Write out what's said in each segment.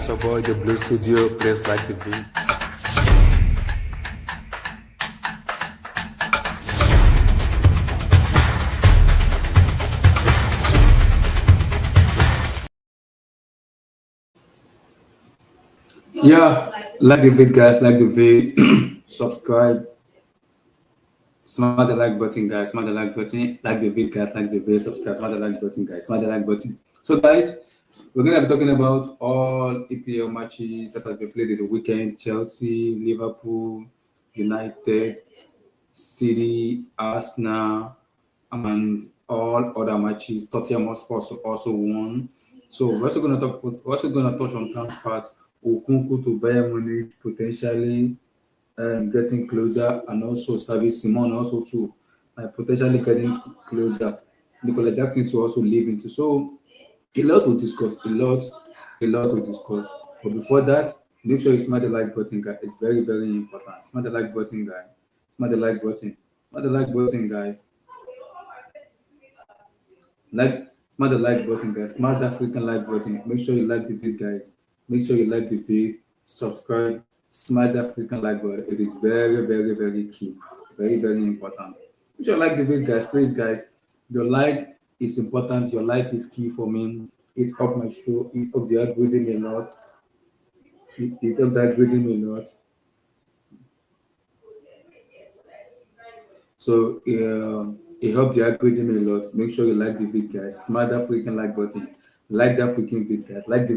it's your boy, the Blue Studio. Please like the video. Yeah, like the video, guys. Like the video. Subscribe. Smash the like button, guys. Smash the like button. Like the video, guys. Like the video. Subscribe. Smash the like button, guys. Smash the like button. So, guys, we're gonna be talking about all EPL matches that have been played in the weekend: Chelsea, Liverpool, United, City, Arsenal, and all other matches. Tottenham Hotspur also won. So we're also gonna touch on transfers. Okunku to Bayern Munich potentially getting closer, and also Service Simon also too potentially getting closer. Nicola Jackson to also leave into. So a lot to discuss, a lot to discuss. But before that, make sure you smash the like button, guys. It's very, very important. Smash the like button, guys. Smash the like button. Smash the like button, guys. Smash the like button, guys. Smash that freaking like button. Make sure you like the video, guys. Make sure you like the video. Subscribe. Smash that freaking like button. It is very, very, very key. Very, very important. Make sure you like the video, guys. Please, guys. Your like is important. Your like is key for me. It helps my show. It helps the algorithm a lot. It helps the algorithm a lot. So it helps the algorithm a lot. Make sure you like the video, guys. Smash that freaking like button. Like that freaking video, guys. Like the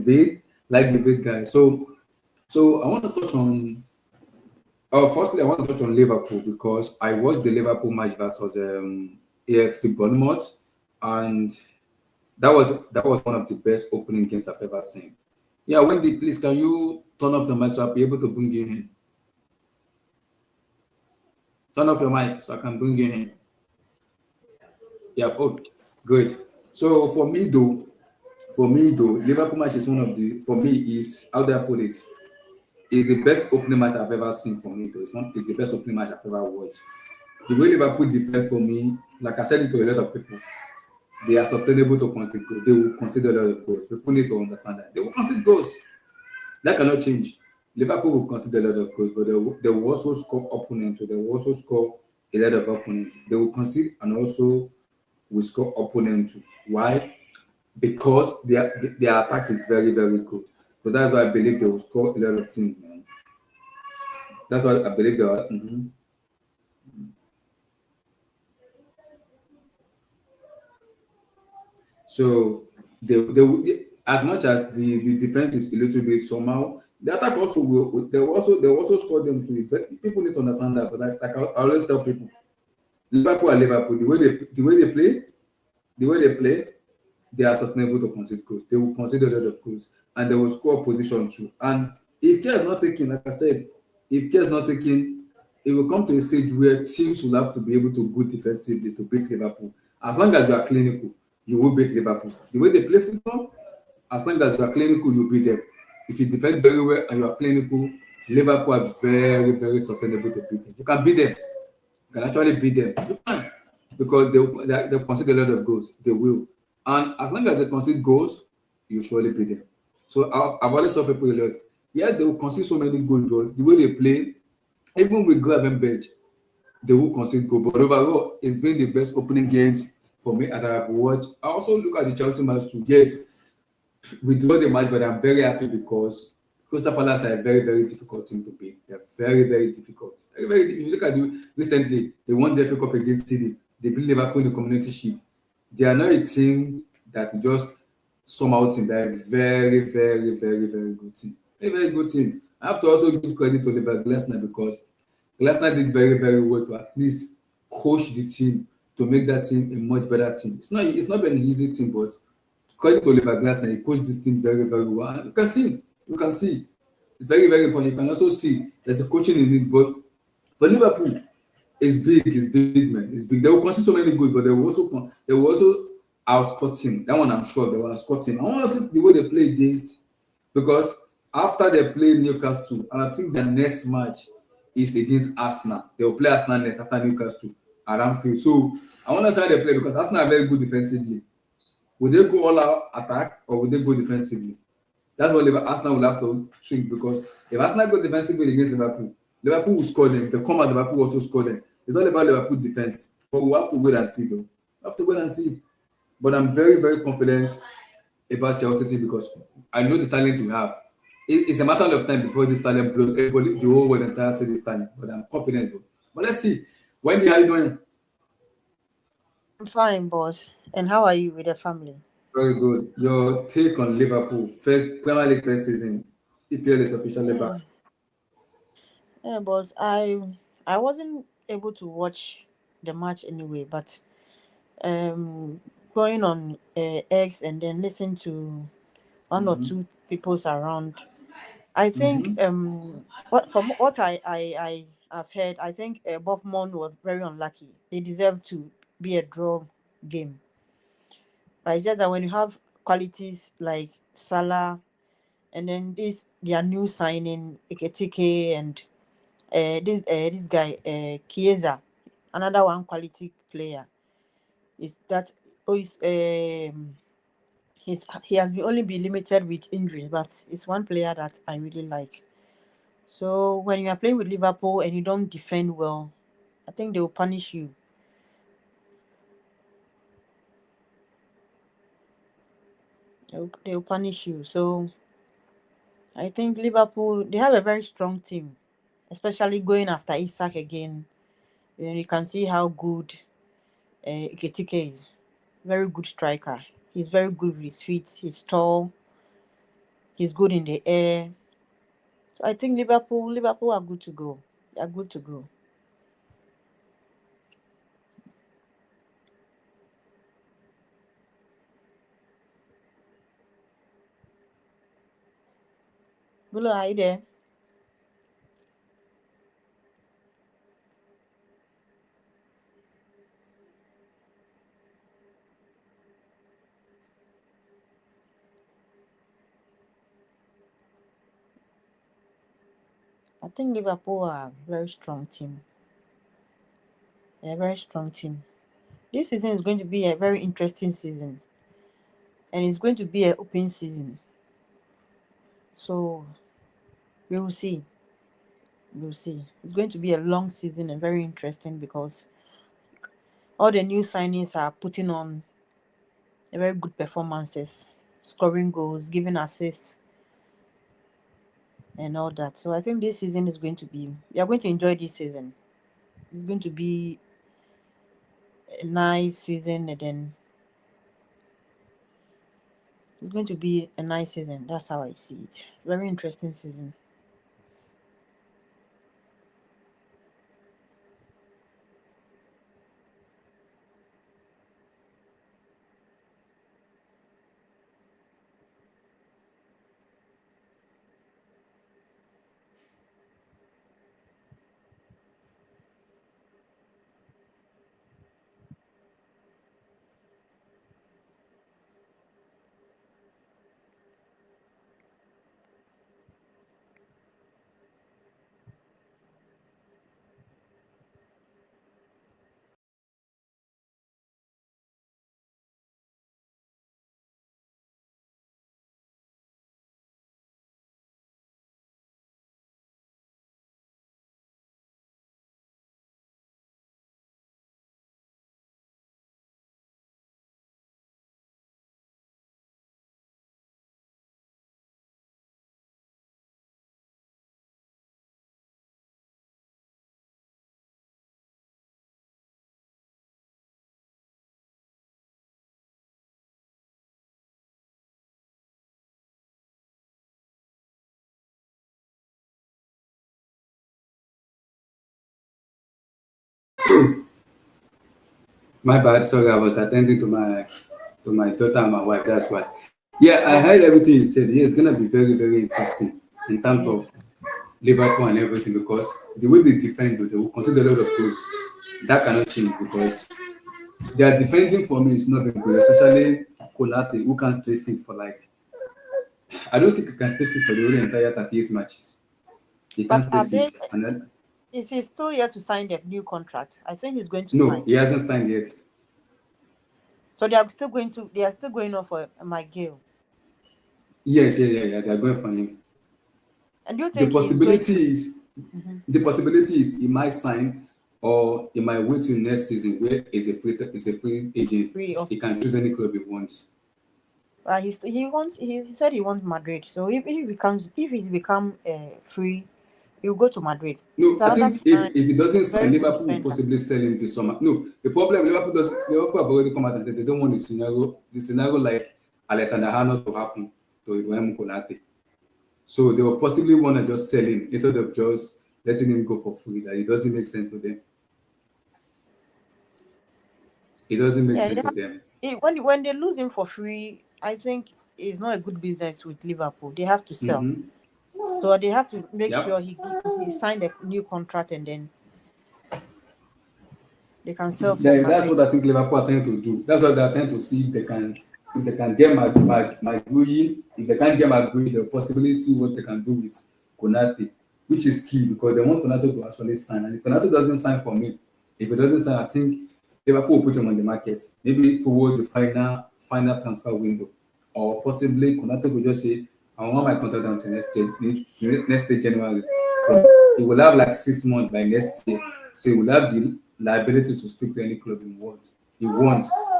video, guys. So I want to touch on. Firstly, I want to touch on Liverpool because I watched the Liverpool match versus AFC Bournemouth, and that was one of the best opening games I've ever seen. Yeah, Wendy, please can you turn off your mic so I'll be able to bring you in? Turn off your mic so I can bring you in. Yeah, oh, great. So for me though, Liverpool match is one of the, for me, is, how do I put it? Is the best opening match I've ever seen for me though. It's the best opening match I've ever watched. The way Liverpool defend for me, like I said it to a lot of people, they are sustainable to concede goals. They will consider a lot of goals. People need to understand that. They will concede goals. That cannot change. Liverpool will consider a lot of goals, but they will also score opponents. So they will also score a lot of opponents. They will concede and also will score opponents too. Why? Because their attack is very, very good. So that's why I believe they will score a lot of things, man. That's why I believe they are. So they will, as much as the defense is a little bit somehow, the attack also will. They will also score them too. People need to understand that. But like I always tell people, Liverpool are Liverpool. The way they play, they are sustainable to concede goals. They will concede a lot of goals, and they will score position too. And if care is not taken, like I said, if care is not taken, it will come to a stage where teams will have to be able to go defensively to beat Liverpool. As long as you are clinical, you will beat Liverpool. The way they play football, as long as you are clinical, you beat them. If you defend very well and you are clinical, Liverpool are very, very sustainable to beat them. You can beat them. You can actually beat them. You can. Because they concede a lot of goals. They will. And as long as they concede goals, you surely beat them. So I've always told people a lot. Yeah, they will concede so many goals, but the way they play, even with Gravenberch, they will concede goals. But overall, it's been the best opening games for me that I've watched. I also look at the Chelsea match too. Yes, we draw the match, but I'm very happy because Crystal Palace are a very, very difficult team to beat. They're very, very difficult. Very, very, if you look at recently, they won the FA Cup against City. They beat Liverpool in the Community Shield. They are not a team that just somehow team. They're a very, very, very, very good team. A very good team. I have to also give credit to Oliver Glasner because Glasner did very, very well to at least coach the team to make that team a much better team. It's not been an easy team, but credit to Oliver Glasner, he coached this team very, very well. And you can see. It's very, very important. You can also see there's a coaching in it, but for Liverpool, it's big, man. It's big. They will concede so many goals, but they will also outscore him. That one I'm sure they will outscore him. I want to see the way they play against, because after they play Newcastle, and I think their next match is against Arsenal. They will play Arsenal next after Newcastle at Anfield. So I want to see how they play because Arsenal are very good defensively. Will they go all out attack or will they go defensively? That's what Arsenal will have to swing, because if Arsenal go defensively against Liverpool, Liverpool will score them. If they come out, Liverpool will also score them. It's all about Liverpool defense. But we have to wait and see, though. We have to wait and see. But I'm very, very confident about Chelsea team, because I know the talent we have. It's a matter of time before this talent blows everybody, the whole world, entire see this talent. But I'm confident, bro. But let's see. Wendy, how you doing? I'm fine, boss. And how are you with the family? Very good. Your take on Liverpool first Premier League first season? EPL is officially back. Yeah, yeah, boss. I wasn't able to watch the match anyway, but um, going on X and then listen to one or Mm-hmm. two people's around. I think Mm-hmm. what from what I have heard, I think Bournemouth was very unlucky. They deserve to be a draw game. But it's just that when you have qualities like Salah and then this their new signing Iketike and this guy Chiesa, another one quality player. Is that oh is he has been only been limited with injuries, but it's one player that I really like. So when you are playing with Liverpool and you don't defend well, I think they will punish you. They will punish you. So I think Liverpool they have a very strong team, especially going after Isak again. You can see how good Iketike is. Very good striker. He's very good with his feet. He's tall. He's good in the air. So I think Liverpool are good to go. They are good to go. Bulo, are you there? I think Liverpool are a very strong team. They're a very strong team. This season is going to be a very interesting season, and it's going to be an open season. So we will see. We will see. It's going to be a long season and very interesting because all the new signings are putting on a very good performances, scoring goals, giving assists, and all that. So I think this season is going to be. We are going to enjoy this season. It's going to be a nice season, and then it's going to be a nice season. That's how I see it. Very interesting season. My bad. Sorry, I was attending to my daughter and my wife. That's why. Yeah, I heard Okay. everything you said. Yeah, it's gonna be very, very interesting in terms Yeah. of Liverpool and everything, because the way they defend, they will consider a lot of goals. That cannot change, because their defending for me is not very good, especially Kolate, who can't stay fit for like, I don't think he can stay fit for the whole entire 38 matches. He can't But stay are fit. they? And then, Is he still yet to sign the new contract? I think he's going to no, sign. he hasn't signed yet. So they are still going to. They are still going on for McGill. Yes, yeah. They are going for him. And do you The think he's going to? possibility is Mhm. the possibility is he might sign or he might wait till next season where is a free agent. Free of? He can choose any club he wants. He said he wants Madrid. So if he's become free, he'll go to Madrid. It's No, I another think nice, if he doesn't sign, very good Liverpool will defender. possibly sell him this summer. No, the problem Liverpool have already come out and said they don't want the scenario like Alexander Arnold to happen to Ibrahim Konate. So they will possibly want to just sell him instead of just letting him go for free. That it doesn't make sense to them. It doesn't make Yeah, sense to them. when they lose him for free, I think it's not a good business with Liverpool. They have to sell. Mm-hmm. So they have to make Yep. sure he signed a new contract, and then they can sell for That's Madrid. what I think Liverpool are trying to do. That's what they're trying to see if they can get Maguire. If they can't get Maguire, they'll possibly see what they can do with Konate, which is key because they want Konate to actually sign. And if Konate doesn't sign for me, if he doesn't sign, I think Liverpool will put him on the market, maybe towards the final transfer window, or possibly Konate will just say, "I want my contract down to next year January." But he will have like 6 months by next year, so he will have the liability to speak to any club he wants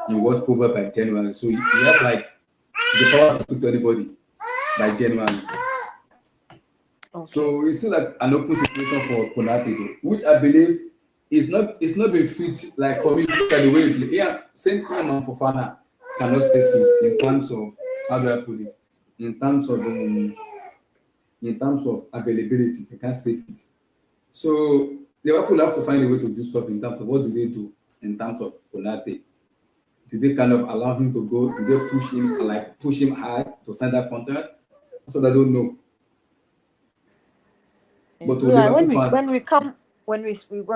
in world football by January. So he has like the power to speak to anybody by January. Okay. So it's still like an open situation for Konate, which I believe it's not been fit. Like for me, look at the way he play. Yeah, same time and Fofana cannot stay fit in terms of how do I put it? In terms of availability, they can't stay fit. So Liverpool have to find a way to do stuff in terms of what do they do in terms of Konate. Do they kind of allow him to go? Do they push him hard to sign that contract? That's what I don't know. But to Like Liverpool fans, when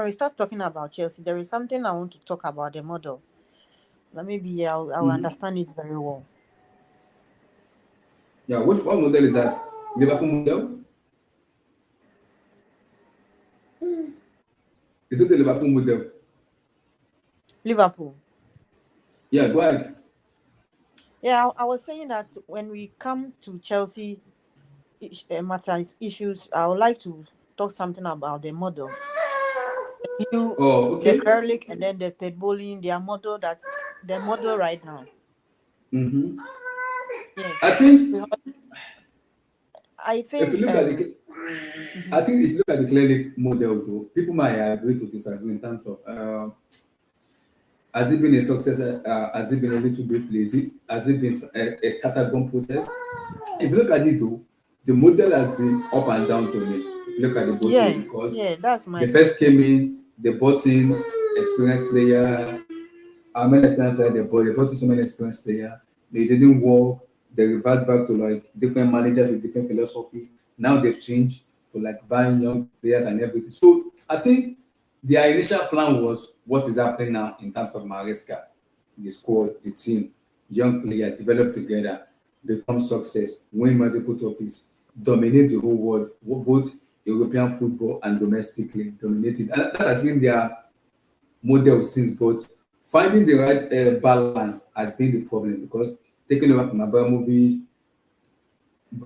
we start talking about Chelsea, there is something I want to talk about the model. That maybe I'll mhm. understand it very well. Yeah, what model is that? Liverpool model? Is it the Liverpool model? Liverpool. Yeah, go ahead. Yeah, I was saying that when we come to Chelsea matters issues, I would like to talk something about the model. You, Oh, the okay. Kerlick, and then the Ted Bowling, their model. That's the model right now. Mm-hmm. Yes, I think because I if you think look at the I mhm. think if you look at the clinic model, though, people might agree to disagree in terms of has it been a success? Has it been a little bit lazy? Has it been a scattergun process? If you look at it, though, the model has been up and down to me. If you look at the both ways, Yeah, because yeah, that's my they view first came too. in, they bought in experienced player. How many experienced player they brought in so many experienced player. They didn't work. They reversed back to like different managers with different philosophy. Now they've changed to like buying young players and everything. So I think their initial plan was what is happening now in terms of Maresca, the squad, the team, young player, develop together, become success, win multiple trophies, dominate the whole world, both European football and domestically dominated. And that has been their model since, but finding the right balance has been the problem because taking over from Abramovich,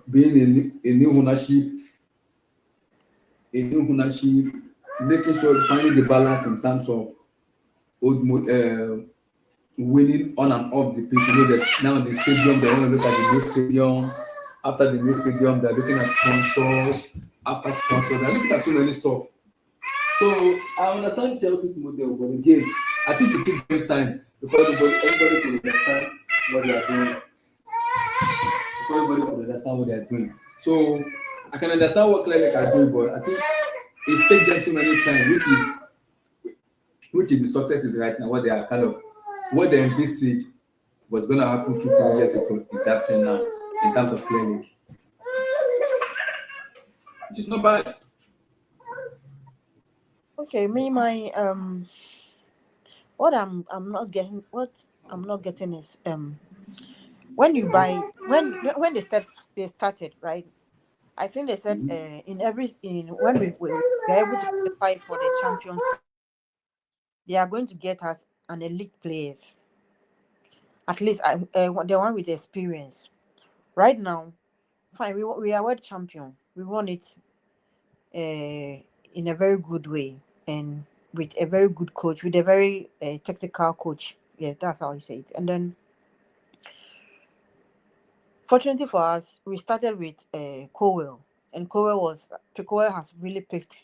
being a new ownership, making sure finding the balance in terms of winning on and off the pitch. You know, there's now the stadium, they want to look at the new stadium. After the new stadium, they're looking at sponsors. After sponsors, they're looking at so many stuff. So I understand Chelsea's model, but again, I think it takes great time before everybody can understand what they are doing. Before everybody can understand what they are doing. So I can understand what Clement are doing, but I think it's taken them so many time, which is the success is right now. What they are kind of what they envisage was going to happen 2 3 years ago is happening now in terms of playing, which is not bad. Okay, me my what I'm not getting is when you buy when they started, right. I think they said in when we are able to qualify for the Champions, they are going to get us an elite players, at least the one with experience. Right now, Fine, we are world champion. We won it in a very good way, and with a very good coach, with a very tactical coach. Yes, that's how you say it. And then, fortunately for us, we started with Cowell, and Cowell has really picked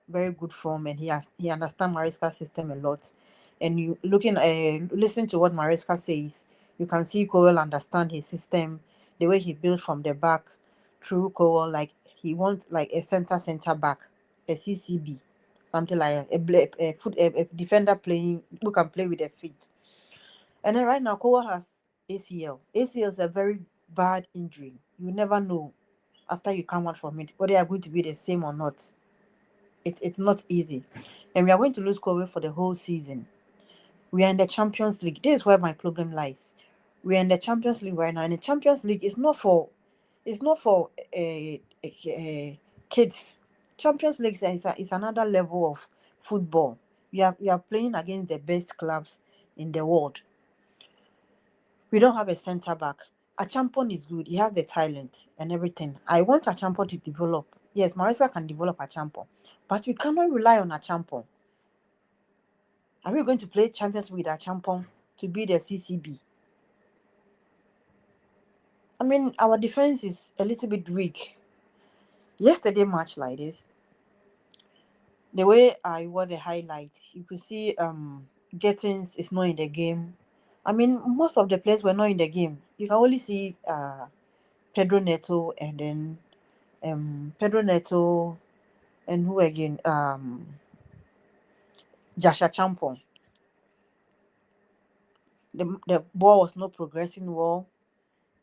very good form, and he understands Maresca's system a lot. And you listen to what Maresca says, you can see Cowell understand his system, the way he built from the back through Cowell, like he wants like a center back, a CCB, something like a defender playing who can play with their feet. And then right now, Cowell has ACL. ACL is a very bad injury. You never know after you come out from it whether you are going to be the same or not. It's not easy. And we are going to lose Cowell for the whole season. We are in the Champions League. This is where my problem lies. We are in the Champions League right now. And the Champions League is not for kids. Champions League is another level of football. We are playing against the best clubs in the world. We don't have a centre back. Achampon is good. He has the talent and everything. I want Achampon to develop. Yes, Maresca can develop Achampon, but we cannot rely on Achampon. Are we going to play Champions with Achampon to be the CCB? I mean, our defense is a little bit weak. Yesterday match like this, the way I watched the highlight, you could see Gettins is not in the game. I mean, most of the players were not in the game. You can only see Pedro Neto, and then Pedro Neto, and who again? Jasha Champon. The ball was not progressing well.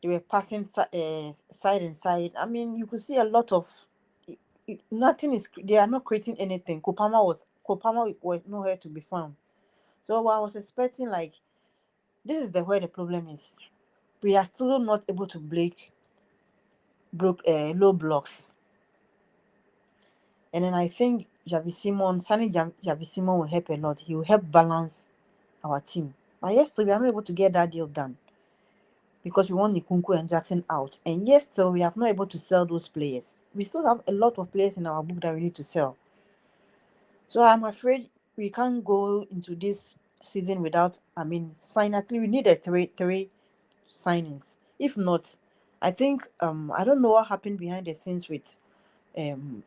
They were passing side and side. I mean, you could see a lot of nothing is. They are not creating anything. Kopama was nowhere to be found. So I was expecting, like, this is where the problem is. We are still not able to break low blocks. And then I think Javi Simon will help a lot. He will help balance our team. But yesterday we are not able to get that deal done because we want Nkunku and Jackson out. And yes, still we have not able to sell those players. We still have a lot of players in our book that we need to sell. So I'm afraid we can't go into this season without, sign. At least we need a three signings. If not, I think I don't know what happened behind the scenes with um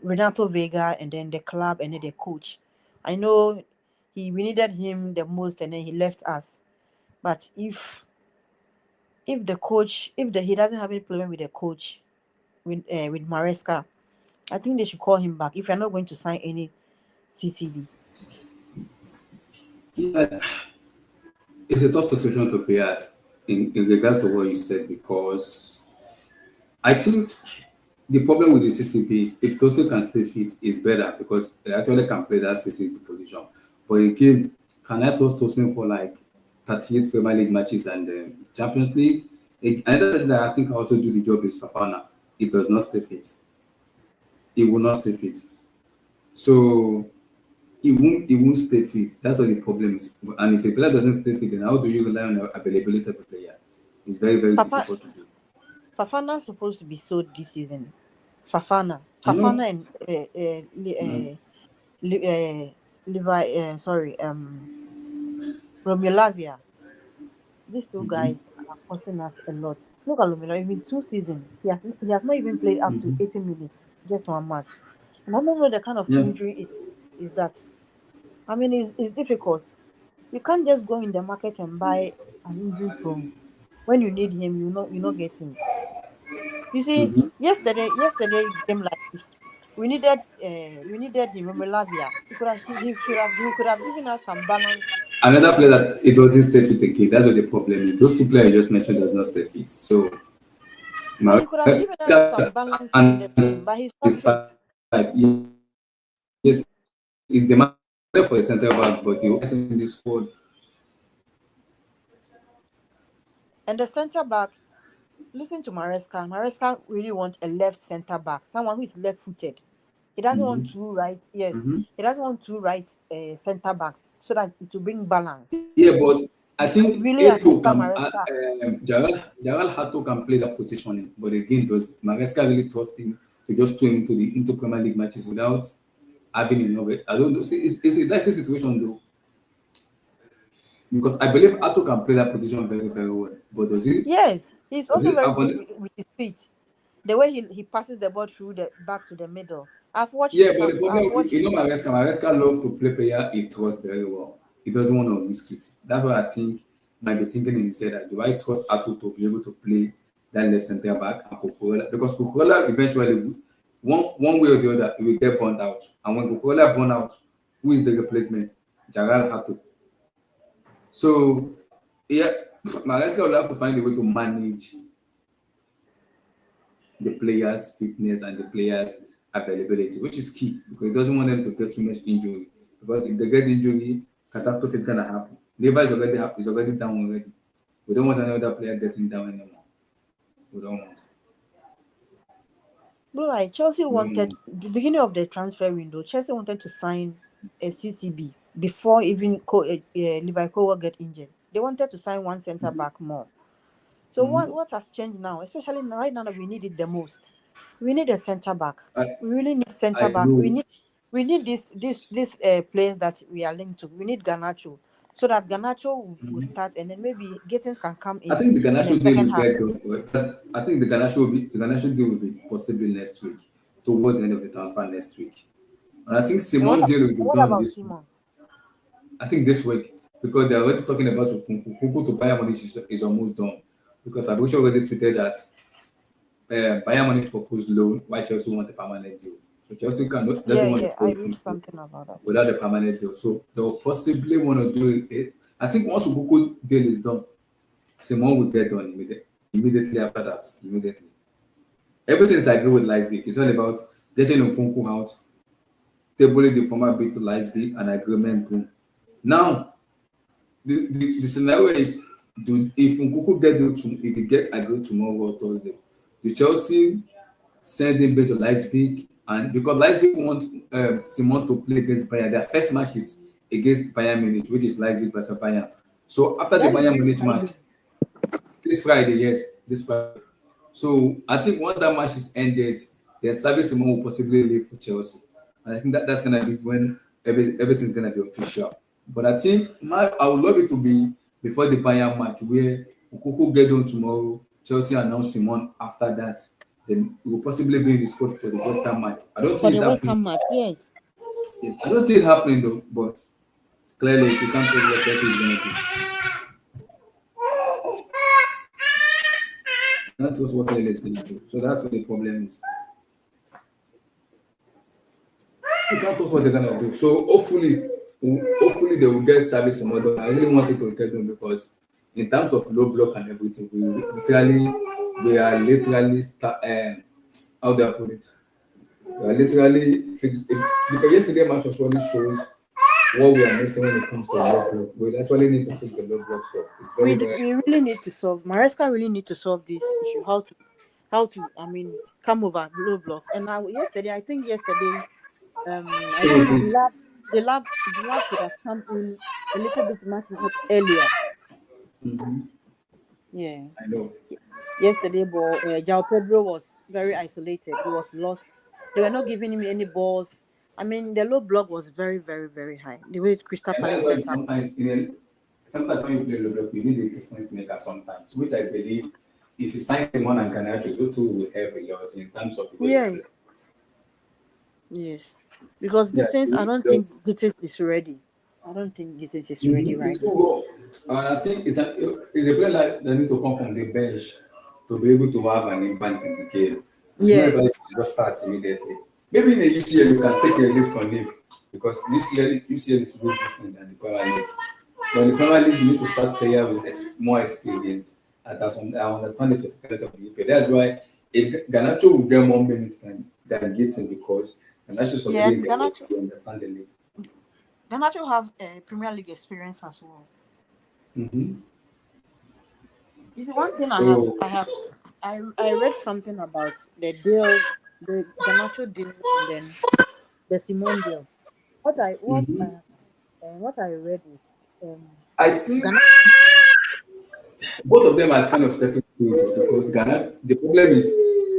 Renato Vega and then the club and then the coach. I know we needed him the most and then he left us. But if the coach, he doesn't have any problem with the coach, with Maresca, I think they should call him back if you're not going to sign any CCB. Yeah, it's a tough situation to be at in regards to what you said, because I think the problem with the CCP is if Tosin can stay fit, is better because they actually can play that CCP position. But again, can I trust Tosin for like 38 Premier League matches and Champions League? Another person that I think can also do the job is Fafana. He does not stay fit. He will not stay fit. So he won't stay fit. That's what the problem is. And if a player doesn't stay fit, then how do you rely on the availability of a player? It's very, very Fafa, difficult to do. Fafana supposed to be sold this season. Fafana, I know. Fafana and Li- uh, Levi, Romeo Lavia. These two Mm-hmm. guys are costing us a lot. Look at Romeo, even 2 seasons. He has not even played up to Mm-hmm. 80 minutes, just one match. And I don't know the kind of Yeah. injury is that. I mean, it's difficult. You can't just go in the market and buy an injury prone. When you need him, you not get him. You see, Mm-hmm. yesterday game like this, we needed him, Lavia. He could have given us some balance. Another player that it doesn't stay fit again. That's what the problem is. Those two players you just mentioned does not stay fit. So He could have given us Maresca some balance in the team, but he's not fit. understands. Yes, it's demanded for a centre back, but you in this squad. And the centre back, listen to Maresca. Maresca really wants a left centre back, someone who is left footed. He doesn't want Mm-hmm. two right. Yes, Mm-hmm. he doesn't want two right centre backs so that it will bring balance. Yeah, but I think really Eto admire can Maresca. Gerald Hato can play that positioning, but again, does Maresca really trust him to just throw him into Premier League matches without having enough? I don't know. See, it's a dicey situation though, because I believe Hato can play that position very very well, but Yes, he's does also he very have good on? with his feet. The way he passes the ball through the back to the middle. I've watched Yeah, but the some. I've problem, watched his. Maresca loves to play player he trusts very well. He doesn't want to risk it. That's why I think might be thinking in his head that do I trust Ato to be able to play that left centre back and Kukuola? Because Kukuola eventually, one way or the other, he will get burnt out. And when Kukuola burn out, who is the replacement? Jagal Hato. So, yeah, Maresca will have to find a way to manage the players' fitness and the players' availability, which is key because he doesn't want them to get too much injury. Because if they get injury, catastrophe is gonna happen. Lever is already down already. We don't want another player getting down anymore. We don't want. No, like Chelsea We don't wanted want. the beginning of the transfer window. Chelsea wanted to sign a CCB before even Levi Cole get injured. They wanted to sign one centre Mhm. back more. So Mhm. what has changed now? Especially right now that we need it the most. We need a centre back. I We really need centre I back. know. We need this players that we are linked to. We need Garnacho so that Garnacho will Mhm. start and then maybe Gittins can come I think the in the Ganacho deal second will half. get done. I think the Ganacho deal will be possibly next week, towards the end of the transfer next week. And I think And Simon deal will be what done about this week. Simons? I think this week because they're already talking about Okunku. Okunku to Bayern Munich is almost done because Abuja already tweeted that Bayern Munich proposed loan while Chelsea want a permanent deal. So Chelsea doesn't Yeah, want to yeah, sell I read Okunku something about that. without a permanent deal. So they'll possibly want to do it. I think once Okunku deal is done, Simon will get done immediately after that. Immediately. Everything is agreed with Leipzig. It's all about getting Okunku out, tabling the former bid to Leipzig, and agreement. Boom. Now the scenario is do if Nkuku get deal to if he get agreed tomorrow or Thursday, do Chelsea send him back to Leipzig and because Leipzig want Simon to play against Bayern. Their first match is against Bayern Munich, which is Leipzig versus Bayern. So after the That is Bayern this Munich match, Friday. this Friday, yes, this Friday. So I think once that match is ended, then Xavi Simon will possibly leave for Chelsea. And I think that's gonna be when everything's gonna be official. But I think I would love it to be before the Bayern match where Ukuku get done tomorrow, Chelsea announce Simon after that. Then he will possibly be in the squad for the West Ham match. I don't For see it the West happening. Ham match, yes. Yes, I don't see it happening though, but clearly we can't tell what Chelsea is gonna do. That's what clearly is gonna do. So that's what the problem is. You can't talk what they're gonna do. So hopefully they will get service and model. I really want it to get them because in terms of low block and everything, we are literally how do I put it? We are literally fixed because yesterday match actually shows what we are missing when it comes to low block. We actually need to fix the low block stuff. It's very very We really need to solve. Maresca really need to solve this issue. How to come over low blocks. And now yesterday, I think if it's the lab could have come in a little bit much earlier. mhm, Yeah. I know. Yesterday, but Jao Pedro was very isolated. He was lost. They were not giving him any balls. I mean, the low block was very, very, very high. The way Crystal And that's Palace why set up. sometimes when you play low block, you need a difference maker sometimes, which I believe if you sign Simon and Ganacho, those two will help a lot in terms of the way they Yeah. play. Yes. Because Yeah, Gittins, I don't the, think Gittins is ready. I don't think Gittins is ready mm-hmm. right It now. will go. And I think it's a player like that need to come from the bench to be able to have an impact in the game. It's not Yeah. about just start immediately. Maybe in the UCL you can take a risk on him because UCL is way different than the Premier League. But in the Premier League, you need to start player with more experience. And I understand the physicality of the UK. That's why if Ganacho will get more minutes than Gibson because Ganacho is Yeah, already in and the league to understand the league. Ganacho have a Premier League experience as well. Mm-hmm. You see, one thing So I read something about the deal, the Ganacho deal, and then the Simon deal. What I what mhm. I what I read is I think Ghana. both of them are kind of separate things because Ghana. The problem is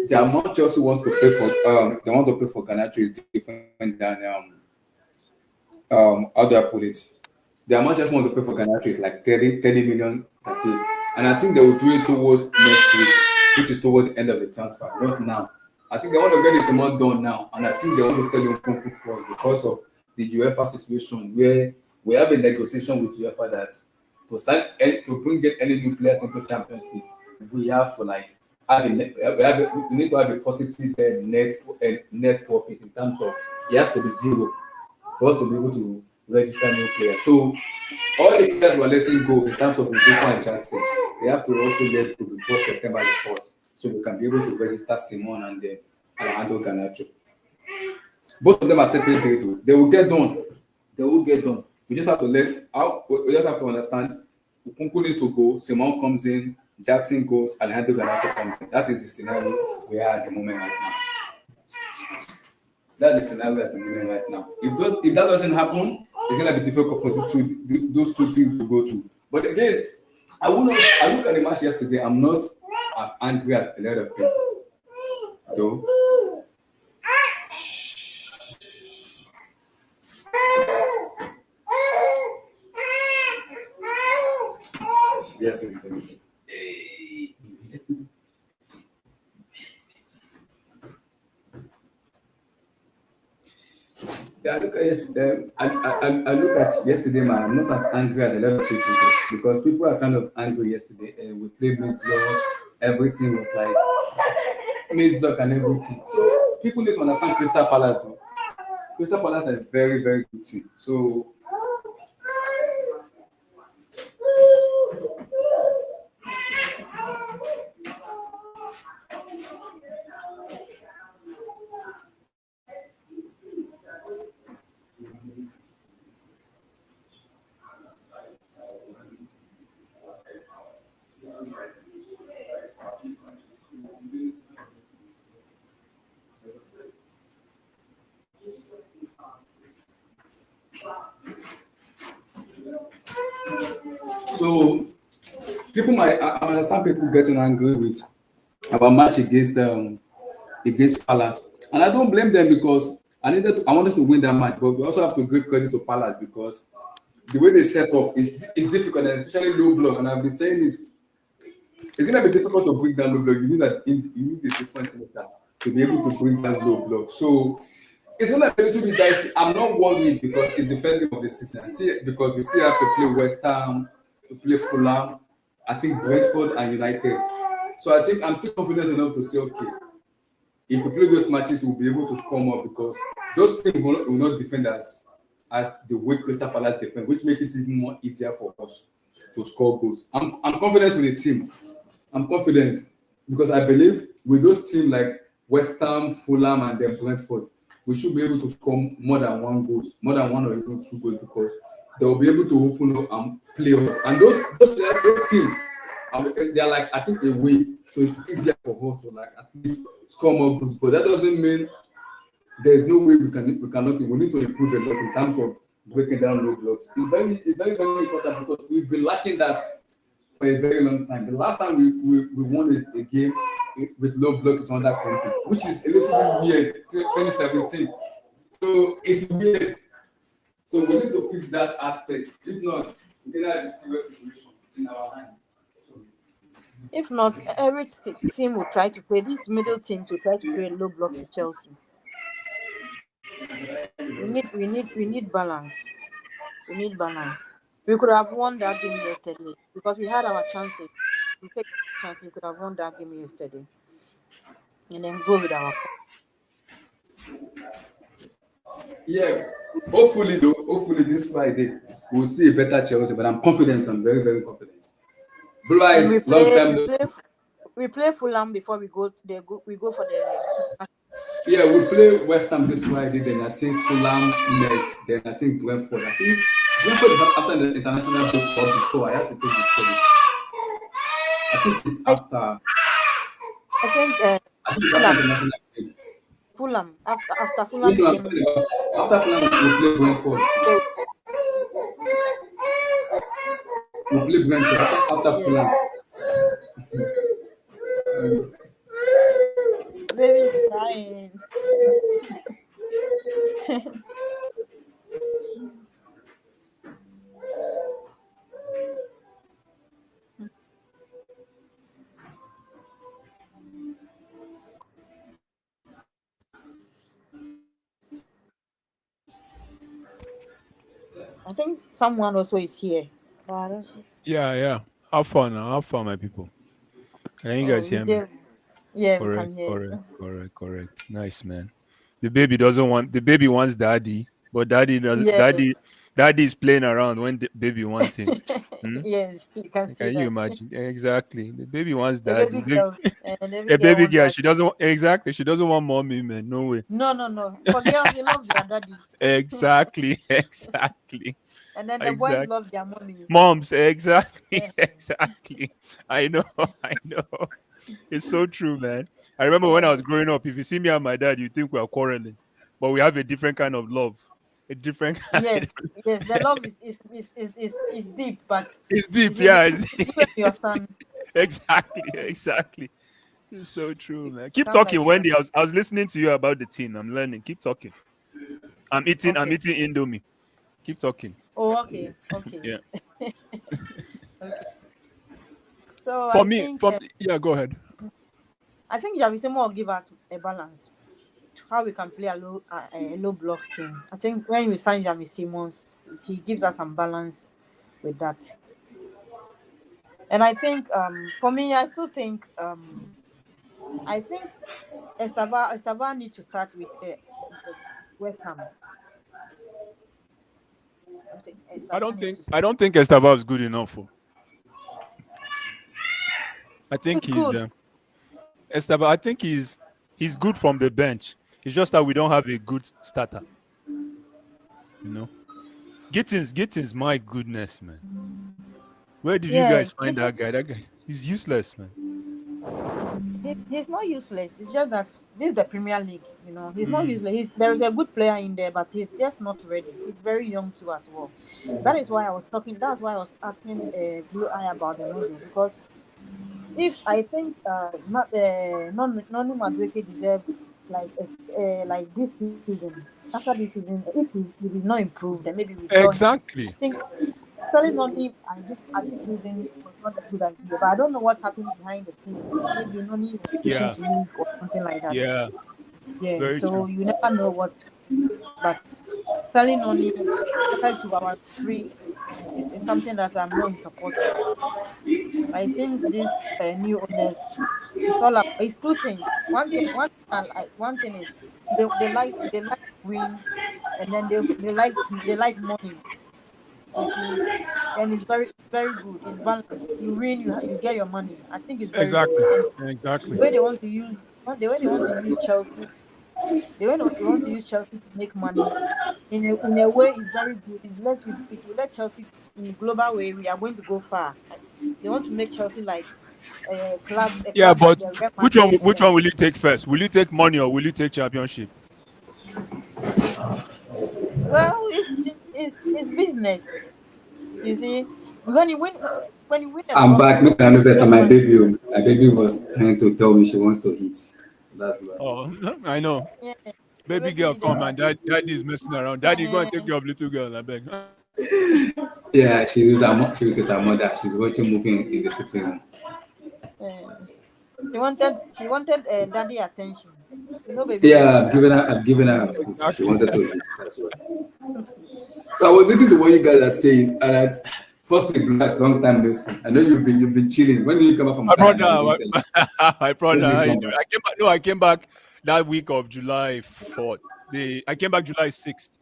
the amount Chelsea wants to pay for they want to pay for Ghana is different than how do I put it? The amount Chelsea want to pay for Ghana is like 30 million. That's it. And I think they will do it towards next week, which is towards the end of the transfer, not now. I think they want to get this amount done now, and I think they want to sell him Kunku first because of the UEFA situation where we have a negotiation with UEFA that to bring get any new players into Champions League, we have to like have we need to have a positive net profit in terms of it has to be zero for us to be able to register new players. So all the players we're letting go in terms of Udoka and Jackson, they have to also let go before September the 1st. So we can be able to register Simon and then Alejandro Garnacho. Both of them are separate territory. They will get done. They will get done. We just have to we just have to understand Ukunku needs to go, Simon comes in, Jackson goes, Alejandro Garnacho comes in. That is the scenario we are at the moment right now. That's the scenario at the moment right now. If that doesn't happen, it's gonna be difficult for those two teams to go to. But again, I look at the match yesterday. I'm not as angry as a lot of people. Though. Yes, it's yeah, I look at yesterday. I look at yesterday, man. I'm not as angry as a lot of people because people are kind of angry yesterday. We played mid-block, everything was like mid-block and everything. So people need to understand Crystal Palace, though. Crystal Palace is a very, very good team. So So I understand people getting angry with our match against Palace, and I don't blame them because I wanted to win that match, but we also have to give credit to Palace because the way they set up is difficult, and especially low block. And I've been saying this, it's gonna be difficult to bring down low block. You need a different selector to be able to bring down low block. So it's gonna be a little bit dicey. I'm not worried because it's defending of the season. Because we still have to play West Ham, to play Fulham, I think Brentford and United. So I think I'm still confident enough to say, okay, if we play those matches, we'll be able to score more because those teams will not defend as the way Crystal Palace defend, which makes it even more easier for us to score goals. I'm confident with the team. I'm confident because I believe with those teams like West Ham, Fulham, and then Brentford, we should be able to score more than one or even two goals because they will be able to open up and play us. And those teams, they are like I think a way, so it's easier for us to like at least score more goals. But that doesn't mean there's no way we cannot. We need to improve a lot in terms of breaking down low blocks. It's very important because we've been lacking that for a very long time. The last time we won a game with low block is under country, which is a little bit weird. 2017, so it's weird. So we need to fix that aspect. If not, we're gonna have a serious situation in our hand. If not, every team will try to play. These middle teams will try to play low block with Chelsea. We need balance. We need balance. We could have won that game yesterday because we had our chances. We take chances. We could have won that game yesterday, and then go with our. Yeah, hopefully this Friday we'll see a better Chelsea. But I'm confident. I'm very, very confident. Blue eyes, long time. We play Fulham before we go. We go for the. Yeah, we play West Ham this Friday. Then I think Fulham next. Then I think Brentford. I think Brentford is after the international break or before. I have to take this study. I think it's after. I think Fulham. After Fulham. After Fulham, we play Brentford. We play Brentford after Yes. Fulham. Baby is crying. I think someone also is here. But I don't. Yeah, yeah. Have fun now. Have fun, my people. Can you Oh, guys we hear me? did. Yeah, we Correct, can hear correct, you. correct, correct. Nice, man. The baby doesn't want. The baby wants daddy, but daddy does. Yes. Daddy is playing around when the baby wants him. Hmm? Yes, you can see Can you that. imagine? Exactly. The baby wants The daddy. baby girl and the baby A girl baby want girl. that. She doesn't. Exactly. She doesn't want mommy, man. No way. No, no, no. For girls, they love their daddies, Exactly. Exactly. and then the boys Exactly. love their mummies. Moms. Exactly. Eh, Exactly. I know. I know. It's so true, man. I remember when I eh. was growing up, if you see me and my dad, you think we are quarreling, but we have a different kind of love. A different kind. Yes, yes. The love is deep, but It's you deep, see, yeah. you and your It's deep. son Exactly, exactly. It's so true, man. Keep sound talking, like Wendy. I was listening to you about the team. I'm learning. Keep talking. I'm okay. eating Indomie. Keep talking. Oh, okay, okay, Yeah. okay. So For me, yeah, go ahead. I think Javison will give us a balance to how we can play a low blocks team. I think when we sign Jamie Simmons, he gives us some balance with that. And I think for me, I still think I think Estava need to start with West Ham. I think Estava need to I start. don't think Estava is good enough. I think It's he's good. Estava. I think he's good from the bench. It's just that we don't have a good starter. You know, Gittins. My goodness, man. Where did you Yeah, guys find that guy? That guy, he's useless, man. he's not useless. It's just that this is the Premier League. He's not Mm. useless. There is a good player in there, but he's just not ready. He's very young too as well. That is why I was talking. That's why I was asking Blue Eye about the Nodo, because if I think not Noni Madueke deserve like this season. After this season, if we did not improve, then maybe we sell him. I Exactly. think selling Noni at this season was not a good idea. But I don't know what happened behind the scenes. Maybe Noni was pushing Yeah. to leave or something like that. Yeah. Yeah, Very so true. you never know what. But selling Noni, especially to our three, is something that I'm not in support of. But it seems these new owners, it's all about, it's two things. One thing is they like win, and then they like money. You see, and it's very good. It's balanced. You win, you get your money. I think it's very good. Exactly. And Exactly. the way they want to use Chelsea, the way they want to use Chelsea to make money, in a way, is very good. It will let Chelsea in a global way. We are going to go far. They want to make Chelsea like a Yeah, club like but the Real which one? Madrid. Which one will you take first? Will you take money or will you take championship? Well, it's business. You see, when you win a I'm back. trophy, Make an you invest. get My money. baby, my baby was trying to tell me she wants to eat. That's why. Oh, I know. Yeah, the Baby girl, baby, come and daddy is messing around. Daddy, go and take the, care of little girl. I beg. Yeah, she was with her mother. She's watching movie in the sitting room. uh, she wanted daddy attention. Baby girls. Yeah, I've given her food. She Exactly. wanted to eat. That's why. So I was listening to what you guys are saying, and first thing, last long time listen. I know you've been chilling. When did you come back from My Canada? You brother, didn't tell me. my When brother, did you how you come doing? back? I came back. No, I came back that week of July 4th. I came back July 6th.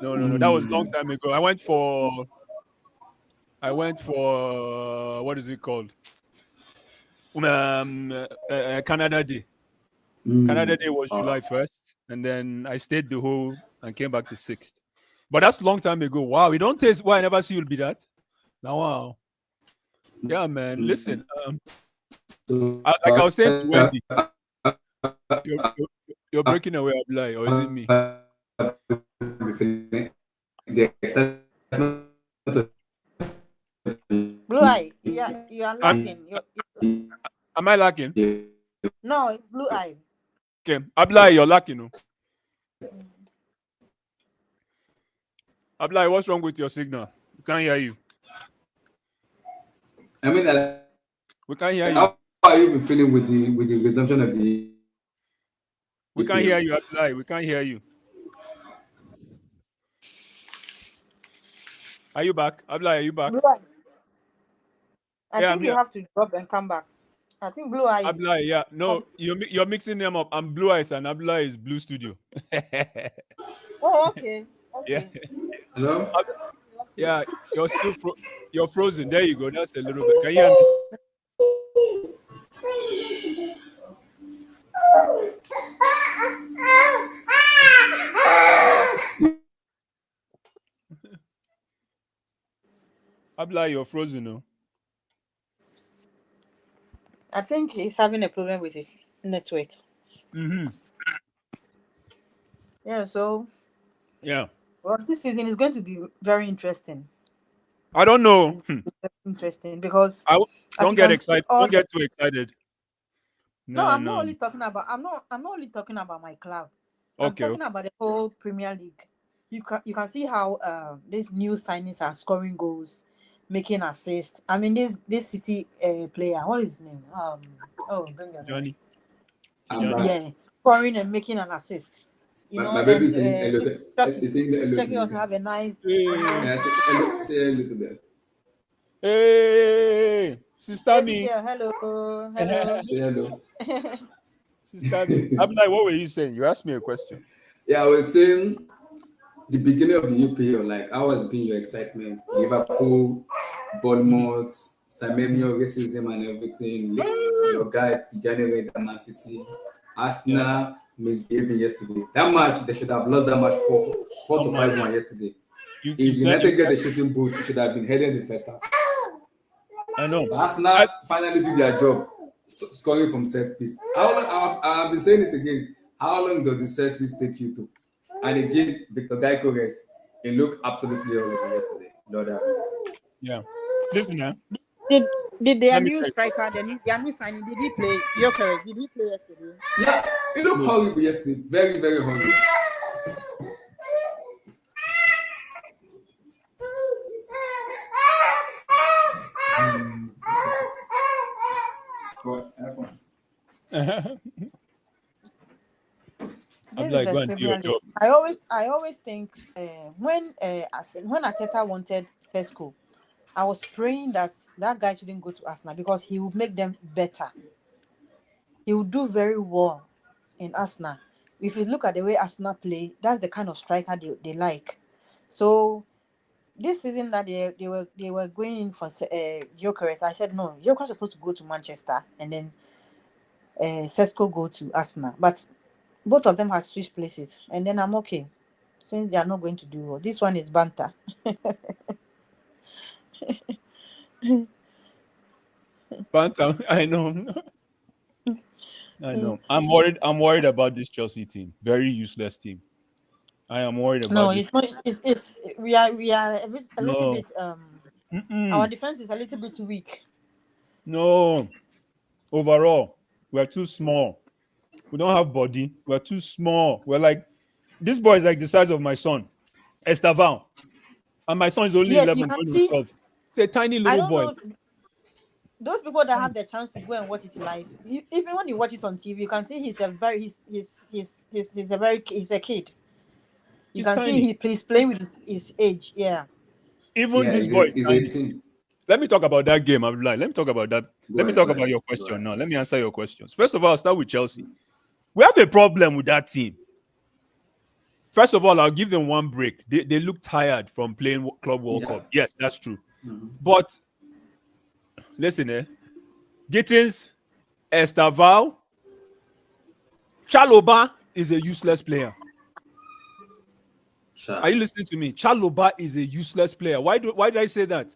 No, no, no. That was a long Mm. time ago. What is it called? Canada Day. Canada Mm. Day was Oh. July 1st, and then I stayed the whole and came back the 6th. But that's a long time ago. Wow, you don't taste why I never see you'll be that. Now, wow. Yeah, man. Mm. Listen, So like I was saying to Wendy, uh, you're breaking away, Abdullah, or is it me? the excitement Blue eye, you are Am lacking. am I lacking? No, it's blue eye. Okay, Ablai, you're lacking. No? Ablai, what's wrong with your signal? We can't hear you. I mean, We can't hear you. how are you feeling with the resumption of the We can't hear EPL? you, Ablai. We can't hear you. Are you back? Ablai, are you back? Blue eye. I Yeah, I'm think you here. have to drop and come back. I think blue eye is. Ablai, yeah. No, you're mixing them up. I'm Blue Eyes and Ablai is Blue Studio. Oh, okay. Yeah. Okay. Hello? Yeah, you're still you're frozen. There you go. That's a little bit. Can you hear me? Ablai, you're frozen. No. I think he's having a problem with his network. Mm-hmm. Yeah, so Yeah. well, this season is going to be very interesting. I don't know. It's very interesting because I as don't you get can see, excited. all Don't the get too excited. no, No, I'm not no. only talking about I'm not only talking about my club. I'm Okay. talking about the whole Premier League. You can see how these new signings are scoring goals, making assists. I mean this City player, what is his name? Bring your name. Johnny. I'm Johnny. back. Yeah, scoring and making an assist. You know, My baby and is saying hello. He's saying hello to Chucky you also have a guys. nice. Hey. Yeah, say hello to them. Hey, Sister Baby Me. girl, hello. Say hello. Sister Me. Ablai, what were you saying? You asked me a question. Yeah, I was saying the beginning of the EPL, like how has been your excitement? Liverpool, Bournemouth, Semenyo racism and everything. Your guy Tijani and Mancity, Arsenal misbehaving yesterday. That match they should have lost that match 4 to 5-1 yesterday. You If said United get the shooting boots, it should have been headed in the first half. I know. Arsenal finally did their job, scoring from set piece. I've been saying it again. How long does the set piece take you to? And again, Victor Gaico rest. He looked absolutely horrible yesterday. Lord have mercy. Yeah. Listen, man. Did their Let me new tell you. striker, their new signing, did he play? You're correct. Did he play yesterday? Yeah, he looked horrible yesterday. Very, very horrible. This I'm is like, the go and do your Premier League. job. I always think when Arteta wanted Sesko, I was praying that guy shouldn't go to Arsenal because he would make them better. He would do very well in Arsenal. If you look at the way Arsenal play, that's the kind of striker they like. So this season that they were going in for Gyökeres, I said no, Gyökeres is supposed to go to Manchester and then Sesko go to Arsenal. But both of them have switched places, and then I'm okay since they are not going to do well. This one is banter. Bantam, I know. I know. I'm worried about this Chelsea team. Very useless team. I am worried about No, this. it's not. It's we are a little No. bit our Mm-mm. defense is a little bit weak. No. Overall, we're too small. We don't have body. We're too small. We're like, this boy is like the size of my son, Estevan. And my son is only Yes, you 11, can going to see. 12. It's a tiny I little don't boy. know those people that have the chance to go and watch it live. Even when you watch it on TV, you can see he's a kid. You He's can see tiny. he's playing with his age. Yeah. Even Yeah, this boy is he's tiny. 18. Let me talk about that game, Abdullah. Let me talk about that. Let me talk about your question now. Let me answer your questions. First of all, I'll start with Chelsea. We have a problem with that team. First of all, I'll give them one break. They look tired from playing Club World Cup. Yes, that's true. Mm-hmm. But listen, Gittins, Estaval, Chaloba is a useless player. Are you listening to me? Chaloba is a useless player. Why did I say that?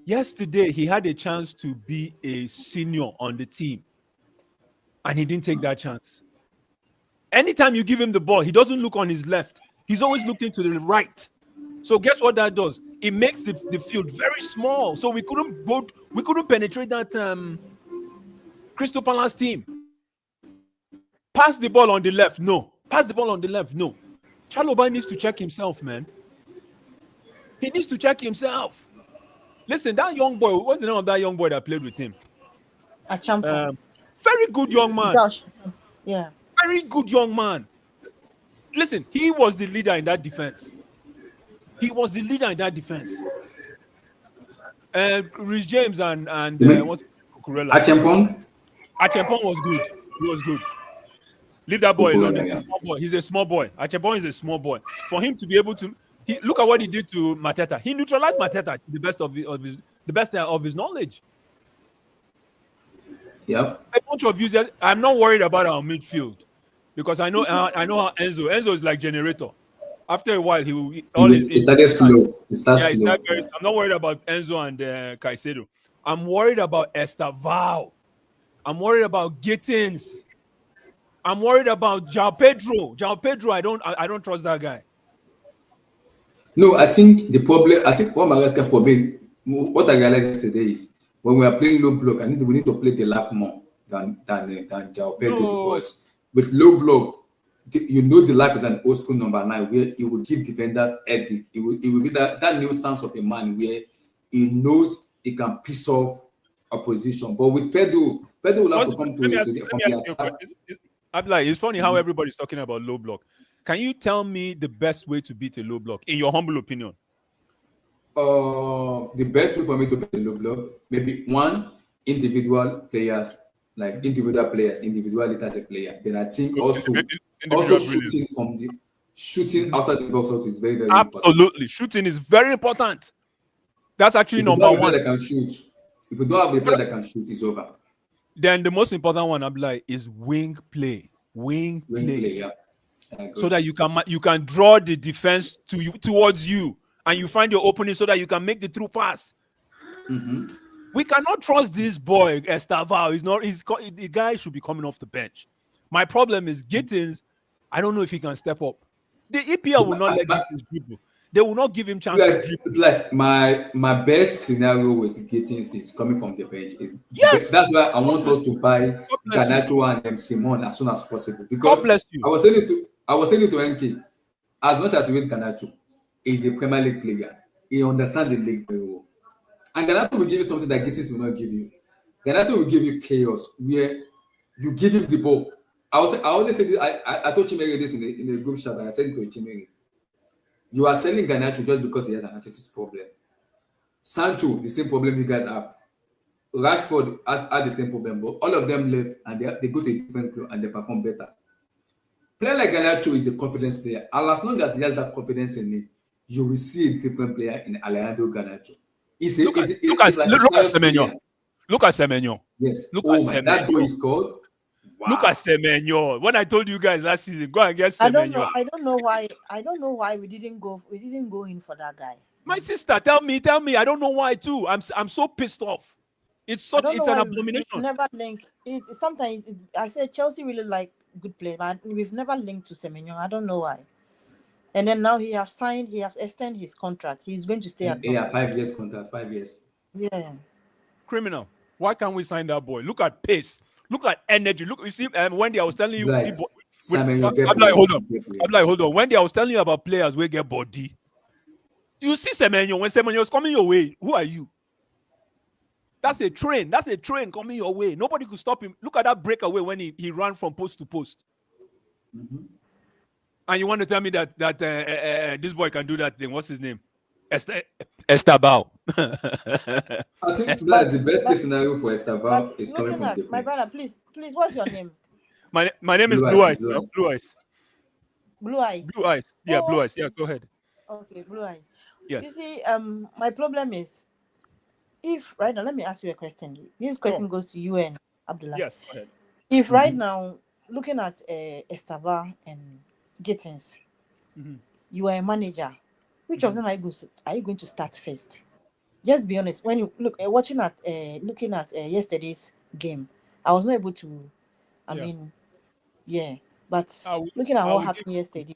Yesterday, he had a chance to be a senior on the team, and he didn't take that chance. Anytime you give him the ball, he doesn't look on his left. He's always looking to the right. So guess what that does? it makes the field very small. So we couldn't penetrate that Crystal Palace team. Pass the ball on the left, no. Pass the ball on the left, no. Chalobah needs to check himself, man. He needs to check himself. Listen, that young boy, what's the name of that young boy that played with him? A champion. Very good young man. Josh. Yeah. Very good young man. Listen, he was the leader in that defense. He was the leader in that defense. Rhys James and what's Cucurella? Achampong? Achampong was good. He was good. Leave that boy alone. He's a small boy. He's a small boy. Achampong is a small boy. For him to be able to, look at what he did to Mateta. He neutralized Mateta to the best of his knowledge. Yep. A bunch of users. I'm not worried about our midfield because I know how Enzo is like generator. After a while, he started slow. I'm not worried about Enzo and Caicedo. I'm worried about Estevao. I'm worried about Gittins. I'm worried about João Pedro. João Pedro, I don't trust that guy. No, I think what Maresca for me, what I realized today is when we are playing low block, we need to play the lap more than João Pedro because with low block, you know the lap is an old school number 9 where it will give defenders headache. It will be that new sense of a man where he knows he can piss off opposition. But with Pedro will have to come to the attack. Abdullah, it's funny how everybody's talking about low block. Can you tell me the best way to beat a low block, in your humble opinion? The best way for me to beat a low block, maybe one, individual players, individuality as a player. Then I think also shooting outside the box is very, very absolutely important. Shooting is very important. That's actually number one. That can shoot. If you don't have a player that can shoot, it's over. Then the most important one, Abdullah, is wing play. Wing play. Yeah. So that you can draw the defense towards you, and you find your opening so that you can make the through pass. Mm-hmm. We cannot trust this boy Estevao. The guy should be coming off the bench. My problem is Gittins. I don't know if he can step up. The EPL will not let Gittins dribble. They will not give him chance to dribble. My best scenario with Gittins is coming from the bench. Yes, that's why I want us to buy Garnacho and Simon as soon as possible. Because I was saying it to NK. As much as you with Garnacho, he's a Premier League player. He understands the league very well. And Garnacho will give you something that Gittins will not give you. Garnacho will give you chaos where you give him the ball. I always say this. I told Chimere this in a group chat, and I said it to Chimere. You are selling Garnacho just because he has an attitude problem. Sancho, the same problem you guys have. Rashford has the same problem, but all of them left and they go to a different club and they perform better. Player like Garnacho is a confidence player, and as long as he has that confidence in him, you will see a different player in Alejandro Garnacho. Look at Semenyo. Look at Semenyo. Yes. That boy is called. Wow. Look at Semenyo. When I told you guys last season, go and get Semenyo. I don't know why we didn't go in for that guy. My sister, tell me. I don't know why too. I'm so pissed off. It's an abomination. Never link. Sometimes I said Chelsea really like good players, but we've never linked to Semenyo. I don't know why. And then now he has extended his contract. He's going to stay at home. 5 years contract, 5 years. Yeah. Criminal. Why can't we sign that boy? Look at pace. Look at energy. Look, you see, Wendy, I was telling you, nice. Hold on. Wendy, I was telling you about players who get body. You see Semenyo, when Semenyo is coming your way, who are you? That's a train coming your way. Nobody could stop him. Look at that breakaway when he ran from post to post. Mm-hmm. And you want to tell me that this boy can do that thing? What's his name? Estevao. I think that's the best case scenario for Estevao is coming from the my brother, please, what's your name? My name is Blue Eyes. Blue Eyes. Blue Eyes. Blue Eyes. Yeah, Blue Eyes. Yeah, go ahead. Okay, Blue Eyes. Yes. You see, my problem is, if right now, let me ask you a question. This question goes to you and Abdullah. Yes, go ahead. If right now, looking at Estevao and Gittins, you are a manager. Which of them are you going to start first? Just be honest. When you look looking at yesterday's game, I was not able to. But looking at what happened yesterday,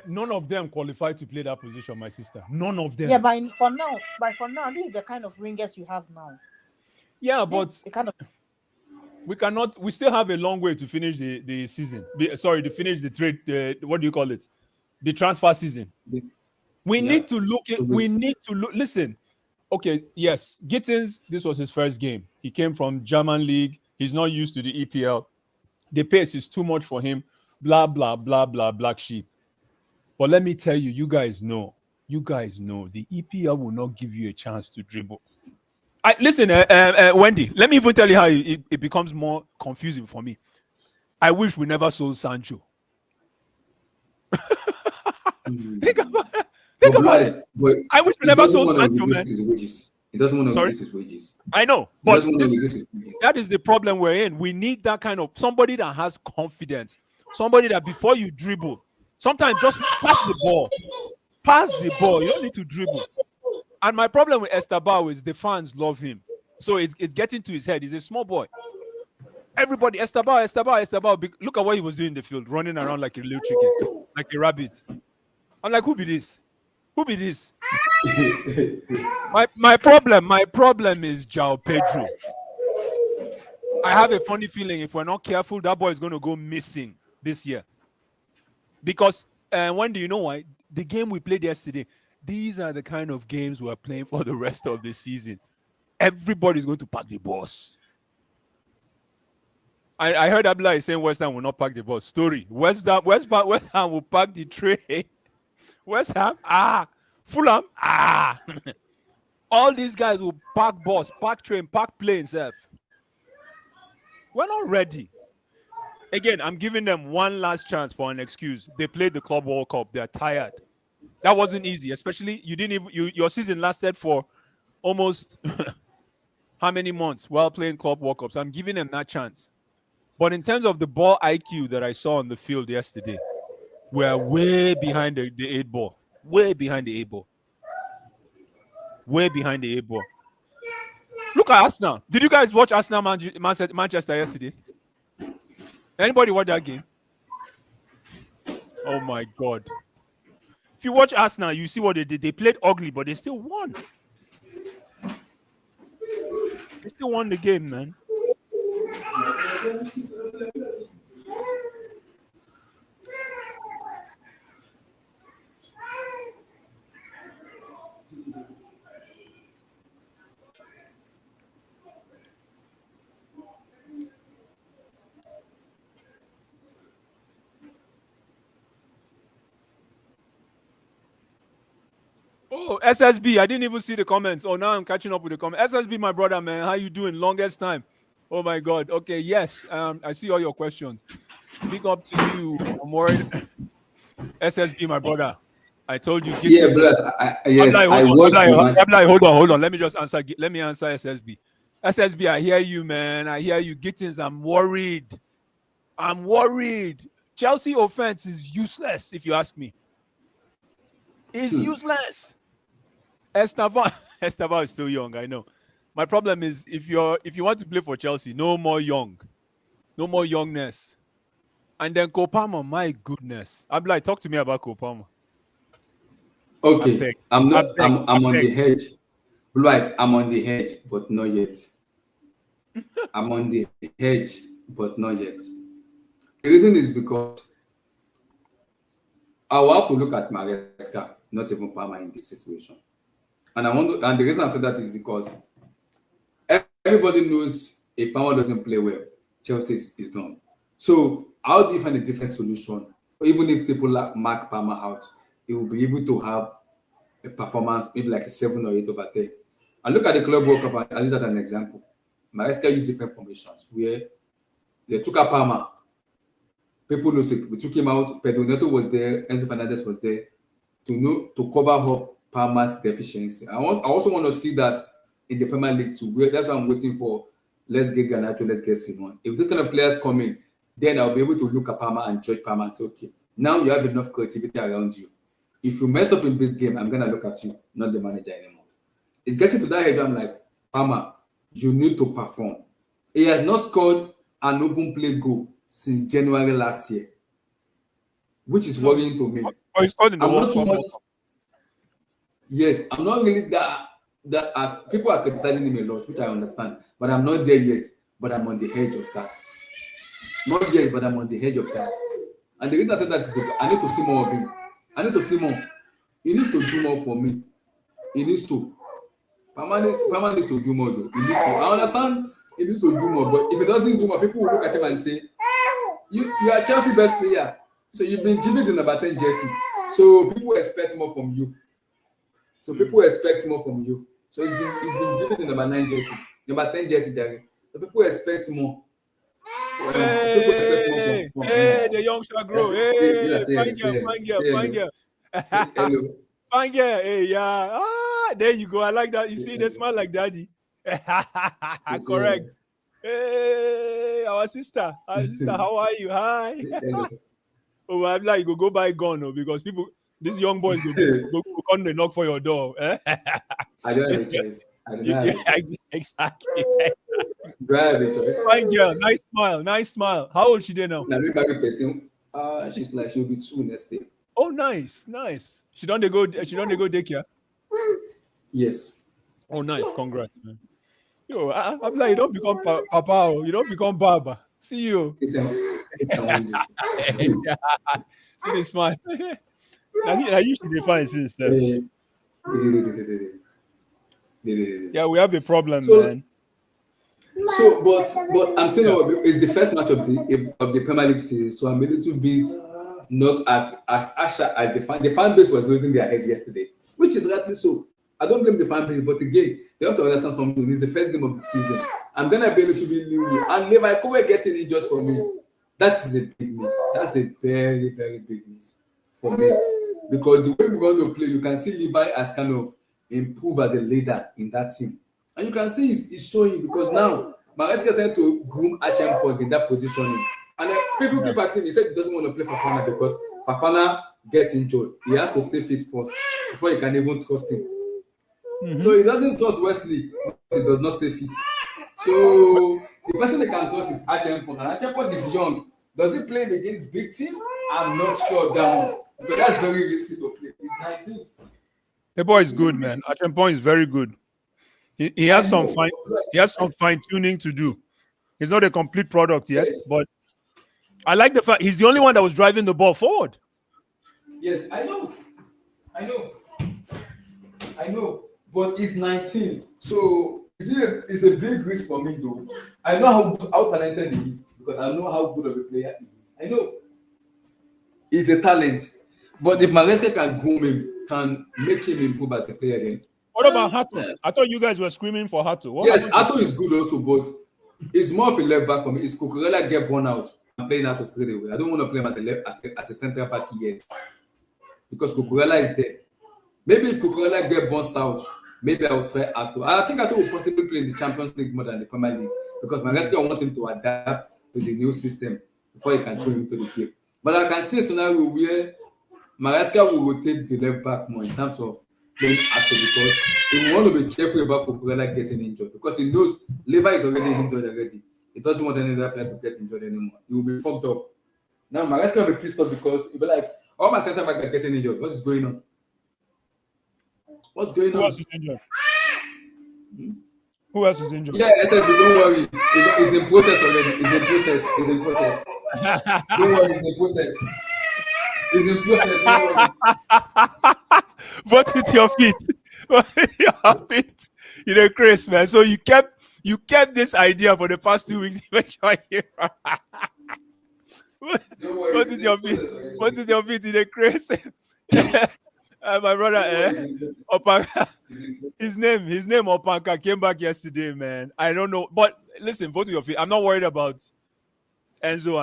None of them qualified to play that position, my sister. None of them. Yeah, for now, this is the kind of ringers you have now. Yeah, but the kind of we cannot. We still have a long way to finish the season. To finish the trade. What do you call it? The transfer season. We need to look at. We need to look. Listen. Okay. Yes, Gittins. This was his first game. He came from German league. He's not used to the EPL. The pace is too much for him. Blah blah blah blah. Black sheep. But let me tell you, you guys know the EPL will not give you a chance to dribble. Listen, Wendy, let me even tell you how it becomes more confusing for me. I wish we never sold Sancho. Think about it. I wish we never sold Sancho, man. He doesn't want to reduce his wages. I know, but that is the problem we're in. We need that kind of somebody that has confidence. Somebody that before you dribble, sometimes just pass the ball. Pass the ball. You don't need to dribble. And my problem with Esteban is the fans love him. So it's getting to his head. He's a small boy. Everybody, Esteban. Look at what he was doing in the field, running around like a little chicken, like a rabbit. I'm like, who be this? Who be this? my problem is João Pedro. I have a funny feeling if we're not careful, that boy is going to go missing this year. Because when do you know why? The game we played yesterday, these are the kind of games we're playing for the rest of the season. Everybody's going to pack the bus. I heard Abdullah saying West Ham will not pack the bus. Story. West Ham will pack the train. West Ham, Fulham, all these guys will pack bus, pack train, pack planes. We're not ready. Again, I'm giving them one last chance for an excuse. They played the Club World Cup. They're tired. That wasn't easy, especially your season lasted for almost how many months while playing Club World Cups. I'm giving them that chance. But in terms of the ball IQ that I saw on the field yesterday, we're way behind the 8 ball. Way behind the 8 ball. Way behind the 8 ball. Look at Arsenal. Did you guys watch Arsenal Manchester yesterday? Anybody watch that game? Oh my God. If you watch Arsenal, you see what they did. They played ugly, but they still won. They still won the game, man. Oh, SSB, I didn't even see the comments. Oh, now I'm catching up with the comments. SSB, my brother, man, how you doing? Longest time. Oh my God. Okay, yes. I see all your questions. Big up to you. I'm worried. SSB, my brother. I told you. Yeah, brother. Yes, I watched. Hold on. Let me answer SSB. SSB, I hear you, man. I hear you. Gittins, I'm worried. Chelsea offense is useless, if you ask me. It's useless. Esteban is still young, I know. My problem is if you want to play for Chelsea, no more youngness. And then Kopama, my goodness. Abdullah, talk to me about Kopama. Okay, I'm on the hedge. Blue Eyes, I'm on the hedge, but not yet. I'm on the hedge, but not yet. The reason is because I will have to look at Maresca, not even Palmer in this situation. And the reason I say that is because everybody knows if Palmer doesn't play well, Chelsea is done. So how do you find a different solution? Even if people mark Palmer out, he will be able to have a performance maybe like a 7 or 8 over 10. And look at the Club World Cup, I'll use that as an example. Maresca used different formations where they took out Palmer. People know we took him out. Pedro Neto was there. Enzo Fernandez was there to cover up Palmer's deficiency. I also want to see that in the Premier League too. That's why I'm waiting for. Let's get Garnacho, let's get Simon. If these kind of players come in, then I'll be able to look at Palmer and judge Palmer and say, okay, now you have enough creativity around you. If you messed up in this game, I'm gonna look at you, not the manager anymore. It gets into that head. I'm like, Palmer, you need to perform. He has not scored an open play goal since January last year, which is worrying to me. Oh, he scored in the I'm World not too Cup. much. Yes, I'm not really that as people are criticizing him a lot, which I understand, but I'm not there yet. But I'm on the edge of that. Not yet, but I'm on the edge of that. And the reason I said that is because I need to see more of him. I need to see more. He needs to do more for me. He needs to. Permanent needs to do more though. He needs to. I understand he needs to do more, but if he doesn't do more, people will look at him and say, you are Chelsea best player. So you've been given the number 10 jersey. So people expect more from you. So people expect more from you. So he's been given the number 9 jersey, number 10 jersey, Derek. So people expect more. People expect more from Hey, the young shall grow. Hey, fine girl. Say hello. Fine girl. Hey, yeah. Ah, there you go. I like that. You see, they smile like daddy. Correct. Hey, our sister. How are you? Hi. Oh, I'm like, go buy gun, no, because people, these young boys go come and knock for your door. I don't have a choice. Exactly. Do I have a choice? Fine girl, nice smile. How old she there now? Now, married person. She'll be 2 next year. Oh, nice. She don't go daycare. Yes. Oh, nice. Congrats, man. Yo, I'm like, you don't become papa, you don't become baba. See you. It's a See this smile. I used to be fine since then. Yeah, we have a problem, man. So, but I'm saying it's the first match of the Premier League series, so I'm a little bit not as Asha as the fan base was losing their head yesterday, which is rightly so. I don't blame the fan base, but again, they have to understand something. It's the first game of the season. I'm gonna be a little bit new, and if I come getting injured for me, that is a big miss. That's a very, very big miss for me, because the way we're going to play, you can see Levi as kind of improved as a leader in that team. And you can see he's showing, because now Maresca is trying to groom Achampong in that positioning. And people keep asking, he said he doesn't want to play Fafana because Fafana gets injured. He has to stay fit first before he can even trust him. Mm-hmm. So he doesn't trust Wesley, he does not stay fit. So the person they can trust is Achampong. And Achampong is young. Does he play against big team? I'm not sure that one. So that's very risky to play. He's 19. The boy is good, man. Achampong is very good. He has some fine tuning to do. He's not a complete product yet, yes. But I like the fact he's the only one that was driving the ball forward. Yes, I know. But he's 19, so it's a big risk for me, though. I know how talented he is, because I know how good of a player he is. I know he's a talent, but if Maresca can groom him, can make him improve as a player, then. What about Hato? Yes. I thought you guys were screaming for Hato. Yes, Hato is good also, but it's more of a left back for me. It's Cucurella get born out. I'm playing Hato straight away. I don't want to play him as a central back yet, because Cucurella is there. Maybe if Cucurella get burnt out, maybe I will try Hato. I think Hato will possibly play in the Champions League more than the Premier League, because Maresca wants him to adapt to the new system before he can throw him to the game. But I can see a scenario where Maresca will rotate the left back more in terms of playing Hato, because he will want to be careful about Cucurella getting injured, because he knows Levi is already injured already. He doesn't want any other player to get injured anymore. He will be fucked up. Now Maresca will be pissed off because he'll be like, all my centre backs are getting injured. What is going on? What's going on? Who else is injured? Who else is injured? Yeah, I said, don't worry. It's in process already. It's in process. Don't worry, it's in process. Don't worry. Vote with your feet. You know, Chris, man. So you kept this idea for the past 2 weeks. Make sure you. What is your feet? What is your feet? You know, Chris. My brother, Opanka. His name Opanka came back yesterday, man. I don't know, but listen, vote with your feet. I'm not worried about Enzo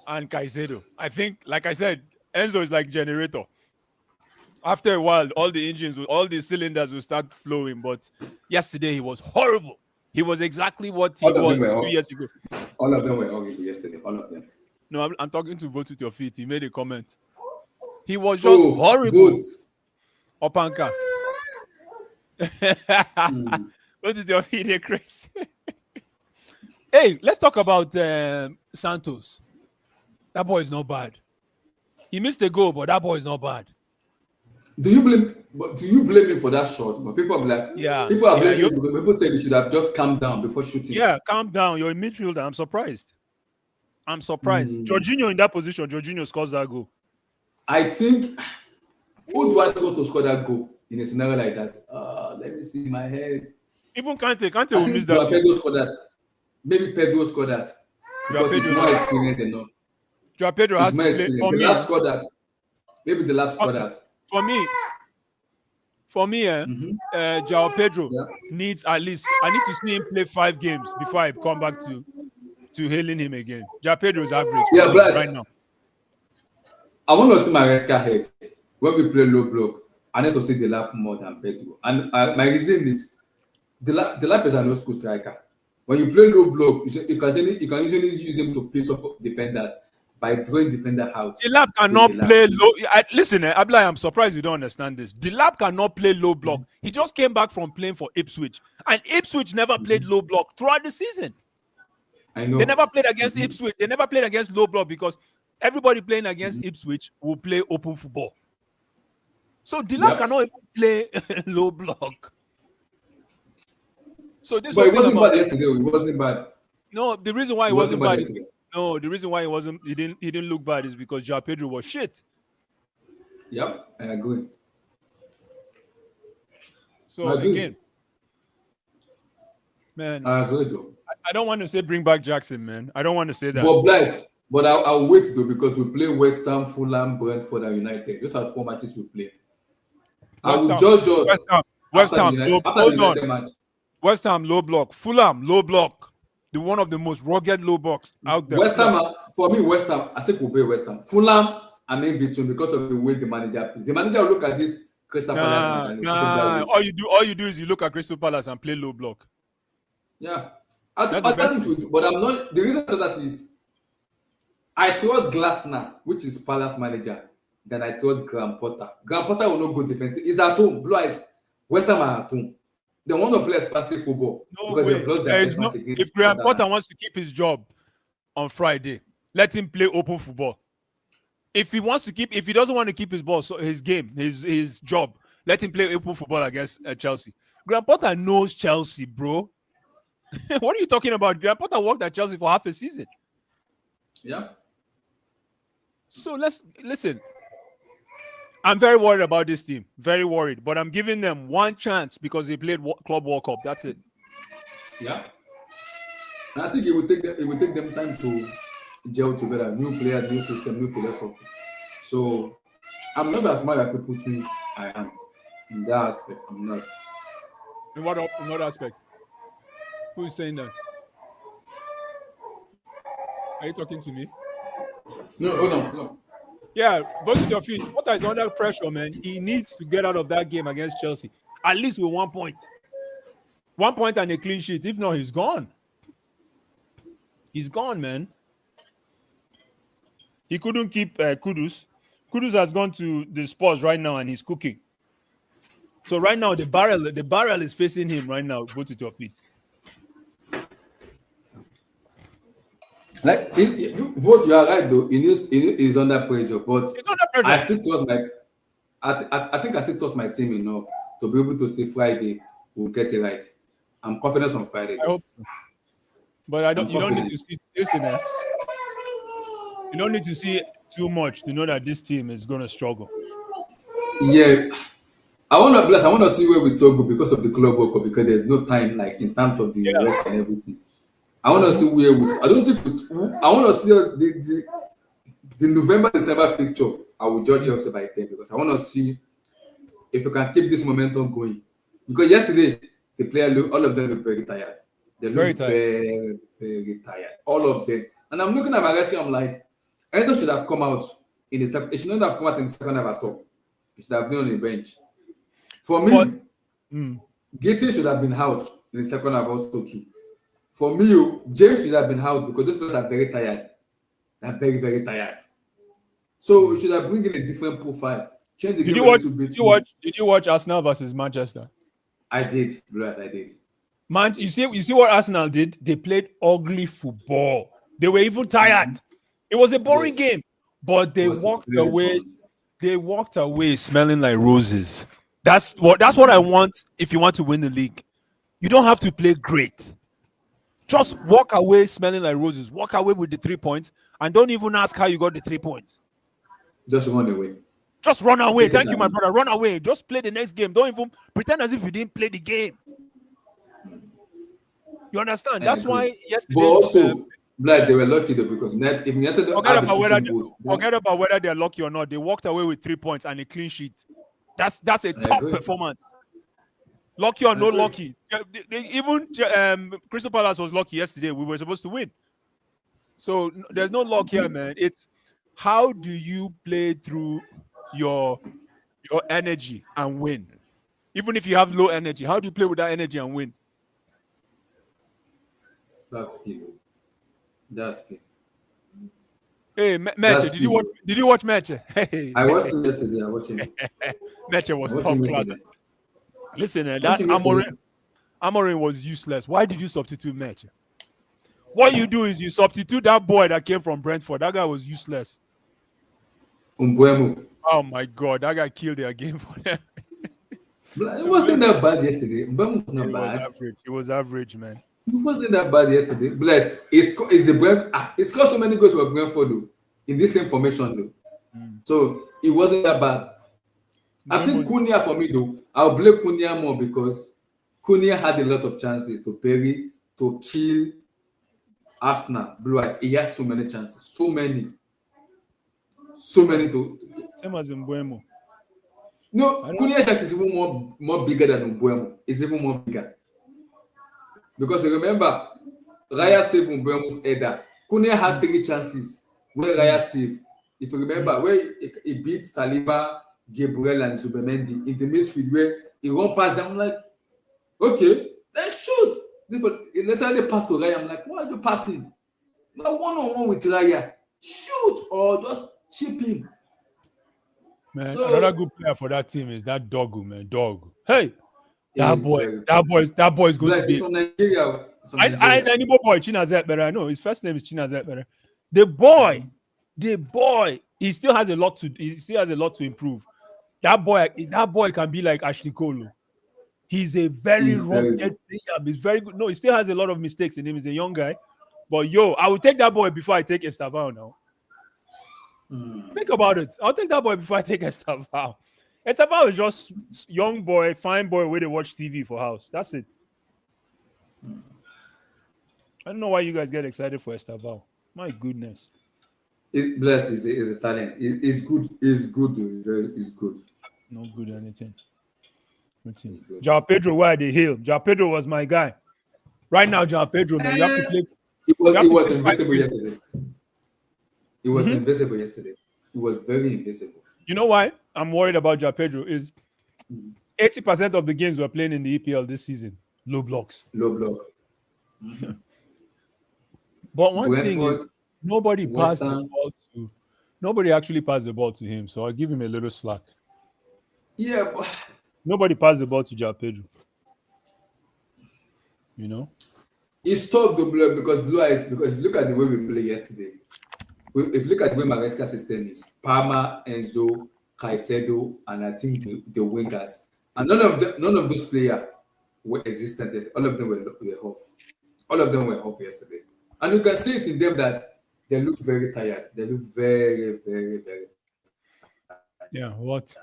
and Caicedo. I think, like I said, Enzo is like generator. After a while, all the cylinders will start flowing. But yesterday he was horrible. He was exactly what he was 2 years ago. All of them were horrible yesterday. All of them. No, I'm talking to vote with your feet. He made a comment. He was just horrible. Opanka. What is your feet, Chris? Hey, let's talk about Santos. That boy is not bad. He missed a goal, but that boy is not bad. Do you blame him for that shot? But people are like, Yeah. people are Yeah, blaming him because people say he should have just calmed down before shooting. Yeah, calm down. You're a midfielder. I'm surprised. Jorginho in that position, Jorginho scores that goal. I think who do I trust to score that goal in a scenario like that? Let me see in my head. Even Kante I will think miss that. Pedro scored that. Maybe Pedro scored that because he's more experienced enough. Joao Pedro has to play. The lab scored that. Maybe the lab scored that. For me, Joao Pedro needs at least. I need to see him play 5 games before I come back to hailing him again. Joao Pedro is average. Yeah, but right now. I want to see my Maresca head when we play low block. I need to see the lap more than Pedro. And my reason is the lap is an old school striker. When you play low block, you can usually use him to piss off defenders by throwing defender out. The lap cannot play low. Listen, Ablai, I'm surprised you don't understand this. The lap cannot play low block. He just came back from playing for Ipswich, and Ipswich never played low block throughout the season. I know. They never played against Ipswich. They never played against low block because everybody playing against Ipswich will play open football. So the lap cannot even play low block. So this. But it wasn't bad yesterday. It wasn't bad. No, the reason why it wasn't bad. No, the reason why he didn't look bad is because Joao Pedro was shit. Yep, I agree. So again, man, I agree though. I don't want to say bring back Jackson, man. I don't want to say that. But I'll wait though because we play West Ham, Fulham, Brentford, and United. Those are 4 matches we play. I will judge us. West Ham, hold on. West Ham low block, Fulham low block. One of the most rugged low blocks out there. West Ham, for me, West Ham, I think we'll be West Ham. Fulham, I'm in between because of the way the manager plays. The manager will look at this Crystal Palace. All you do is you look at Crystal Palace and play low block. Yeah, but I'm not. The reason I said that is I trust Glasner, which is Palace manager, than I trust Graham Potter. Graham Potter will not go defensive. He's at home. Blue Eyes, West Ham are at home. They want to play expansive football. No way. If Graham Potter wants to keep his job on Friday, let him play open football. If he doesn't want to keep his ball, so his job, let him play open football against Chelsea. Graham Potter knows Chelsea, bro. What are you talking about? Graham Potter worked at Chelsea for half a season. Yeah. So listen. I'm very worried about this team. Very worried. But I'm giving them one chance because they played Club World Cup. That's it. Yeah. And I think it will take them time to gel together. New player, new system, new philosophy. So I'm not as smart as people think I am. In that aspect, I'm not. In what aspect? Who is saying that? Are you talking to me? No, hold on. No. Yeah, vote with your feet. Potter is under pressure, man. He needs to get out of that game against Chelsea. At least with 1 point. 1 point and a clean sheet. If not, he's gone. He's gone, man. He couldn't keep Kudus. Kudus has gone to the Spurs right now and he's cooking. So right now, the barrel is facing him right now. Vote with your feet. Like vote, you are right though. He's under pressure, but I still trust I think I still trust my team enough to be able to say Friday we'll get it right. I'm confident on Friday. I hope, but you don't need to see. Listen, you don't need to see too much to know that this team is going to struggle. Yeah, I want to see where we struggle because of the Club World Cup, because there's no time like in terms of the rest and everything. I want to see where we. I don't think. I want to see the November-December picture. I will judge Chelsea by 10 because I want to see if we can keep this momentum going. Because yesterday the player, all of them look very tired. They look very, very tired. All of them. And I'm looking at my rescue. I'm like, Endo should have come out in the second. It should not have come out in the second half at all. It should have been on the bench. For me, Gates should have been out in the second half also too. For me, James should have been out because those players are very tired. They're very, very tired. So we should have bring in a different profile. Change the game a little bit. Did you watch Arsenal versus Manchester? I did. I did. Man, you see what Arsenal did? They played ugly football. They were even tired. It was a boring game. but they was walked very away. calm. They walked away smelling like roses. That's what I want if you want to win the league. You don't have to play great. Just walk away smelling like roses. Walk away with the 3 points, and don't even ask how you got the 3 points. Just run away. Just run away. Take it Thank you, my down. brother. Run away. Just play the next game. Don't even pretend as if you didn't play the game. You understand? I That's agree. why But yesterday's also, like they were lucky though because if United forget had the about whether shooting boat, then forget about whether they're lucky or not. They walked away with 3 points and a clean sheet. That's a I top agree. performance. Lucky or I no agree. lucky. Even Crystal Palace was lucky yesterday. We were supposed to win. So there's no luck here, man. It's how do you play through your energy and win? Even if you have low energy, how do you play with that energy and win? That's key. That's key. Hey, Meche, That's did you key. watch? Did you watch Meche? Hey, I watched him yesterday. I watched him. Meche I was watched top him class. yesterday. Listen, that Watched him yesterday. Amorim was useless. Why did you substitute Meche? What you do is you substitute that boy that came from Brentford. That guy was useless. Umbuemo. Oh my God, that guy killed their game for them. It wasn't that bad yesterday. Umbuemo was not It was bad. average. It was average, man. It wasn't that bad yesterday. Bless. It's the Brent. It's got so many goals for Brentford though, in this same formation though. So it wasn't that bad. I think Cunha for me though, I'll blame Cunha more because Cunha had a lot of chances to bury, to kill Arsenal. Blue Eyes. He had so many chances. So many to. Same as Mbuemo. No, Cunha chance is even more bigger than Umbuemo. It's even more bigger. Because you remember, Raya saved Umbuemo's header. Cunha had 3 chances where Raya saved. If you remember, where he beat Saliba, Gabriel, and Zubimendi in the midfield, where he won't pass them. I'm like, okay, then shoot. But literally pass to Raya. I'm like, why are you passing? No one-on-one with Raya. Shoot or just chip him. Man, So- another good player for that team is that Dogu, man. Dog. Hey, He's very- that boy is going Bless, to be. it's from Nigeria. It's from I Nigeria. any more boy, Chinazet better. I know his first name is Chinazet better. The boy, he still has a lot to improve. That boy can be like Ashley Cole. He's a very He's very rugged good. player. He's very good. No, he still has a lot of mistakes in him. He's a young guy. But yo, I will take that boy before I take Estavao now. Think about it. I'll take that boy before I take Estavao. Estavao is just young boy, fine boy, where they watch TV for house. That's it. I don't know why you guys get excited for Estavao. My goodness. Bless is a talent. It's good. It's good. It's good. No good or anything. It's good. João Pedro, where they heal. João Pedro was my guy. Right now, João Pedro, man, you have to play. It You have to was play invisible 5 minutes. yesterday. It was invisible yesterday. It was very invisible. You know why I'm worried about João Pedro is 80% of the games we're playing in the EPL this season, low blocks. Low block. But one thing is Brentford, nobody West passed the Ham. ball to nobody actually passed the ball to him. So I'll give him a little slack. Yeah, but Nobody passed the ball to João Pedro. You know? he stopped the block because Blue Eyes. Because if you look at the way we played yesterday, if you look at the way Maresca's system is, Palmer, Enzo, Caicedo, and I think the wingers, and none of those players were existent. All of them were off. All of them were off yesterday, and you can see it in them that they look very tired. They look very, very, very. Yeah, what?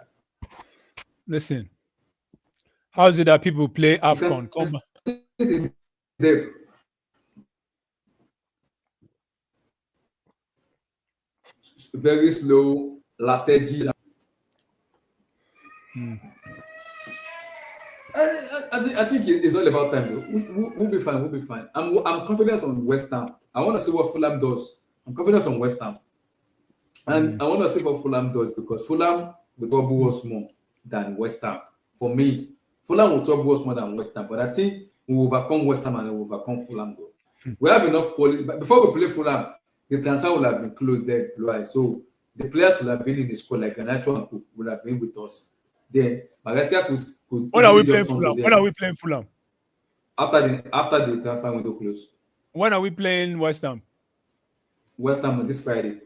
Listen. How is it that people play AFCON? Come on. They, very slow, lethargy. I think it's all about time. Though. We'll be fine. We'll be fine. I'm confident on West Ham. I want to see what Fulham does. I'm confident on West Ham, and I want to see what Fulham does because Fulham will trouble us more than West Ham. For me, Fulham will trouble us more than West Ham, but I think we will overcome West Ham and we will overcome Fulham. Though. We have enough quality. But before we play Fulham, the transfer will have been closed there, so the players will have been in the squad like Garnacho and Cook will have been with us. Then Maresca could When are we easily playing just come to Fulham? them When are we playing Fulham? after the transfer window closed. When are we playing West Ham? West Ham on this Friday.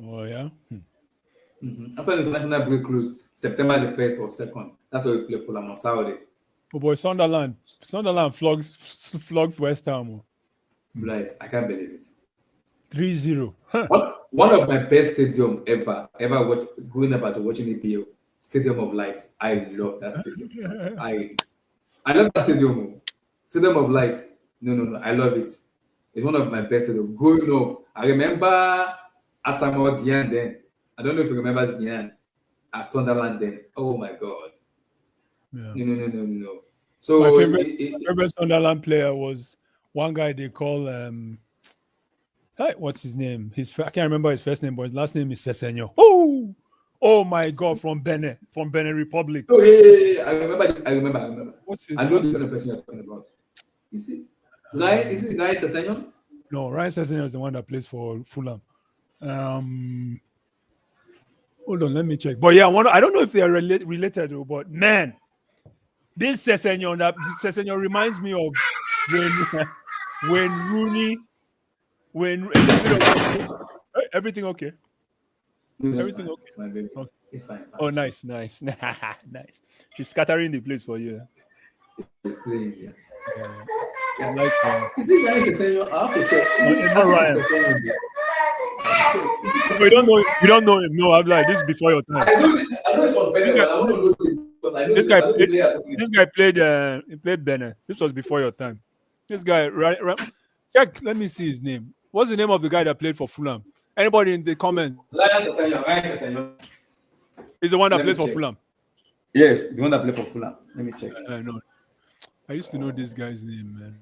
Oh yeah. After the international break close, September the 1st or 2nd, that's where we play Fulham on Saturday. Oh boy, Sunderland flogged West Ham. Guys, I can't believe it. 3-0. Huh. One of my best stadium ever watched growing up as a watching EPL, Stadium of Light. I love that stadium. I love that stadium. Stadium of Light. No. I love it. It's one of my best stadium. Growing up, I remember Asamoah Gyan then. I don't know if you remember Gyan at Sunderland then. Oh my God. Yeah. No. So my favorite Sunderland player was one guy they call what's his name? I can't remember his first name, but his last name is Sesenyo. Oh my God, from Benin Republic. Oh yeah. I remember. What's his? I know this kind of person you're talking about. Is it Guy Sesenyo? No, Ryan Sesenyo is the one that plays for Fulham. Hold on, let me check. But yeah, I don't know if they are related though, but man, this Sesenyo reminds me of when Rooney. Everything okay? No, Everything fine. okay? It's fine, baby. Okay. It's fine. Oh, nice. Nice. She's scattering the place for you. It's playing, yeah. I like Is it Guy Sesenyo? I have to check. it's not Ryan. We don't know him. No, I'm like, this is before your time. I know it's from Benin, but I don't know him because I know This guy played. he played Benin. This was before your time. This guy, right? Check. Let me see his name. What's the name of the guy that played for Fulham? Anybody in the comments? Ryan Sesenyo. He's the one that Let me plays for check. Fulham. Yes, the one that played for Fulham. Let me check. No. I used to know this guy's name, man.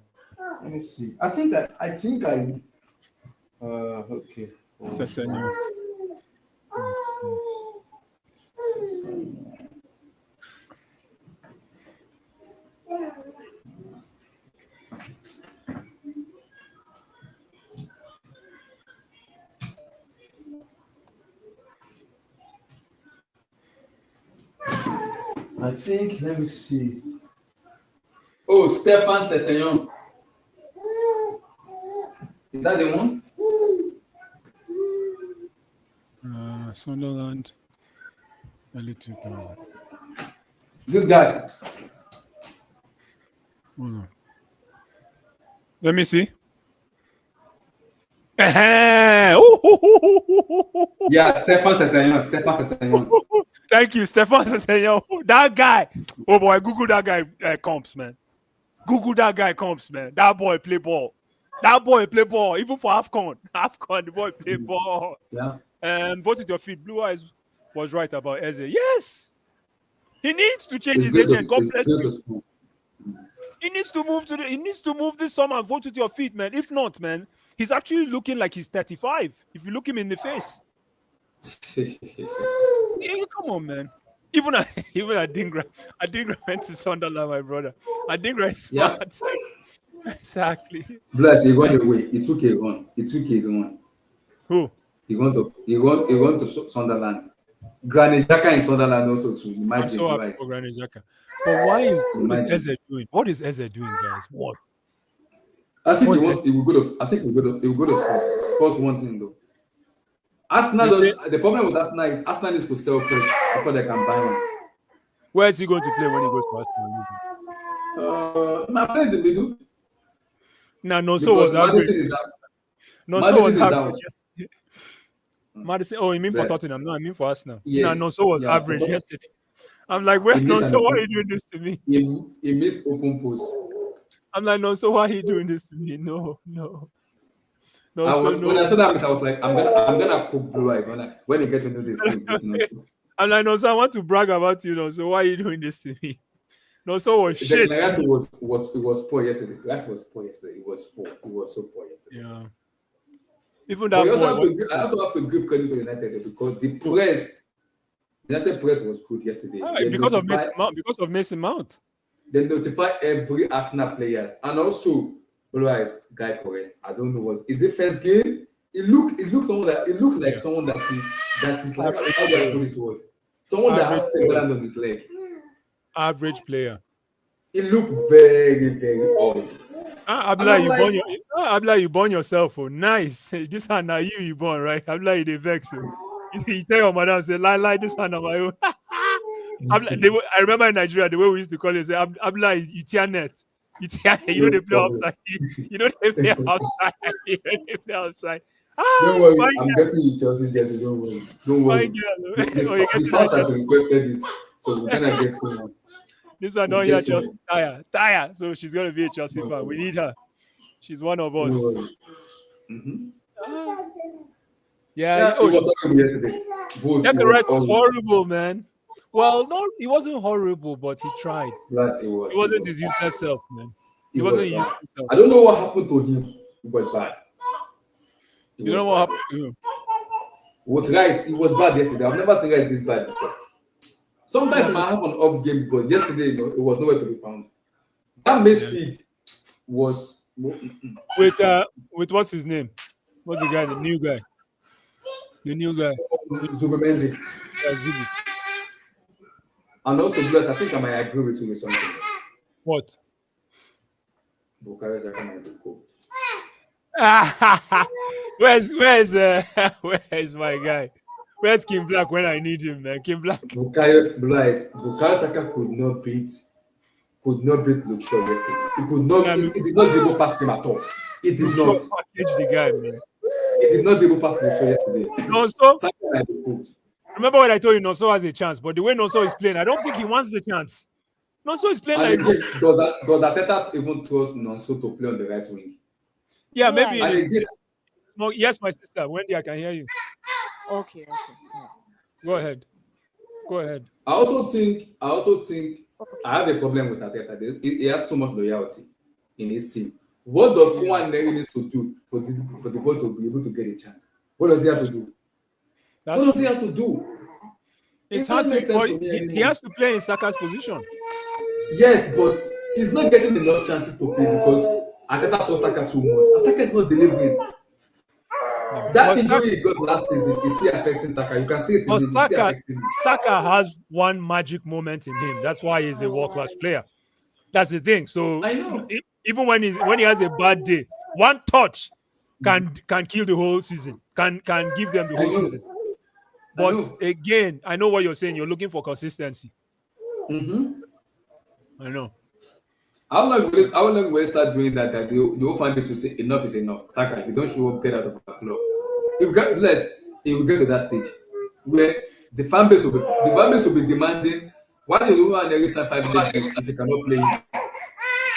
Let me see. I think I. Okay. Sesenyo. Let me see. Oh, Stefan Sesenyo. Is that the one? Sunderland, early 2000. This guy. Hold on. Let me see. Yeah, Stefan Sesenyo. Thank you, Stefan Sesenyo. That guy. Oh boy, Google that guy comps, man. Google that guy comps, man. That boy play ball. Even for AFCON. The boy play ball. Yeah. Vote with your feet. Blue Eyes was right about Eze. Yes. He needs to change his It's agent. God good bless to you. school. He needs to move this summer and vote with your feet, man. If not, man, he's actually looking like he's 35. If you look him in the face. Yeah, come on, man. Even Adingra went to Sunderland, my brother. Adingra is smart. Yeah. Exactly. Bless, he went away. He took a run. Who? He went to Sunderland. Granit Xhaka in Sunderland also too. Imagine. I'm so happy for Granit Xhaka. But what is Eze doing? What is Eze doing, guys? What? I think he will go to Spurs. Spurs wants him though. The problem with Arsenal is Arsenal needs to sell first before they can buy him. Where is he going to play when he goes to Arsenal? I play in the middle. No, so was average. Maddison, oh, you mean for Tottenham? No, I mean for Arsenal. Yes. No, so was average yesterday. I'm like, wait, no, so why are you doing this to me? He missed open post. I'm like, no, so why are you doing this to me? No. When I saw that, I was like, I'm gonna cook Blue Eyes when you get to do this thing. I'm like, no, so I want to brag about you, so why are you doing this to me? No, so was shit. The was poor yesterday. Last was poor yesterday. It was poor. It was so poor yesterday. Yeah. Even that. I also have to give credit to United because the United press was good yesterday. Because of Mason Mount. They notify every Arsenal players and also Blue Eyes guy correct. I don't know what is it first game. It looked like someone that is like how do I put this word? Someone that has Timberland on his leg. Average player. It looked very, very odd. I'm And like I'm you like, born your. I'm like you born yourself. Oh, nice. This one now you born right. I'm like they vex. Oh. You tell your mother say lie this one on my own. I'm like, I remember in Nigeria the way we used to call it. Say I'm like Itianet. You know no they play problem. outside. You know they play outside. You know they play outside. Don't Ah, worry, fine I'm getting you Chelsea jersey. Don't worry. Don't girl, worry. fine girl. The, Oh, you the getting that fans have Chelsea? requested it, so we're gonna get someone. This one We'll don't hear get Chelsea someone. tire. So she's gonna be a Chelsea Don't fan. We worry. need her. She's one of Don't us. worry. Mm-hmm. Ah, yeah. Yeah, it Oh, was horrible yesterday. Vote get the was rest was horrible. horrible, man. Well, no, it wasn't horrible, but he tried. Plus, It it wasn't was his bad. useless self, man. It It wasn't was his bad. useless self. I don't know what happened to him. It was bad. It You was know what bad. happened to him? What guys? It was bad yesterday. I've never seen guys this bad before. Sometimes Yeah. it might happen off games, but yesterday, it was nowhere to be found. That midfield was With what's his name? What's the guy? The new guy. The new guy. Zubimendi. Yeah, Zubi. And also, Bless, I think I might agree with you with something. What? Bukayo Saka might be cool. where's where's my guy? Where's Kim Black when I need him, man? Kim Black. Bukayo Saka could not beat Luke Shaw yesterday. He could not. Yeah, It did not dribble past him at all. It did not. Package the guy, man. It did not dribble past Luke Shaw yesterday. No, so Saka might be cool. remember when I told you Nonso has a chance, but the way Nonso is playing, I don't think he wants the chance. Nonso is playing And like again, does Arteta even trust Nonso to play on the right wing? yeah, maybe. And again, Yes, my sister. Wendy, I can hear you. Okay. Yeah. Go ahead. Go ahead. I also think I have a problem with Arteta. He has too much loyalty in his team. What does Juan Neri needs to do for the ball to be able to get a chance? What does he have to do? That's What does true. he have to do? It's It hard doesn't make to. sense But to me he anymore. has to play in Saka's position. Yes, but he's not getting enough chances to play because Arteta trusts Saka too much. And Saka is not delivering. That But injury he got last season is still affecting Saka. You can see it in But him. It's still Saka, affecting him. Saka has one magic moment in him. That's why he's a world-class player. That's the thing. So I know. even when he has a bad day, one touch can kill the whole season. Can give them the I whole know. season. I But know. again, I know what you're saying. You're looking for consistency. Mm-hmm. I know. How long will they start doing that? That the whole fan base will say enough is enough. Saka, if you don't show up, get out of our club. If we get to that stage where the fan base will be demanding, why do you want to sign 5 minutes if you cannot play?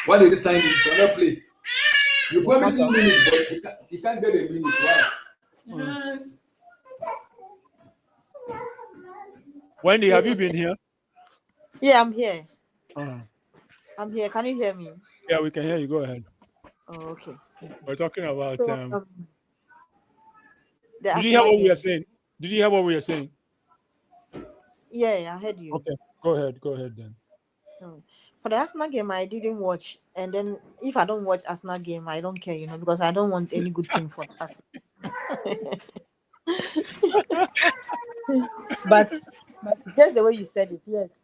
Why did they sign him if you cannot play? You promise him minutes, but he can't get a minute. Why? Yes. Wendy, have you been here? Yeah, I'm here. Uh-huh. I'm here. Can you hear me? Yeah, we can hear you. Go ahead. Oh, okay. We're talking about. So, the Did you hear Arsenal what we game. are saying? Did you hear what we are saying? Yeah, I heard you. Okay, go ahead. Go ahead then. For the Arsenal game, I didn't watch, and then if I don't watch Arsenal game, I don't care, because I don't want any good thing for Arsenal. but just the way you said it, yes.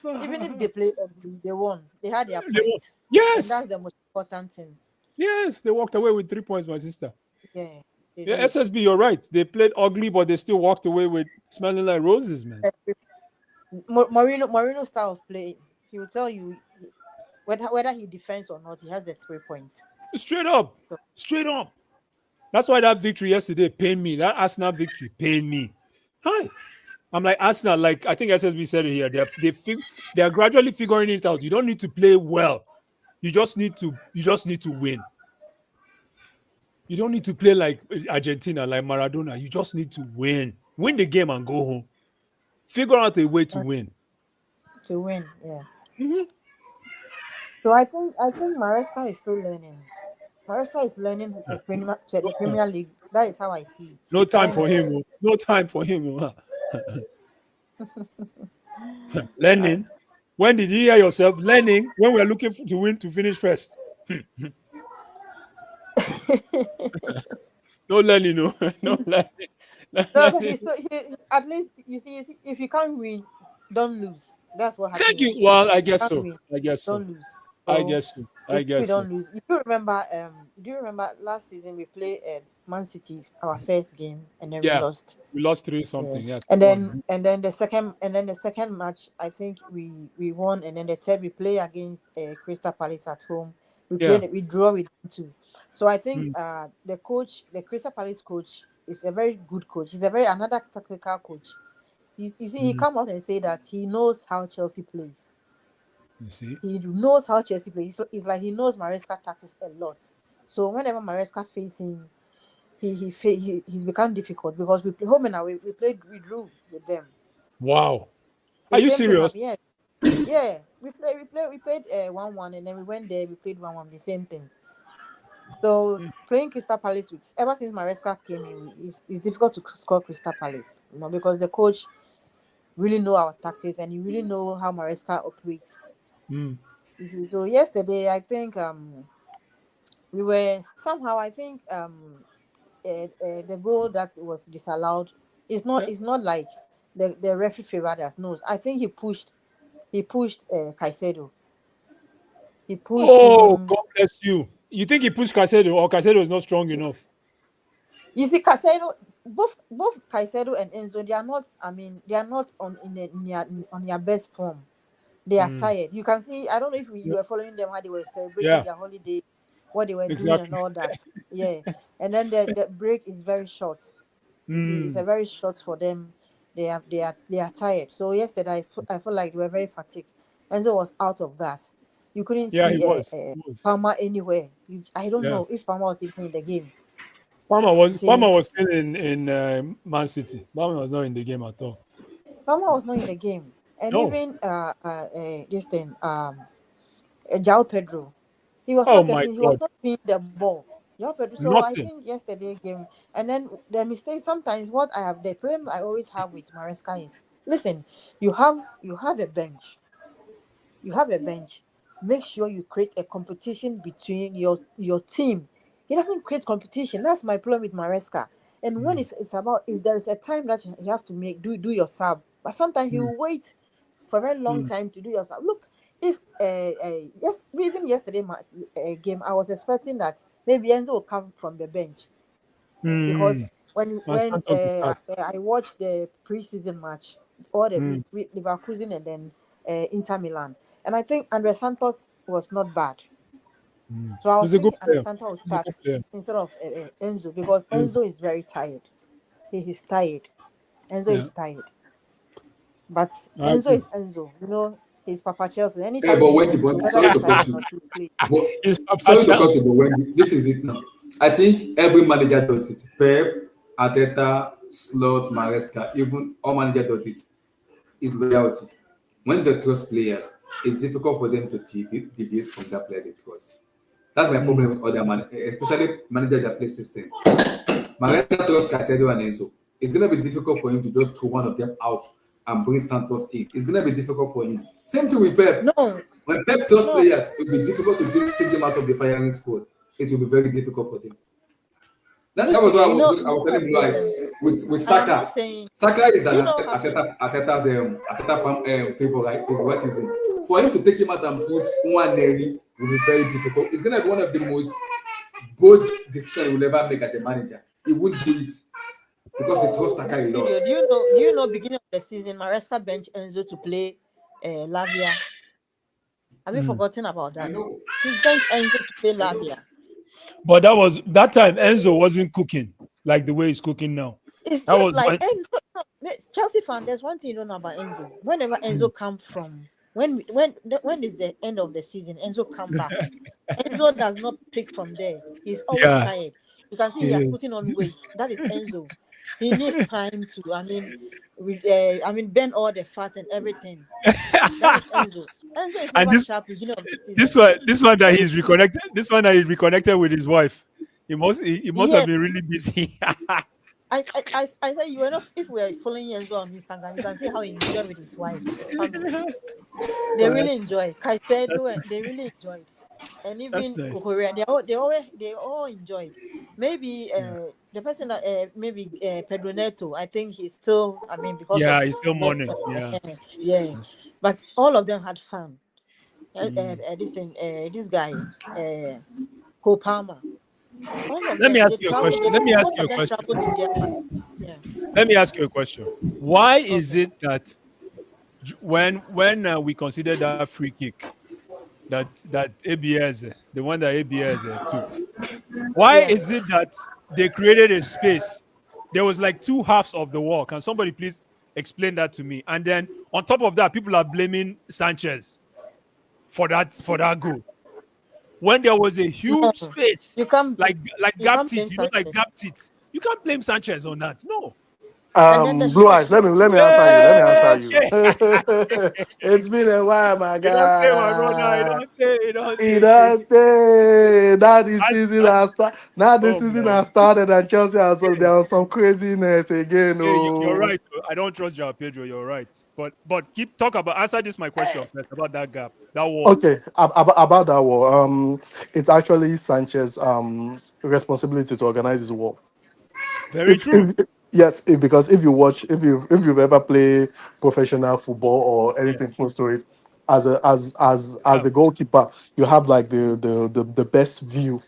Even if they play ugly, they won. They had their They won. point. Yes. And that's the most important thing. Yes, they walked away with 3 points, my sister. Yeah. they Yeah, did. SSB, you're right. They played ugly, but they still walked away with smelling like roses, man. Mourinho style of play, he will tell you whether he defends or not, he has the 3 points. Straight up. Straight up. That's why that victory yesterday pained me. That Arsenal victory pained me. Hi. I'm like Arsenal, like I think SSB said it here. They are gradually figuring it out. You don't need to play well. You just need to win. You don't need to play like Argentina, like Maradona. You just need to win. Win the game and go home. Figure out a way to win. To win, yeah. Mm-hmm. So I think Maresca is still learning. Maresca is learning the Premier League. That is how I see it. No time for him. No time for him. Learning. When did you hear yourself learning when we're looking to win to finish first? No learning, no learning. No, but at least you see, if you can't win, don't lose. That's what happens. Thank you. Well, I guess Can't so. win, I guess so. don't lose. I So guess so. I it's we guess so. don't lose. If you remember, do you remember last season we played Mancity, our first game, and then we Yeah, lost. we lost 3 Yeah, something. Yes, and one. then the second match, I think we won, and then the third we play against Crystal Palace at home. Yeah. We draw with 2. So I think Mm. the Crystal Palace coach is a very good coach. He's a very another tactical coach. You see, he Mm. come out and say that he knows how Chelsea plays. You see? He knows how Chelsea plays. It's like he knows Maresca tactics a lot. So whenever Maresca faces him, he's become difficult because we play home and away. We drew with them. Wow. The Are you same thing serious? happened. Yes, yeah. We played 1-1, and then we went there. We played 1-1. The same thing. So playing Crystal Palace with ever since Maresca came in, it's difficult to score Crystal Palace. Because the coach really know our tactics and he really know how Maresca operates. Mm. You see, so yesterday I think we were somehow I think the goal that was disallowed Yeah. is not like the referee favored us. No, I think he pushed Caicedo. He pushed Oh, him. God bless you. You think he pushed Caicedo or Caicedo is not strong enough? You see, Caicedo, both Caicedo and Enzo, they are not. I mean, they are not on their best form. They are Mm. tired. You can see. I don't know if you Yeah. were following them how they were celebrating Yeah, their holiday, what they were doing, and exactly. all that. Yeah, and then the break is very short. You see, it's a Mm. very short for them. They are tired. So yesterday I felt like they were very fatigued. Enzo was out of gas. You couldn't Yeah, he see was. He was. Palmer anywhere. I don't Yeah. know if Palmer was even in the game. You Palmer see, was still in Man City. Palmer was not in the game at all. Palmer was not in the game, and No. even this thing Jao Pedro, Oh my he was God. not seeing the ball. Jao Pedro. So I Nothing. think yesterday game, and then the mistake sometimes the problem I always have with Maresca is listen, you have a bench. You have a bench. Make sure you create a competition between your team. He doesn't create competition. That's my problem with Maresca. And when Mm. it's about is there is a time that you have to make do your sub, but sometimes he Mm. will wait for a very long Mm. time to do your sub. Look, if yes, even yesterday game, I was expecting that maybe Enzo will come from the bench Mm. because when And Santos to start. I watched the preseason match, all the Mm. with Leverkusen and then Inter Milan, and I think Andre Santos was not bad. Mm. So I was He's a good thinking Andre player. Santos will He's a start good player. instead of Enzo because Mm. Enzo is very tired. He is tired. Enzo Yeah, is tired, but I Enzo agree. is Enzo. He's Papa Chelsea. Yeah, Anytime but he when wants to, whether sorry he's to cut tired or you, not, he will play. but He's Papa sorry to cut you, Chelsea. but when this is it now. I think every manager does it. Pep, Arteta, Slot, Maresca, even all manager does it. Is loyalty. When they trust players, it's difficult for them to deviate from that player they trust. That's my Mm. problem with other man, especially managers that play system. Maresca trusts Caicedo and Enzo. It's gonna be difficult for him to just throw one of them out and bring Santos in. It's gonna be difficult for him. Same thing with Pep. No, When Pep trusts no. players, it will be difficult to take them out of the firing squad. It will be very difficult for them. That was Listen, what I was telling what, you guys with I am not Saka. saying. Saka is Do an you know how many? Ateta favoritism. For him to take him out and put one Neri will be very difficult. It's gonna be one of the most bold decisions he will ever make as a manager. He won't do it because he trusts Saka a lot. Video. Do you know? Beginning of the season, Maresca bench Enzo to play Lavia. Have you Mm. forgotten about I that? know. He's bench Enzo to play Lavia. But that time Enzo wasn't cooking like the way he's cooking now. It's That just was like when, Enzo. No, Chelsea fan. There's one thing you don't know about Enzo. Whenever Mm. Enzo come from, when is the end of the season? Enzo come back. Enzo does not pick from there. He's always Yeah, tired. You can see he it has is. putting on weight. That is Enzo. He needs time to. Burn all the fat and everything. That is Enzo. Enzo is And never sharp beginning of the season. this one that Maybe he's reconnected. This one that he's reconnected with his wife. He must have been yes. really busy. I said you were not if we are following Enzo on Instagram, you can see how he enjoyed with his wife, his family. They But really enjoy. that's They really enjoyed. And that's even nice. Korea, they all enjoyed. Maybe Yeah, the person that maybe Pedro Neto, I think he's still because of yeah, he's still the mourning. Yeah, yeah. that's But all of them had fun. This thing, this guy, Cole Palmer. All of Let me them, ask they you a travel. question. Let me ask Most you of a them question. travel to their. Yeah. Let me ask you a question. Why is Okay. it that when we consider that free kick that ABS, the one that ABS took, why Yeah. is it that they created a space? There was like two halves of the wall. Can somebody please explain that to me? And then on top of that, people are blaming Sanchez for that goal when there was a No, huge space, you can't. like You gap can't blame teeth. Like Sanchez. gap teeth. You can't blame Sanchez on that. No. And then the Blue shot. eyes. Let me answer you. Let me Hey, answer you. It's been a while, my you don't say, my brother. You guy. don't say. You don't You say. know, now this That, season that, has started. Now this oh season man. has started, and Chelsea has so Yeah. there was some craziness again. Yeah, you're Oh, right. I don't trust Joao Pedro. You're right. But keep talk about answer this my question first about that gap, that wall. okay. About that war, it's actually Sanchez responsibility to organize his war. Very true. Yes, because if you watch, if you've ever played professional football or Yes. anything close to it, as Yeah. the goalkeeper, you have like the best view.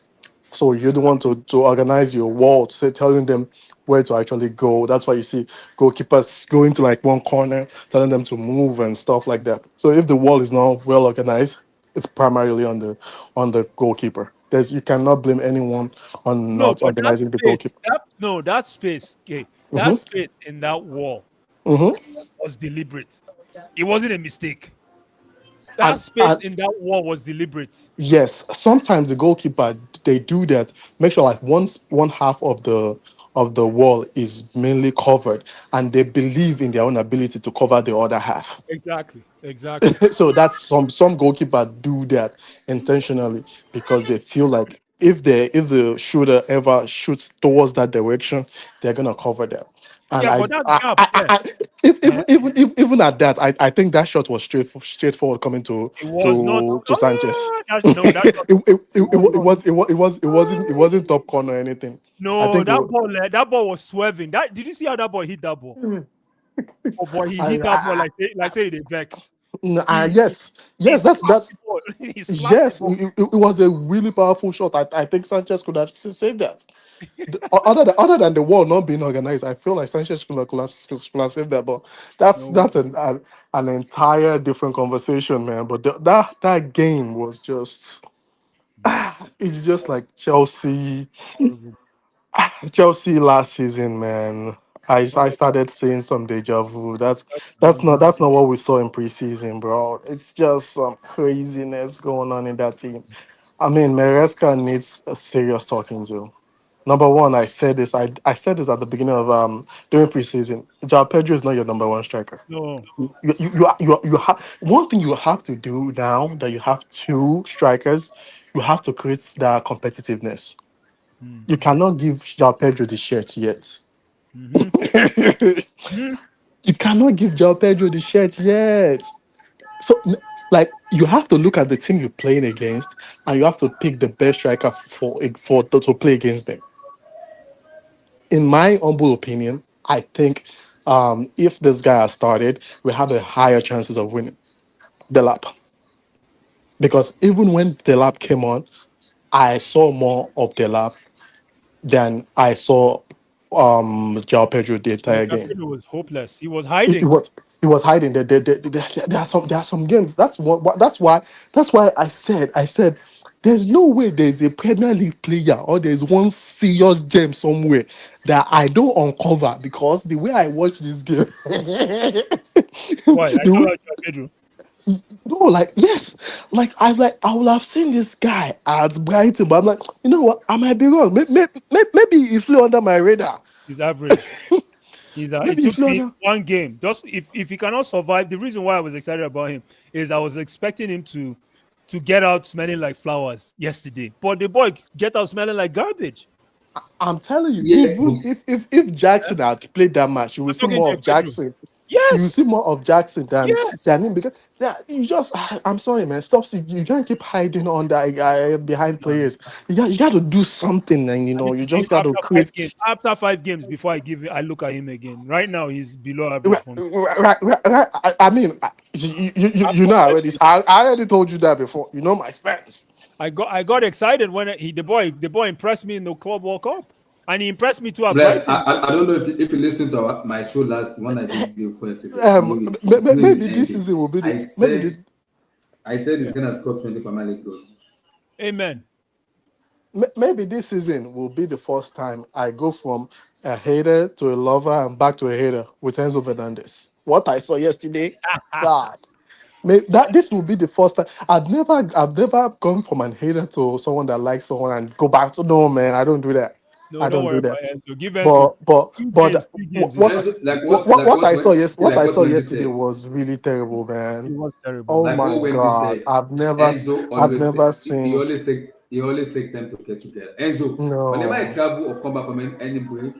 So you don't want to organize your wall, say telling them where to actually go. That's why you see goalkeepers going to like one corner, telling them to move and stuff like that. So if the wall is not well organized, it's primarily on the goalkeeper. You cannot blame anyone on No, not but that organizing the space, goalkeeper. that space, okay, that Mm-hmm, space in that wall mm-hmm. was deliberate. It wasn't a mistake. That And space in that wall was deliberate. yes, sometimes the goalkeeper they do that. Make sure like one half of the wall is mainly covered, and they believe in their own ability to cover the other half. Exactly. Exactly. So that's some goalkeeper do that intentionally because they feel like if the shooter ever shoots towards that direction, they're gonna cover them. And Yeah, but that gap there, if eh, even at that, I think that shot was straightforward coming it was not. to Sanchez. That, no, that's not. It was not. It wasn't top corner or anything. I No, think it was, that ball was swerving. That did you see how that boy hit that ball? Oh boy, he hit that ball I, like say it vex. I He he yes, slapped that's the ball. He slapped the yes, ball. it was a really powerful shot. I think Sanchez could have saved that. Other than the wall not being organized, I feel like Sanchez could have saved that. But No, that's an entire different conversation, man. But that game was just it's just like horrible. Chelsea last season, man. I Horrible. started seeing some deja vu. That's deja vu. That's not what we saw in preseason, bro. It's just some craziness going on in that team. I mean, Maresca needs a serious talking to. Number one, I said this at the beginning of during preseason. João Pedro is not your number one striker. No. You have one thing you have to do now that you have two strikers. You have to create that competitiveness. Mm. You cannot give João Pedro the shirt yet. Mm-hmm. Mm-hmm. You cannot give João Pedro the shirt yet. So, like, you have to look at the team you're playing against, and you have to pick the best striker to play against them. In my humble opinion, I think if this guy has started, we have a higher chances of winning the lap. Because even when the lap came on, I saw more of the lap than I saw João Pedro the No, entire game. Pedro was hopeless. He was It hiding. was hiding. There are some games. That's why I said there's no way there's a Premier League player or there's one serious gem somewhere that I don't uncover because the way I watch this game, Why? I the know way, that Pedro. no, like yes, I will have seen this guy at Brighton, but I'm like, you know what? I might be wrong. Maybe he flew under my radar. He's average. It Maybe he took flew me under. one game. Just if he cannot survive, the reason why I was excited about him is I was expecting him to get out smelling like flowers yesterday. But the boy get out smelling like garbage. I'm telling you, Yeah, even if Eh? Jackson had played that match, you will I'm see talking more to of Pedro. Jackson. You will see Yes. more of Jackson Yes. than him Yeah, you just. I'm sorry, man. Stop. You can't keep hiding under behind players. You got to do something, and I need you to see him just got to after five create. games. After 5 games, before I look at him again. Right now, he's below average Right, for me. right. I mean, you After know, five already. games, I already told you that before. You know my Spanish. I got excited when the boy impressed me in the Club World Cup, and he impressed me too at Bless, Brighton. I don't know if you listened to my show last one I did before yesterday. Maybe it's going Maybe to this end it. season will be the I maybe said this I said he's gonna score 20 Premier League goals. Amen. maybe this season will be the first time I go from a hater to a lover and back to a hater with Enzo Fernandez. What I saw yesterday, God. That this will be the first time. I've never gone from an hater to someone that likes someone and go back to no, man. I don't do that. No, I don't don't worry do that. about Enzo. Give Enzo two But games, 3 games. Is what fine. Enzo, what I saw like I what saw Wendy yesterday said. was really terrible, It man. was terrible. Oh Like my what Wendy God, said. Enzo I've always never he seen always take time to get together. Enzo, whenever I no. travel or come back from any break,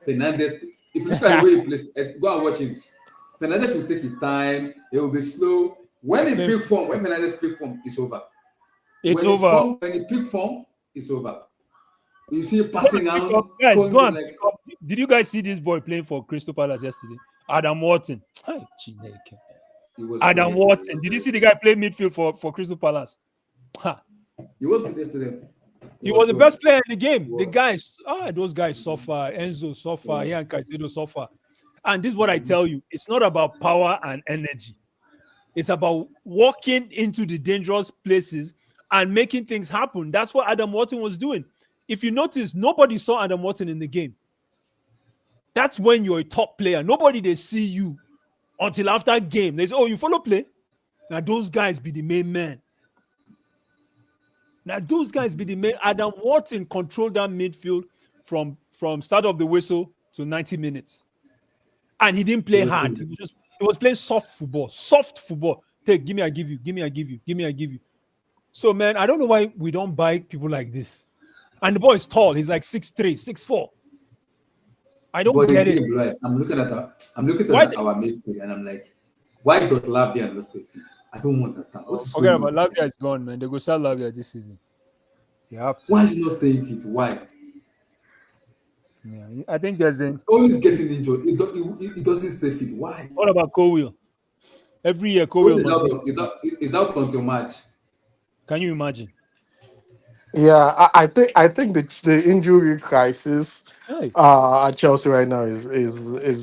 Fernandez. If you look at the way he plays, go and watch him. Fernandez will take his time. He will be slow. When He's he playing pick form, when football. Fernandez pick form, it's over. It's over. When he pick form, it's over. You see him Go and passing pick out, up, guys. scoring Go goal and pick like up. Did you guys see this boy playing for Crystal Palace yesterday? Adam Wharton. Hi, Chineke. he was good Adam yesterday. Wharton. Did you see the guy play midfield for Crystal Palace? Ha. He was good yesterday. He was the good. best player in the game. He The was. guys, those guys suffer. Enzo suffer. He Ian Caicedo suffer. And this is what I tell you: it's not about power and energy. It's about walking into the dangerous places and making things happen. That's what Adam Wharton was doing. If you notice, nobody saw Adam Wharton in the game. That's when you're a top player. Nobody they see you until after game. They say, "Oh, you follow play." Now those guys be the main man. Now those guys be the main. Adam Wharton controlled that midfield from start of the whistle to 90 minutes, and he didn't play was hard. good. He was playing soft football. Soft football. Take, give me, I give you. Give me, I give you. Give me, I give you. So man, I don't know why we don't buy people like this. And the boy is tall. He's like 6'3", 6'4". I don't But the get it. game, right? I'm looking at Why? our midfield and I'm like, why does Lavia not stay fit? I don't understand. What is Forget going about on? Lavia is gone, man. They go sell Lavia this season. You have to. Why is he not staying fit? Why? Yeah, I think there's an. Always getting injured. He doesn't stay fit. Why? What about Cowell? Every year, Cole Cowell is must out. be. Is out until March. Can you imagine? Yeah, I think the injury crisis Hey, at Chelsea right now is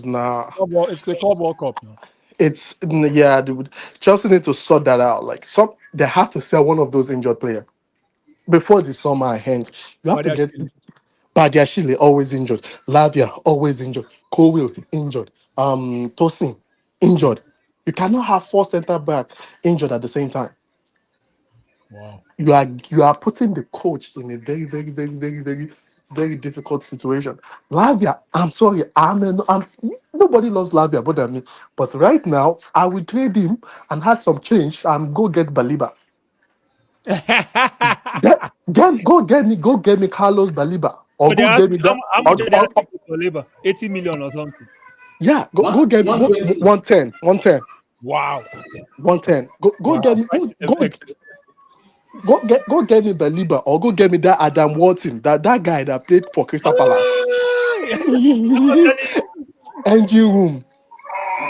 now it's the Club World Cup now. it's yeah, dude. Chelsea need to sort that out. Like they have to sell one of those injured players before the summer ends. You have But to they're get Badiashile always injured, Lavia always injured, Cowell injured, Tosin injured. You cannot have four centre back injured at the same time. wow. You are putting the coach in a very difficult situation. Lavia, I'm sorry, nobody loves Lavia but than me. But right now, I will trade him and have some change and go get Baliba. Go get me Carlos Baliba, or But they go ask get me that. how much are they asking for labor? 80 million or something. Yeah, go get me 120. 110. Wow. 110. Go Wow. get me go get me Baliba, or go get me that Adam Wharton, that guy that played for Crystal Palace. Engine room.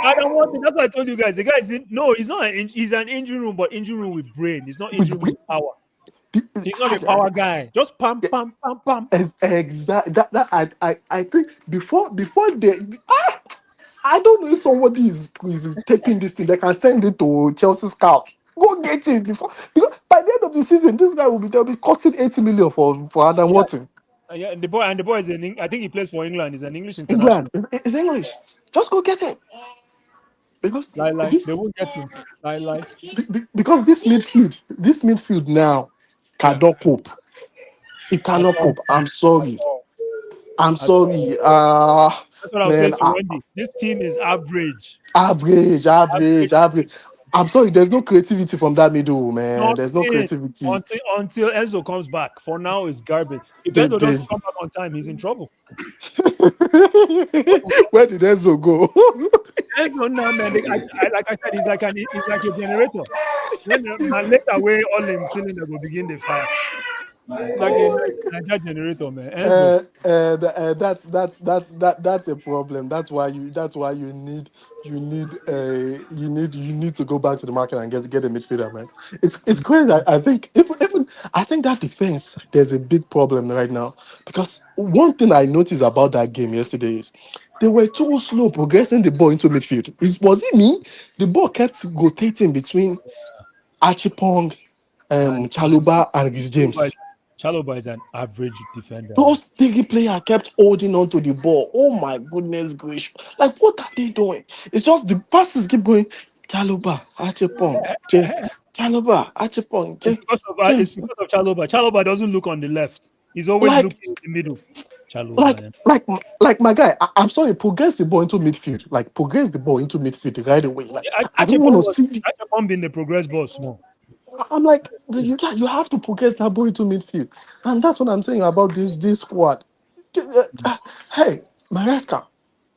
Adam Wharton, that's what I told you guys. The guy is he's not he's an injury room, but injury room with brain. He's not injury room with power. He's not a power guy. Just pam, pam, pam, pam. Exactly. I think before they I don't know if somebody is taking this thing. They can send it to Chelsea scout. Go get it before, because by the end of the season, this guy they'll be costing 80 million for Adam Yeah. Wharton. Yeah, and the boy is I think he plays for England. He's an English international. England is English. Just go get him. Because Lie. They this won't get him. Lie. because this midfield now Yeah. cannot cope. It At cannot all. cope. I'm sorry. I'm At all. sorry. That's what I was saying Man, to Wendy. This team is average. average. I'm sorry, there's no creativity from that middle, man. There's no Nothing creativity. until Enzo comes back. For now, it's garbage. If There- Enzo doesn't there's come back on time, he's in trouble. Where did Enzo go? Enzo, now, man, like I said, he's like a generator. When later way all him cylinder will begin the fire. Like a generator, man. Enzo. That's a problem. That's why you need to go back to the market and get a midfielder, man. It's great. I think even I think that defense, there's a big problem right now, because one thing I noticed about that game yesterday is they were too slow progressing the ball into midfield. Was it me? The ball kept rotating between Achipong, And Chaluba, and Rhys James. Chalobah is an average defender. Those three players kept holding on to the ball. Oh my goodness gracious. Like, what are they doing? It's just the passes keep going. Chaluba, Achepong, James. Chaluba, Achepong, It's because James. of Chalobah. Chalobah doesn't look on the left. He's always Like- looking in the middle. Chalobah. Like my guy, I'm sorry, progress the ball into midfield. Like, progress the ball into midfield right away. Like, I don't want to see the, Achepong being the progress boss more. I'm like, you have to progress that ball into midfield. And that's what I'm saying about this squad. Hey, Maresca,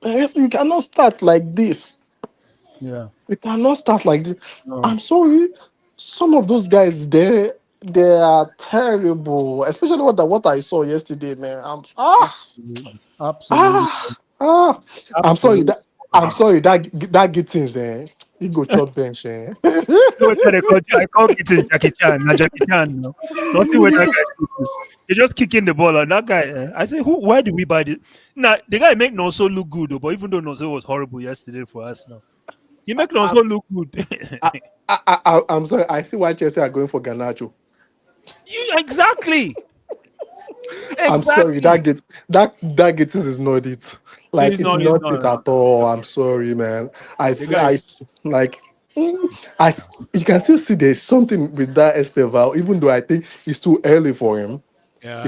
you cannot start like this. Yeah. You cannot start like this. No. I'm sorry. Some of those guys, they are terrible. Especially what I saw yesterday, man. Absolutely. I'm sorry that Gittins, he go chop bench. I call it Jackie Chan. Not Jackie Chan. No. Nothing with that guy. You're just kicking the ball. And that guy, I say, why did we buy this? Nah, the guy make Nonso look good, though, but even though Nonso was horrible yesterday for us now, he make Nonso look good. I'm sorry. I see why Chelsea are going for Garnacho. Exactly. I'm sorry. That Gittins is not it. Like, He's it's not it at all. I'm sorry, man. You can still see there's something with that Esteval, even though I think it's too early for him. Yeah,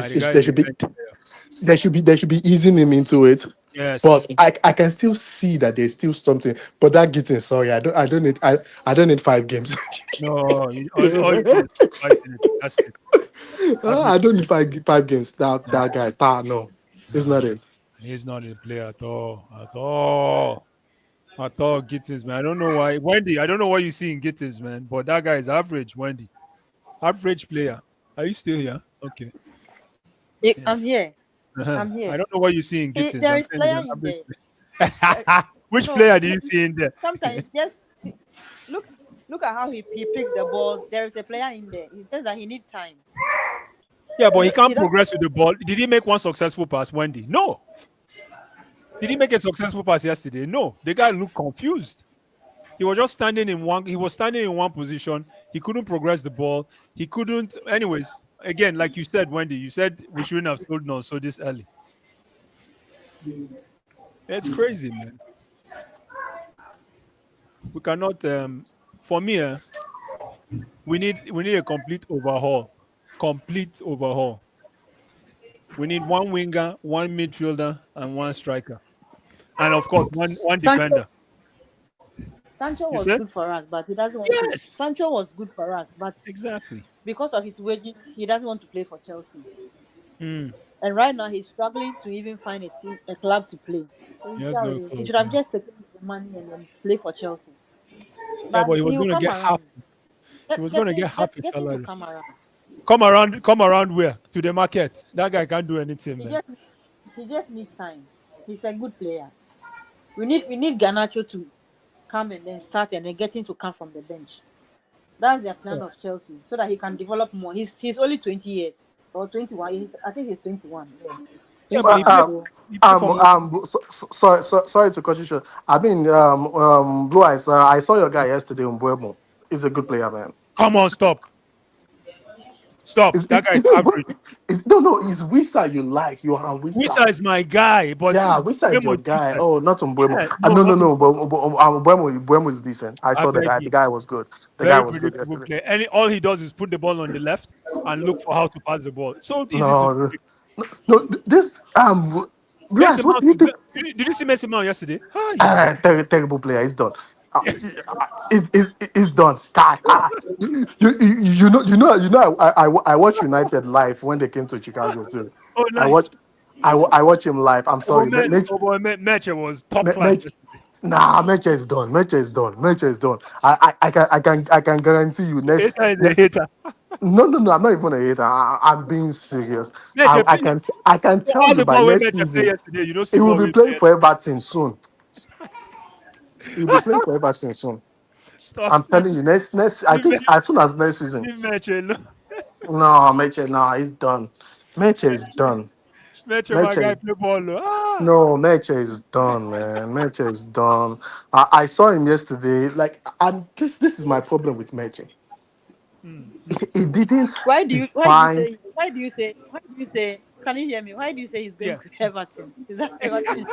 There should be easing him into it. Yes. But I can still see that there's still something. But that Gittins, sorry, I don't need 5 games. No, all you need is 5 minutes. That's it. I don't need five games. That guy, no, it's not it. He's not a player at all. At all, Gittins, man. I don't know why. Wendy, I don't know what you see in Gittins, man. But that guy is average, Wendy. Average player. Are you still here? Okay. I'm here. I'm here. I don't know what you see in Gittins. There is player in there. Which No, player do you see in there? Sometimes just look at how he picked the balls. There is a player in there. He says that he needs time. Yeah, but he can't He don't- progress with the ball. Did he make one successful pass, Wendy? No. Did he make a successful pass yesterday? No. The guy looked confused. He was just standing in one. He was standing in one position. He couldn't progress the ball. He couldn't. Anyways, again, like you said, Wendy, you said we shouldn't have told no so this early. It's crazy, man. We cannot. For me, we need a complete overhaul. Complete overhaul. We need one winger, one midfielder, and one striker, and of course one defender. Sancho was said? good for us, but he doesn't want to. Yes. Sancho was good for us, but Exactly. because of his wages, he doesn't want to play for Chelsea. Mm. And right now, he's struggling to even find a club to play. So He has no he club, should have yeah. just taken the money and then play for Chelsea. Yeah, but he was will going to come get half. around. He was going to get half his Getting to salary. come around. Come around where? To the market. That guy can't do anything, He man. just needs time. He's a good player. We need Garnacho to come and then start, and then Gettins will come from the bench. That's their plan of Chelsea, so that he can develop more. He's only 20 years or 21. I think he's 21. Yeah, but he played Sorry to cut you short. I mean, Blue Eyes. I saw your guy yesterday on Buemo. He's a good player, man. Come on, stop. That guy is average. No, it's Wissa you like, Johan Wissa. Wissa is my guy, but Yeah, Wissa is your Mbeumo guy. decent. Oh, not on Buemo. Yeah, No, but Buemo is decent. I saw the beg guy. you. The guy was good. The guy Very was good predictable yesterday. player. And all he does is put the ball on the left and look for how to pass the ball. So easy No, to no, this Blue Eyes, Messi what do you think? Mount, did you see Messi Mount yesterday? Hi. Terrible player. He's done. It's done. I watched United live when they came to Chicago too. Oh, I nice. watch I watch him live. I'm Oh, sorry. man, oh boy, match was top class. Mitch, nah, Meche is done. Meche is done. Meche is done. I can guarantee you next. Hater is a hater. No. I'm not even a hater. I'm being serious. Match, I can tell all you the by ball we next match play season yesterday. You don't see he will ball be we playing play. for Everton soon. He'll be playing for Everton soon. Stop. I'm telling you, next. I think as soon as next season. Leave match alone. No, Meche, no, he's done. Meche is done. Match my guy Meche, play ball. Ah. no, Meche is done, man. Meche is done. I saw him yesterday. Like, and this is my problem with Meche. He didn't Why do you define. why do you say can you hear me? Why do you say he's going Yeah. to Everton? Is that Everton?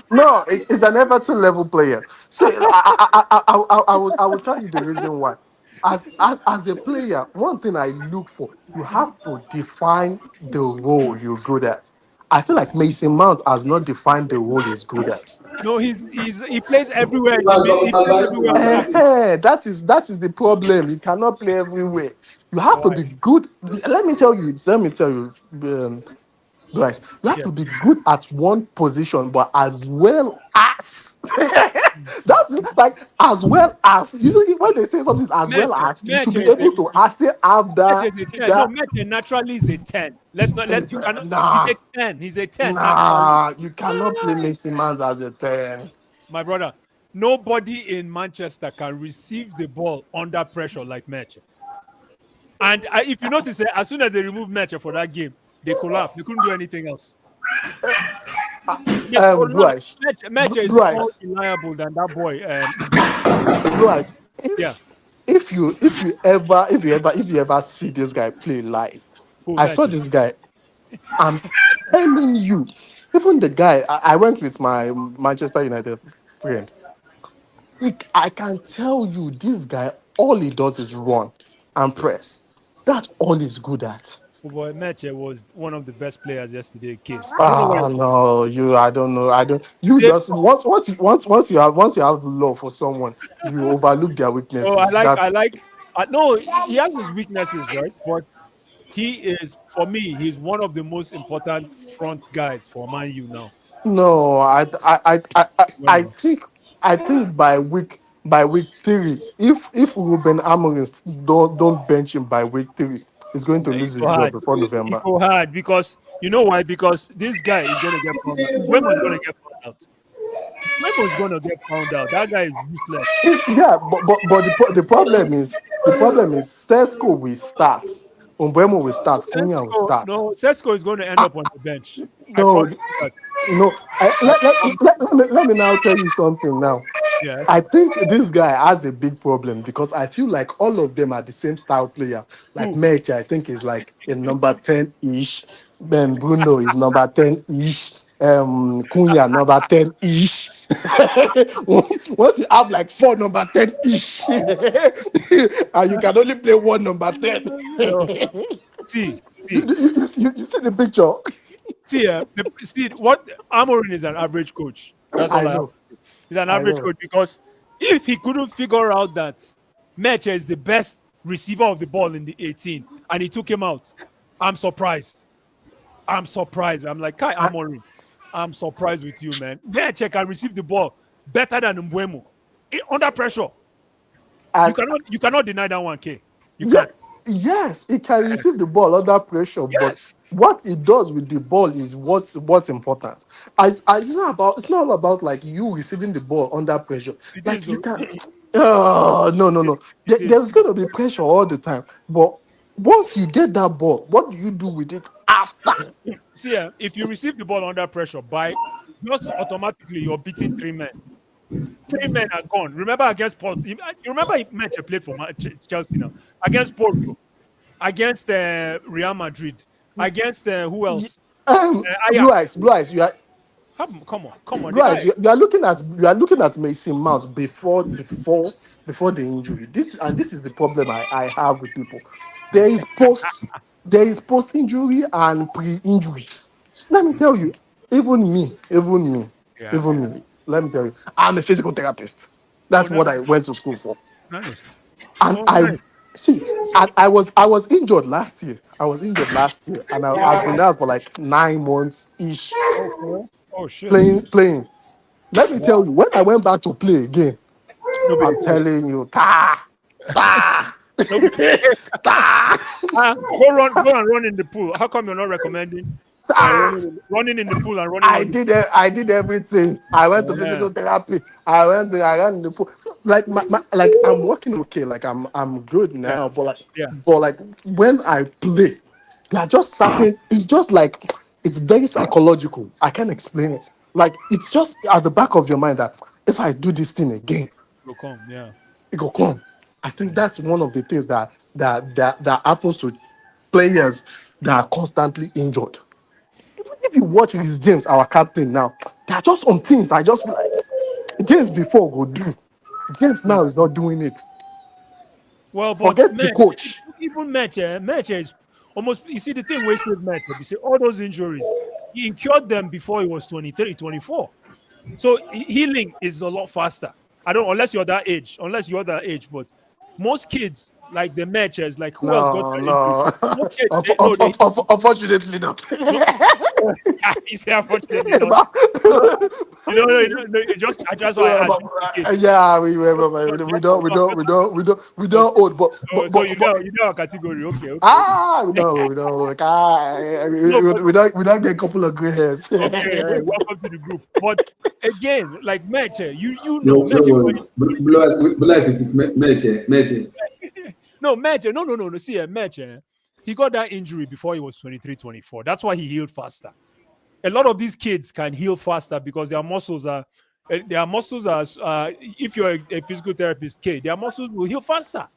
No, it's an Everton level player. So I will tell you the reason why. As a player, one thing I look for, you have to define the role you're good at. I feel like Mason Mount has not defined the role he's good at. No, he plays everywhere. He plays everywhere on that. That is the problem. You cannot play everywhere. You have to Why? be good. Let me tell you, guys. You have Yeah. to be good at one position, but as well as that's like as well as usually when they say something as well as you should be able to actually have Match that. is a 10. No, match naturally is a 10. You cannot. Nah, He's a 10. He's a 10 naturally. nah, you cannot play Mason Mount as a 10. My brother, nobody in Manchester can receive the ball under pressure like Match. And if you notice, as soon as they remove Match for that game, they collapsed. They couldn't do anything else. Bryce, Match is Bryce. more reliable than that boy. Bryce, Yeah. if you ever see this guy play live, Who, I saw Match? this guy. I'm telling you, even the guy I went with my Manchester United friend. I can tell you, this guy, all he does is run and press. That's all he's good at. Oh boy, Match was one of the best players yesterday. Kid. I don't know why. No, I don't know. You They- just once you have the love for someone, you overlook their weaknesses. Oh, no, he has his weaknesses, right? But for me, he's one of the most important front guys for Man U now. No, I Well, think by week 3, if Ruben Amorim don't bench him by week 3, he's going to lose his job before It November. go hard because you know why? Because this guy is gonna get found out. When was gonna get found out? When was gonna get found out? That guy is useless. Yeah, but the problem is Sesko will start, Mbeumo will start, Cunha will start. Sesko is going to end up on the bench. I No, promise you that. no. Let me now tell you something now. Yeah. I think this guy has a big problem because I feel like all of them are the same style player. Like Who? Meche, I think is like a number 10-ish. Then Bruno is number 10-ish. Cunha number 10-ish. Once you have like 4 number 10-ish, and you can only play 1 number 10. See, You see the picture? see what Amorim is an average coach. That's all I have. know. He's an I average know. coach because if he couldn't figure out that Meche is the best receiver of the ball in the 18 and he took him out, I'm surprised. I'm like, Kai Amorim, I'm surprised with you, man. Meche can receive the ball better than Mbeumo under pressure. And- You cannot deny that one, K. You Yeah, can't. yes, he can receive the ball under pressure, Yes. but what he does with the ball is what's important. It's not all about like you receiving the ball under pressure. It Like is, you though. can. No. It is. There's gonna be pressure all the time, but once you get that ball, what do you do with it after? See, if you receive the ball under pressure, just automatically you're beating 3 men. 3 men are gone. Remember against Port. You remember Meche played for Chelsea now against Porto, against Real Madrid, against who else? Ajax. Blue eyes, you are. Come on. Guys, you are looking at Mason Mount before the injury. This is the problem I have with people. There is post injury and pre-injury. Let me tell you, even me. Yeah. Let me tell you, I'm a physical therapist. Oh, That's nice. what I went to school for. Nice. And Oh, I nice. see, and I was injured last year. I was injured last year, and I've been out for like 9 months ish Okay. Oh shit. playing. Let me tell you, when I went back to play again, Nobody I'm play. telling you, ta, Nobody. ta, Go and run in the pool. How come you're not recommending ta. running in the pool and running on the I did everything. I went to yeah. physical therapy. I ran in the pool. Like like I'm working okay. Like I'm good Yeah. now. Yeah. But like when I play, there are just certain. It's just like it's very psychological. I can't explain it. Like it's just at the back of your mind that if I do this thing again, Go come. Yeah. it will come. I think that's one of the things that happens to players that are constantly injured. Even if you watch Rhys James, our captain now, there are just some things I just feel like James before go do. James Yeah. now is not doing it. Well, but Forget the man, coach. even match is almost. You see the thing we said match. You see all those injuries. He incurred them before he was 23, 24. So healing is a lot faster. I don't unless you're that age. Unless you're that age, but most kids like the matches. Like who else got No, that injury? no. Most kids, they know they Unfortunately not. no. You say unfortunately not. No, you just that's why I asked just in case. Yeah, we Okay. don't old, So, so you know our category. Okay, okay. we don't No, but we don't get a couple of gray hairs. okay, welcome to the group. But again, like Meche, you know No Meche for worries. Blue is Meche. no Meche, no. See, Meche, he got that injury before he was 23, 24. That's why he healed faster. A lot of these kids can heal faster because if you're a physical therapist kid, their muscles will heal faster.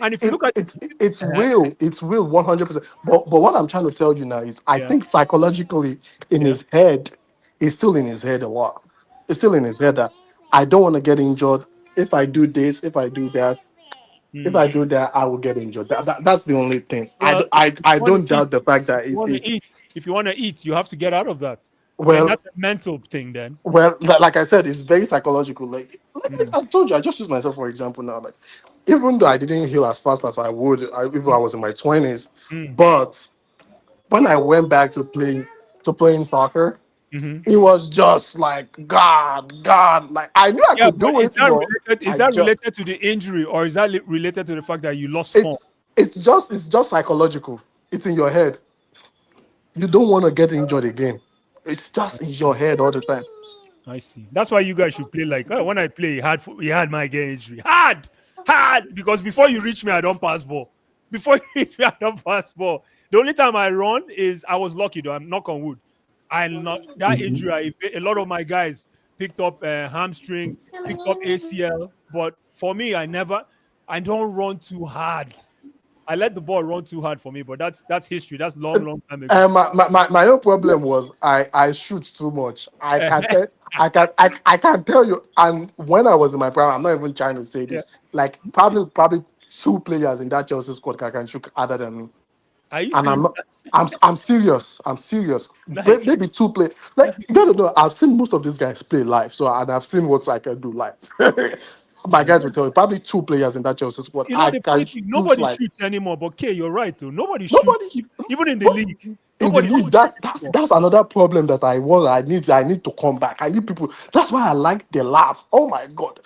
And if you look at uh, It's will 100%. But what I'm trying to tell you now is I yeah, think psychologically in yeah, his head, it's still in his head a lot. It's still in his head that I don't want to get injured. If I do this, if I do that, if mm. I do that, I will get injured. That's the only thing. Well, if I you want don't to eat, doubt the fact that if you it's want to it. eat, if you want to eat, you have to get out of that. Then Well, that's a mental thing. Then, like I said, it's very psychological. Like mm, I told you, I just use myself for example now. Like even though I didn't heal as fast as I would, if I was in my 20s, mm, but when I went back to playing soccer, mhm. it was just like God. Like I knew I Yeah, could but do it, but is I that just related to the injury or is that related to the fact that you lost it's form? it's just psychological. It's in your head. You don't want to get injured again. It's just in your head all the time. I see. That's why you guys should play like when I play he had my get injury. Hard because before you reach me, I don't pass ball. Before you reach me, I don't pass ball. The only time I run is I was lucky though. I'm knock on wood. I not that injury. A lot of my guys picked up hamstring, picked up ACL, but for me, I don't run too hard. I let the ball run too hard for me, but that's history. That's long time ago. My own problem was I shoot too much. I can tell you. And when I was in my prime, I'm not even trying to say Yeah. this. Like probably two players in that Chelsea squad can shoot harder than me. Are you And serious? I'm serious. I'm serious. Nice. Maybe two play. Like you gotta know. I've seen most of these guys play live, so and I've seen what I can do live. My guys will tell you probably two players in that Chelsea squad. You know I the can funny thing, shoot nobody like shoots anymore. But K, you're right though. Nobody shoots, nobody. even in the But league. in the Nobody league, shoots anymore. that's another problem that I need to come back. I need people. That's why I like the laugh. Oh my god.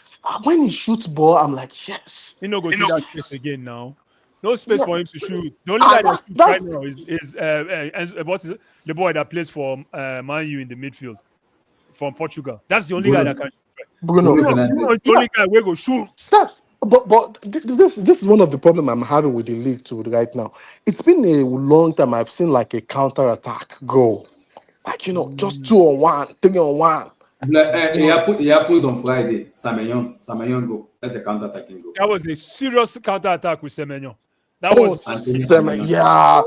When he shoots ball, I'm like, yes. You know, go You see know, that space yes. again now. No space Yeah. for him to shoot. The only guy that shoots right That's now is what's his, the boy that plays for Man U in the midfield from Portugal. That's the only guy that Bruno, can shoot. Bruno. Bruno Bruno is Fernandes. the Yeah. only guy where go shoot. That's this is one of the problem I'm having with the league too right now. It's been a long time I've seen like a counter attack go. Like just Mm. 2-on-1, 3-on-1. It happens on Friday. Samenyon go. That's a counter-attacking goal. That was a serious counter attack with Semenyo. That Oh, was Anthony Semen, Samenyon. yeah.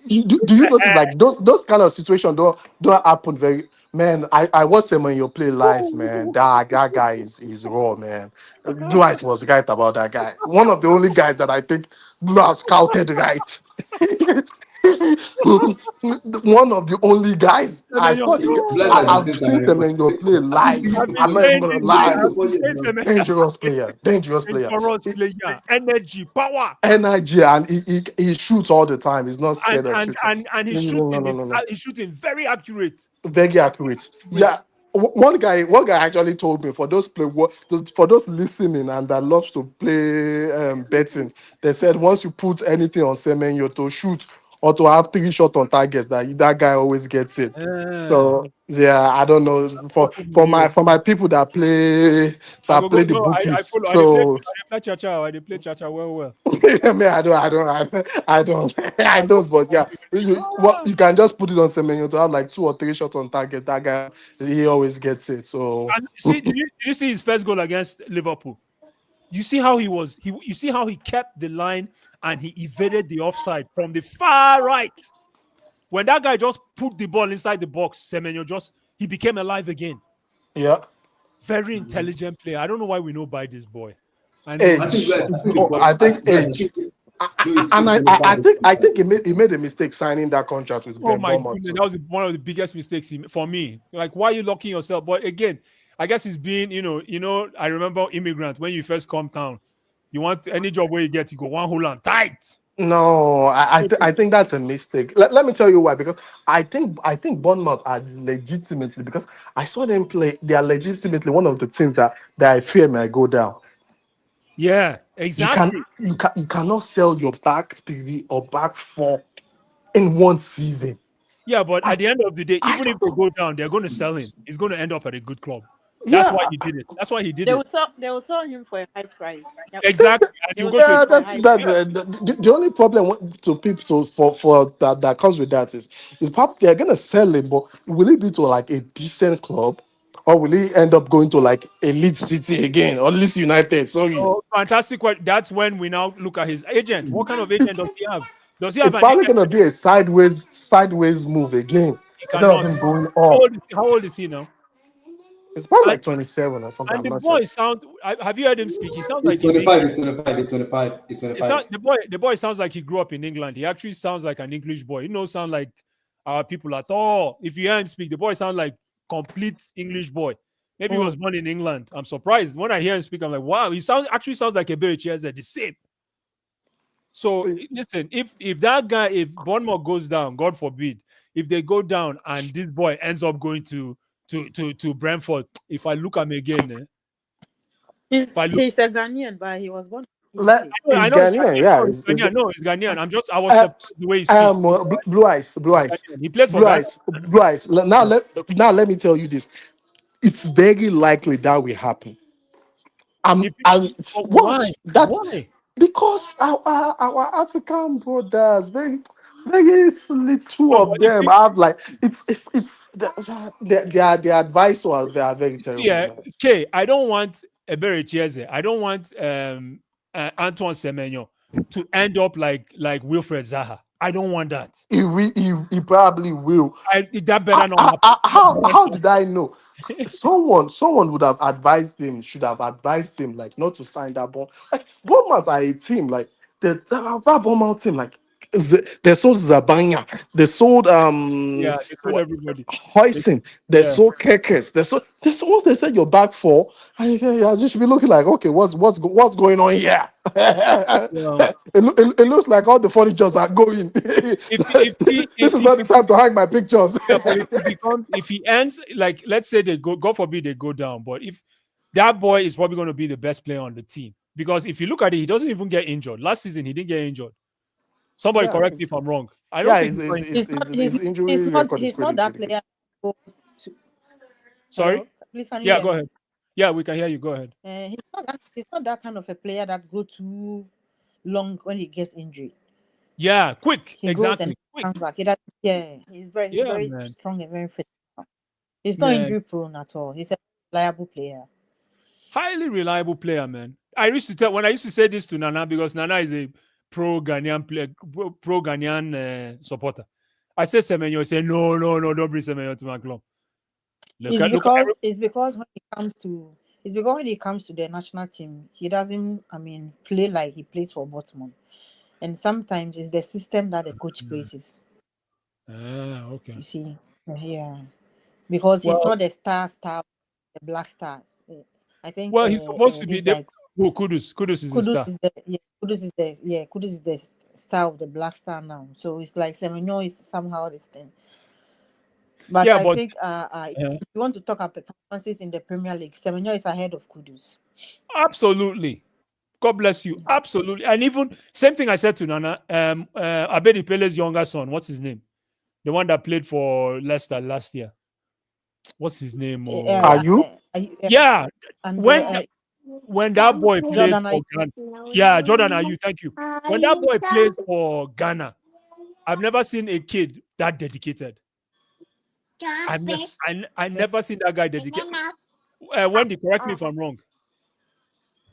Do you notice like those kind of situations don't happen very man. I watched Semenyo play live, man. That guy is raw, man. Blue Eyes was right about that guy. One of the only guys that I think Blue has scouted right. One of the only guys I Semenyo, saw. Blessed have been I've since seen Semenyo for Semenyo play I think live. I've been I'm not even saying gonna this it's been guy. lie. 3 to I've 4 been years saying now. Semenyo. Dangerous player. Dangerous player. Dangerous player, energy, power, Energy, and he shoots all the time. He's not and scared of and shooting. and and he's No, no, shooting. no, no, no. He's shooting very accurate. Very accurate. Accurate. Yeah. One guy actually told me for those listening and that loves to play betting, they said once you put anything on Semenyo to shoot or to have 3 shots on targets, that guy always gets it. Eh. So yeah, I don't know for my people I that go play go. the No, I bookies. follow. So I dey play cha-cha. I dey play cha-cha well. I mean, I don't, I I go don't, but yeah, ah. you can just put it on Semenyo to have like 2 or 3 shots on target. That guy, he always gets it. So And see, did you see his first goal against Liverpool? You see how he was. You see how he kept the line and he evaded the offside from the far right. When that guy just put the ball inside the box, Semenyo he became alive again. yeah, Very intelligent player. I don't know why we know by this boy. I know I think age. Bless, I think the I problem I think think Bless, age. no, And it's I solidified this think I contract. think he made a mistake signing that contract with Oh Ben my Bournemouth goodness, too. that was one of the biggest mistakes for me. Like, why are you locking yourself? But again, I guess it's being, I remember immigrant when you first come town, you want any job where you get, you go one whole and tight. No, I think that's a mistake. Let me tell you why. Because I think Bournemouth are legitimately, because I saw them play. They are legitimately one of the teams that I fear may go down. Yeah, You can exactly. you cannot sell your back 3 or back 4 in one season. Yeah, but I, at the end of the day, I even if they go down, they're going to sell him. He's going to end up at a good club. That's why yeah. he did it. That's why he did They it. will sell him for a high price. Yep. Exactly. And They you will go sell to a him Yeah, for a top that's high team. that's price. Yeah. the only problem to people for that comes with that is probably they're gonna sell it, but will it be to like a decent club, or will he end up going to like Elite City again or Leeds United? Sorry, Oh, fantastic. That's when we now look at his agent. What kind of agent it's does he have? Does he have it's an probably agent? gonna be a sideways move again He instead of cannot. him going How up. old is he now? It's probably And like 27 or something. and I'm the not sure. boy sound. Have you heard him speak? He sounds like It's he's 25, English. it's 25, it's 25, it's It sound, 25. the boy sounds like he grew up in England. He actually sounds like an English boy. He don't sound like our people at all. If you hear him speak, the boy sounds like complete English boy. Maybe he was born in England. I'm surprised when I hear him speak. I'm like, wow, he sounds like a Berry the same. So listen, if that guy, if Bournemouth goes down, God forbid, if they go down and this boy ends up going to Brentford, if I look at him again, if I look, He's a Ghanaian, but he was born in Let UK. I It's know it's Ghanaian, Ghanaian. yeah. No, it's Ghanaian. No, it's Ghanaian. I was Uh, surprised the way he speaks. Blue eyes, blue eyes, He plays for blue Ghana. eyes, blue eyes. Now let me tell you this. It's very likely that will happen. If, And but why? watch that, Why? because our African brothers, very little No, but of them have like it's their advisors, they are very terrible. yeah, Man. K, I don't want Ebere Chieze. I don't want Antoine Semenyo to end up like Wilfred Zaha. I don't want that. He probably will. That better not happen. That better How not did I know? Someone would have advised him, should have advised him, like not to sign that bond. Like Bournemouth are a team, like that Bournemouth team, like they sold Zabanya, they sold Yeah, they sold everybody. They, Hoisin, they yeah. sold Kekes, they sold once they said you're back for, and you should be looking like, okay, what's going on here? Well, It looks like all the furnitures are going. This if is he not the time to hang my pictures. yeah, but if he ends like, let's say they go, God forbid they go down, but if that boy is probably going to be the best player on the team, because if you look at it, he doesn't even get injured. Last season he didn't get injured. Somebody Yeah, correct me if I'm wrong. I don't yeah, think he's going. his injury record is He's not pretty that good. player. Go to, Sorry. hello, please can you Yeah, hear go me? ahead. Yeah, we can hear you. Go ahead. He's not that kind of a player that go too long when he gets injured. Yeah, quick. He goes and Exactly. Quick. comes back. He's Yeah, very man. strong and very fit. He's not Man. injury prone at all. He's a reliable player. Highly reliable player, man. I used to tell when I used to say this to Nana, because Nana is a pro Ghanaian player, pro Ghanaian supporter. I said Semenyo. He said, no, don't bring Semenyo to my club. It's because when he comes to the national team, he doesn't, I mean, play like he plays for Bournemouth. and sometimes it's the system that the coach places. Okay. You see, yeah, because he's Well, not the star, the black star. I think he's supposed to be this the guy Kudus. Kudus is the Kudus star. is the Kudus is the star of the black star now. So it's like Semenyo is somehow this thing. But Yeah, I but think if you want to talk about performances in the Premier League, Semenyo is ahead of Kudus. absolutely. God bless you. Absolutely. And even same thing I said to Nana. Abedi Pele's younger son. What's his name? The one that played for Leicester last year. What's his name? Are you? Yeah. And When that boy plays Jordan, for Ghana. Yeah, Jordan, are you? Thank you. When that boy plays for Ghana, I've never seen a kid that dedicated. I never seen that guy dedicated. Wendy, correct me if I'm wrong.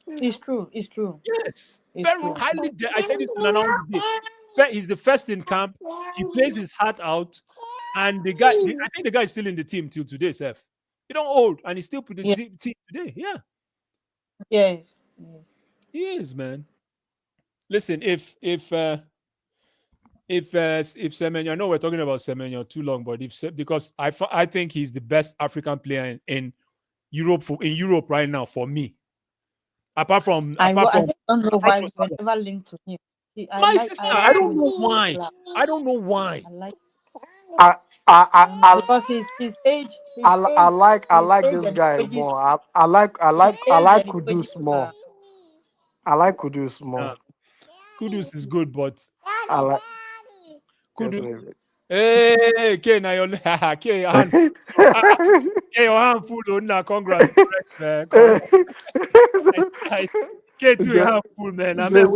It's true. It's true. Yes, It's very true. highly. I said this to Nana on the day. He's the first in camp. He plays his heart out, and the guy. I think the guy is still in the team till today, Seth. He don't old, and he's still put the team today. Yeah, yes, he is, man. Listen, if Semenyo, I know we're talking about Semenyo too long, but because I think he's the best African player in Europe right now for me. Apart from I just don't know why we were never linked to him. I don't know why. I don't know why. Because his age. I like this guy more. I like Kudus more. I like Kudus more. Kudus is good, but I like Kudus. Hey, K, now your hand. Your hand full, oh, congrats, man. Nice. K, too, your hand full, man. You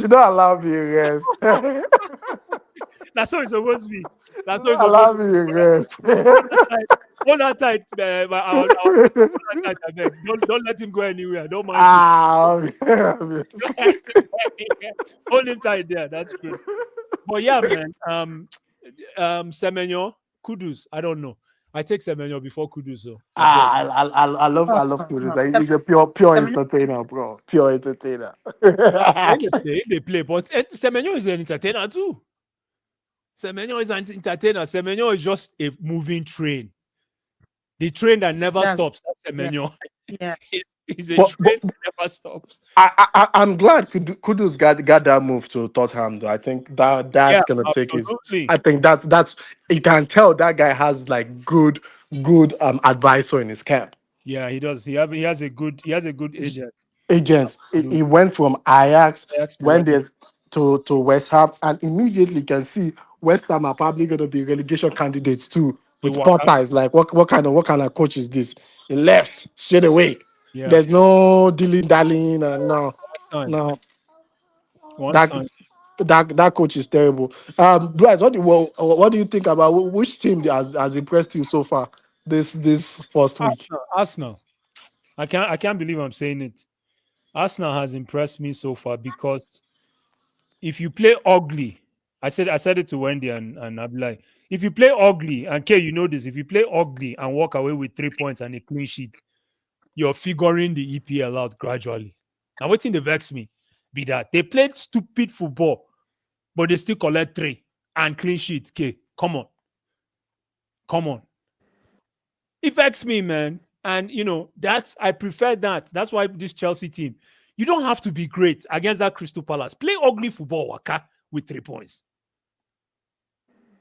don't allow me rest. That's how it's supposed to be. That's how it's allow me rest. Hold that tight, man. Don't let him go anywhere. Don't mind. Hold him tight there. That's good. But yeah, man. Semenyo, Kudus. I don't know. I take Semenyo before Kudus. So I love Kudus. He's a pure entertainer, bro. Pure entertainer. They play, but Semenyo is an entertainer too. Semenyo is an entertainer. Semenyo is just a moving train. The train that never stops. That's Semenyo. Yeah. He's a train that never stops. I'm glad Kudus got that move to Tottenham, though. I think that's gonna take his. I think that's you can tell that guy has like good advisor in his camp. Yeah, he does. He has a good agent. Agents. He went from Ajax to West Ham, and immediately you can see West Ham are probably going to be relegation candidates too. With Potter, is like what kind of coach is this? He left straight away. Yeah. There's no dilly-dallying, and no. That coach is terrible. Bryce, what do you think about which team has impressed you so far this first week? Arsenal. I can't believe I'm saying it. Arsenal has impressed me so far because if you play ugly, I said it to Wendy and Abdullah. If you play ugly, and Kay, you know this, if you play ugly and walk away with 3 points and a clean sheet, you're figuring the EPL out gradually. Now, what thing they vex me be that they played stupid football, but they still collect 3 and clean sheet. Kay, come on. It vex me, man. And I prefer that. That's why this Chelsea team, you don't have to be great against that Crystal Palace. Play ugly football, Waka, with 3 points.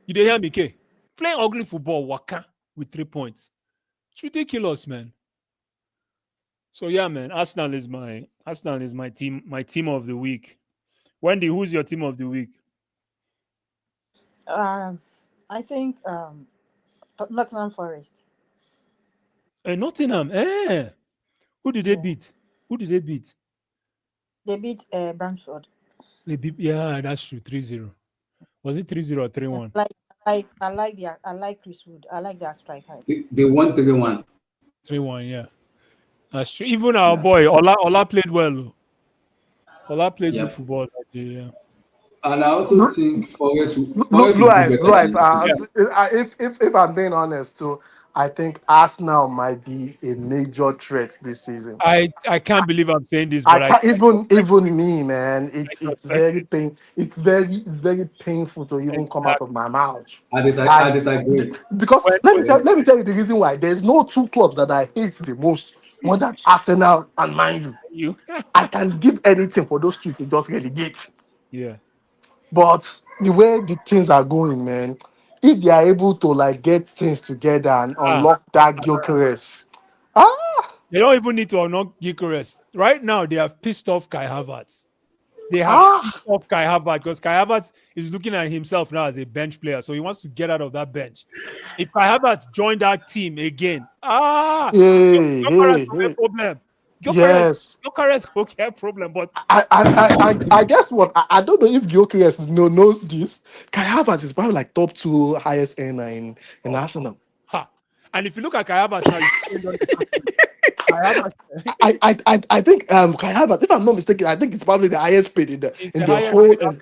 You didn't hear me, Kay? Play ugly football, Waka, with 3 points. It's ridiculous, man. So yeah, man, Arsenal is my team of the week. Wendy, who's your team of the week? I think Nottingham Forest. Nottingham. Who did they beat? They beat Brentford. Yeah, that's true. 3-0. Was it 3-0 or 3-1? I like Chris Wood. I like that striker. They won 3-1. 3-1, yeah. That's true. Even our boy Ola played well. Ola played good football that day, yeah. And I also think Forest Blue Eyes, if I'm being honest too, I think Arsenal might be a major threat this season. I can't believe I'm saying this, I but I can't even me, man. I It's suspect very it. pain. It's very painful to even come out of Exactly. my mouth. I Like disagree. because When Yes. let me tell you the reason why. There's no two clubs that I hate the most more than Arsenal and Man U. you I can give anything for those two to just relegate. yeah. But the way the things are going, man, if they are able to like get things together and Ah, unlock that Gyökeres, ah, they don't even need to unlock Gyökeres. Right now, they have pissed off Kai Havertz. They have ah, pissed off Kai Havertz because Kai Havertz is looking at himself now as a bench player, so he wants to get out of that bench. If Kai Havertz joined that team again, hey, Gyökeres hey, will get hey, problem. Gyökeres, yes. Gyökeres will get problem. But I guess what I don't know if Gyökeres knows this. Kai Havertz is probably like top two highest earner in oh, Arsenal. ha. And if you look at Kai Havertz now, you see on the Kai Havertz I think Kai Havertz, if I'm not mistaken, I think it's probably the highest paid is in the the highest whole paid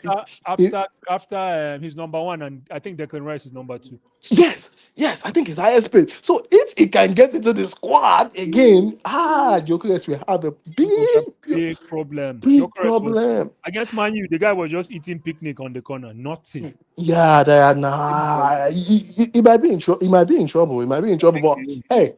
after he's number one, and I think Declan Rice is number two. yes, yes, I think it's highest paid. So if he can get into the squad again, Gyökeres will have a He will have big, big problem. big Gyökeres was problem. against Man U. The guy was just eating picnic on the corner. Nothing. Yeah, they are nah. He might be in trouble. He might be in trouble. He might be in trouble. But hey,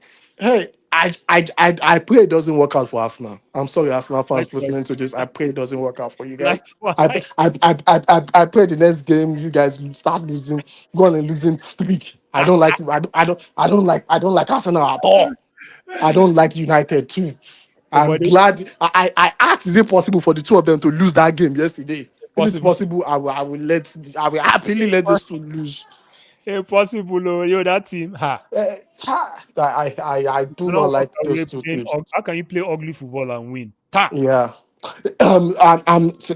I pray it doesn't work out for Arsenal. I'm sorry, Arsenal fans Likewise, listening to this. I pray it doesn't work out for you guys. likewise. I pray the next game you guys start losing, go on a losing streak. I don't like Arsenal at all. I don't like United too. Oh, I'm glad I asked, is it possible for the two of them to lose that game yesterday? If it's possible. possible, I will happily let these two lose. Impossible. Oh, yo, that team. Ha. I do not like those two teams. How can you play ugly football and win? Ta. Yeah.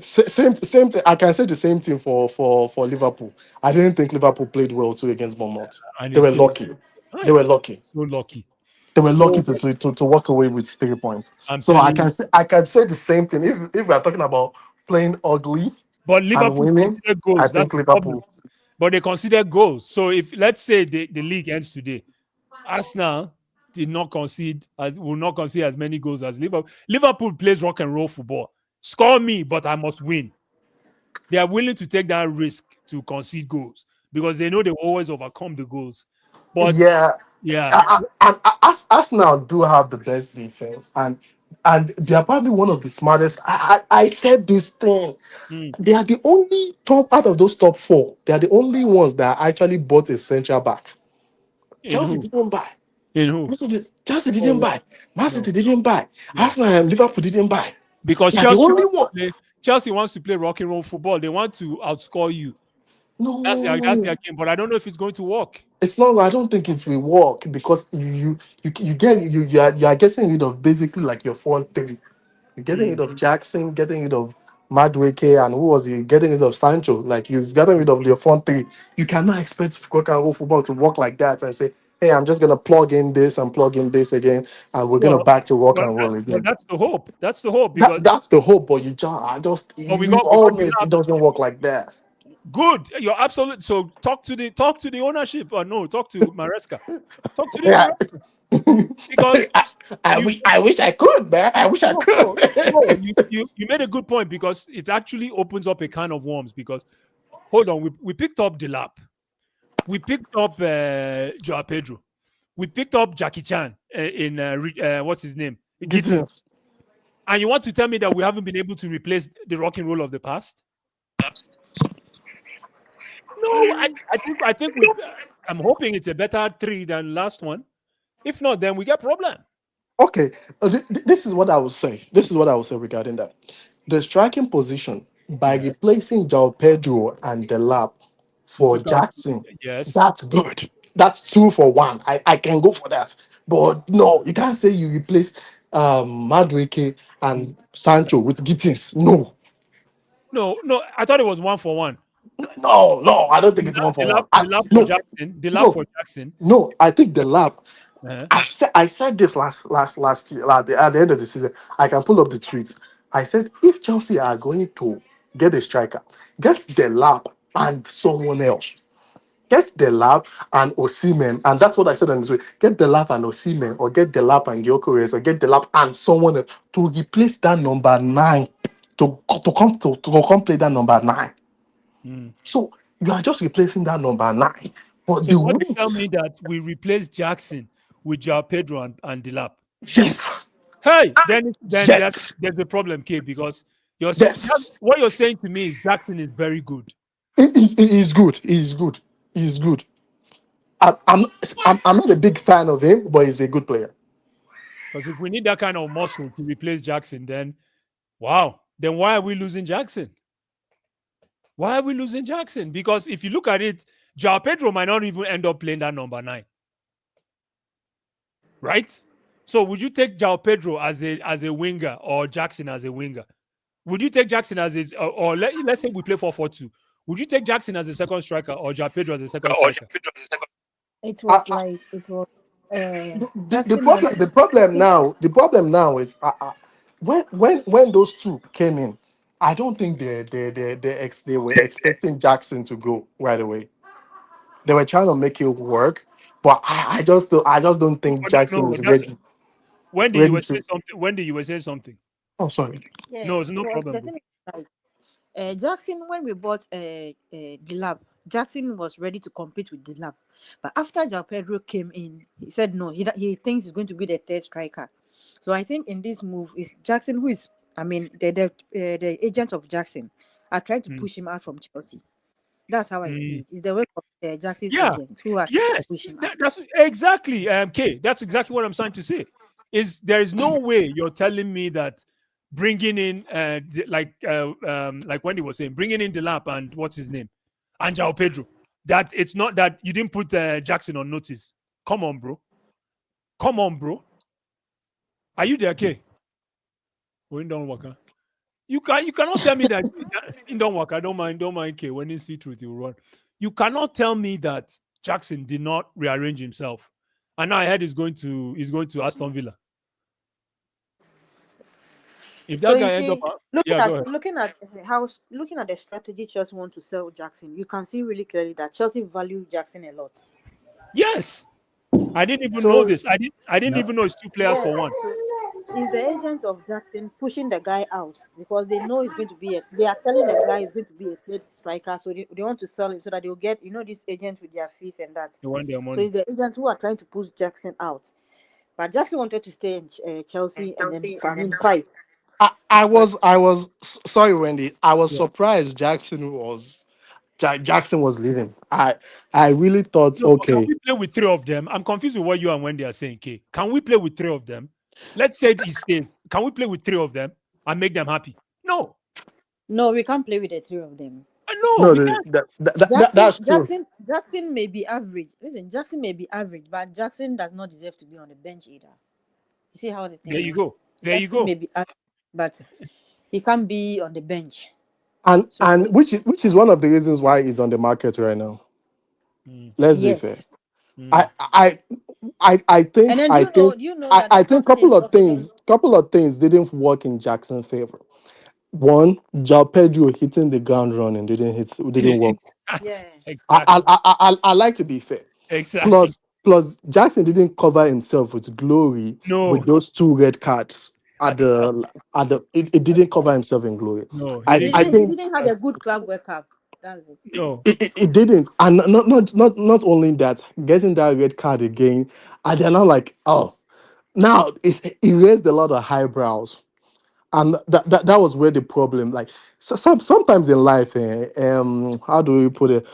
Same thing. I can say the same thing for Liverpool. I didn't think Liverpool played well too against Bournemouth. And They it's were still lucky. ah, They were lucky. so lucky. They were So lucky lucky. to walk away with 3 points. I'm So telling you. I can say the same thing. If we are talking about playing ugly But and Liverpool winning, consider I goals. That's think the problem. Liverpool. But they consider goals. So if let's say the league ends today, Arsenal did not concede as will not concede as many goals as Liverpool. Liverpool plays rock and roll football. Score me, but I must win. They are willing to take that risk to concede goals because they know they will always overcome the goals. But Yeah, yeah, Arsenal do have the best defense, and they are probably one of the smartest. I said this thing. mm, They are the only top out of those top four. They are the only ones that actually bought a central back. in Chelsea who? didn't buy. In who? Chelsea Oh didn't yeah, buy. Man no, City didn't buy. yeah. Arsenal and Liverpool didn't buy. Because They are the only one. Chelsea wants to play rock and roll football. They want to outscore you. That's No, their game. But I don't know if it's going to work. it's not. I don't think it will work because you are getting rid of basically like your front three. You're getting Mm. rid of Jackson, getting rid of Madueke, and who was he? Getting rid of Sancho. Like you've gotten rid of your front three. You cannot expect rock and roll football to work like that and say, "Hey, I'm just gonna plug in this and plug in this again, and we're gonna Well, back to rock and roll again." that's the hope. That's the hope because That's the hope, but you all know we it got doesn't work like that. good. You're absolute. So talk to the ownership or no, talk to Maresca. Talk to the Yeah. Maresca because you I wish I could, man. I wish I no, no, no, could. you made a good point because it actually opens up a can of worms because hold on, we picked up Delap, we picked up Joao Pedro, we picked up Jackie Chan in what's his name? Gittins. Gittins. And you want to tell me that we haven't been able to replace the rock and roll of the past? No, I think I'm hoping it's a better three than last one. If not, then we get problem. Okay, this is what I would say. This is what I would say regarding that. The striking position by Yeah, replacing João Pedro and Delap you for took out Jackson, yes. that's good. That's 2 for 1. I can go for that. But no, you can't say you replace Madueke and Sancho with Gittins. No, No, no, I thought it was 1 for 1. no, I don't think it's one for one. The lap for No, Jackson. The lap no, for Jackson. no. I think the lap. Uh-huh. I said this last year at the end of the season. I can pull up the tweets. I said if Chelsea are going to get a striker, get the lap and someone else. get Delap and Osimhen, and that's what I said on this way. Get Delap and Osimhen, or get Delap and Gyökeres, or get Delap and someone else to replace that number 9, to come play that number 9. Mm. So you are just replacing that number 9. But So the you want to tell me wings, that we replace Jackson with Joao Pedro and Delap? yes, Hey, then yes, there's a problem, K, because yes. what you're saying to me is Jackson is very good. It is good. It is good. He is good. I'm, I'm not a big fan of him, but he's a good player. Because if we need that kind of muscle to replace Jackson, then wow, then why are we losing Jackson? Why are we losing Jackson? Because if you look at it, Joao Pedro might not even end up playing that number 9. Right? So would you take Joao Pedro as a winger or Jackson as a winger? Would you take Jackson as a or let's say we play 4-4-2? Would you take Jackson as a second striker or Joao Pedro as a second striker? It I, was like it was the Jackson problem was the problem putting now the problem now is when those two came in, I don't think they were expecting Jackson to go right away. They were trying to make it work, but I just don't think Jackson No, is ready Wendy, you ready were saying to. something. Wendy, you were saying something. Oh, sorry. yeah, No, it's it no was problem, the bro. thing is like Jackson when we bought the lab, Jackson was ready to compete with the lab, but after Joao Pedro came in, he said no, he thinks he's going to be the third striker. So I think in this move is Jackson who is, I mean, the agent of Jackson are trying to Mm. push him out from Chelsea. That's how I see Mm. it. It's the work of Jackson's Yeah. agents who are trying to Yes. push him out. That's exactly K. That's exactly what I'm trying to say. Is there is no way you're telling me that bringing in like Wendy was saying, bringing in Delap and what's his name, and Joao Pedro, that it's not that you didn't put Jackson on notice. Come on, bro. Come on, bro. Are you there, K? When don't work, huh? You cannot tell me that it don't work. I don't mind K. When you see truth, you run. You cannot tell me that Jackson did not rearrange himself. And now I heard he's going to Aston Villa. If So that you guy ends up, see, looking yeah, go at ahead. looking at the strategy Chelsea want to sell Jackson, you can see really clearly that Chelsea value Jackson a lot. Yes, I didn't even know So this. I didn't Now, even know it's 2 players yeah, for one. so is the agent of Jackson pushing the guy out because they know he's going to be they are telling the guy he's going to be a third striker, so they want to sell him so that they'll get this agent with their fees and that. They want their So money. it's the agents who are trying to push Jackson out. But Jackson wanted to stay in Chelsea and then fight. But I was sorry, Wendy. I was Yeah. surprised Jackson was leaving. I really thought, No, but can okay, we play with 3 of them? I'm confused with what you and Wendy are saying, K. Can we play with 3 of them? Let's say he stays. Can we play with 3 of them and make them happy? No. no, we can't play with the 3 of them. No, no, we can't. Jackson, that's true. Jackson, Jackson may be average. Listen, Jackson may be average, but Jackson does not deserve to be on the bench either. You see how the There thing you is. go. There you Jackson go. may be average, but he can't be on the bench. And So which is one of the reasons why he's on the market right now. Mm, Let's be fair. yes, mm. I and then I think do you know that the I think captain also don't. couple of things didn't work in Jackson's favor. One, Joao Pedro hitting the ground running didn't work. Yeah, Exactly. I like to be fair. Exactly. Plus Jackson didn't cover himself with glory with No, those 2 red cards it didn't cover himself in glory. no, he I didn't I do he think didn't have a good club World Cup. That's it. no. it didn't, and not only that, getting that red card again, and they're not like, oh, now it raised a lot of eyebrows, and that was where the problem, like, sometimes in life, how do we put it,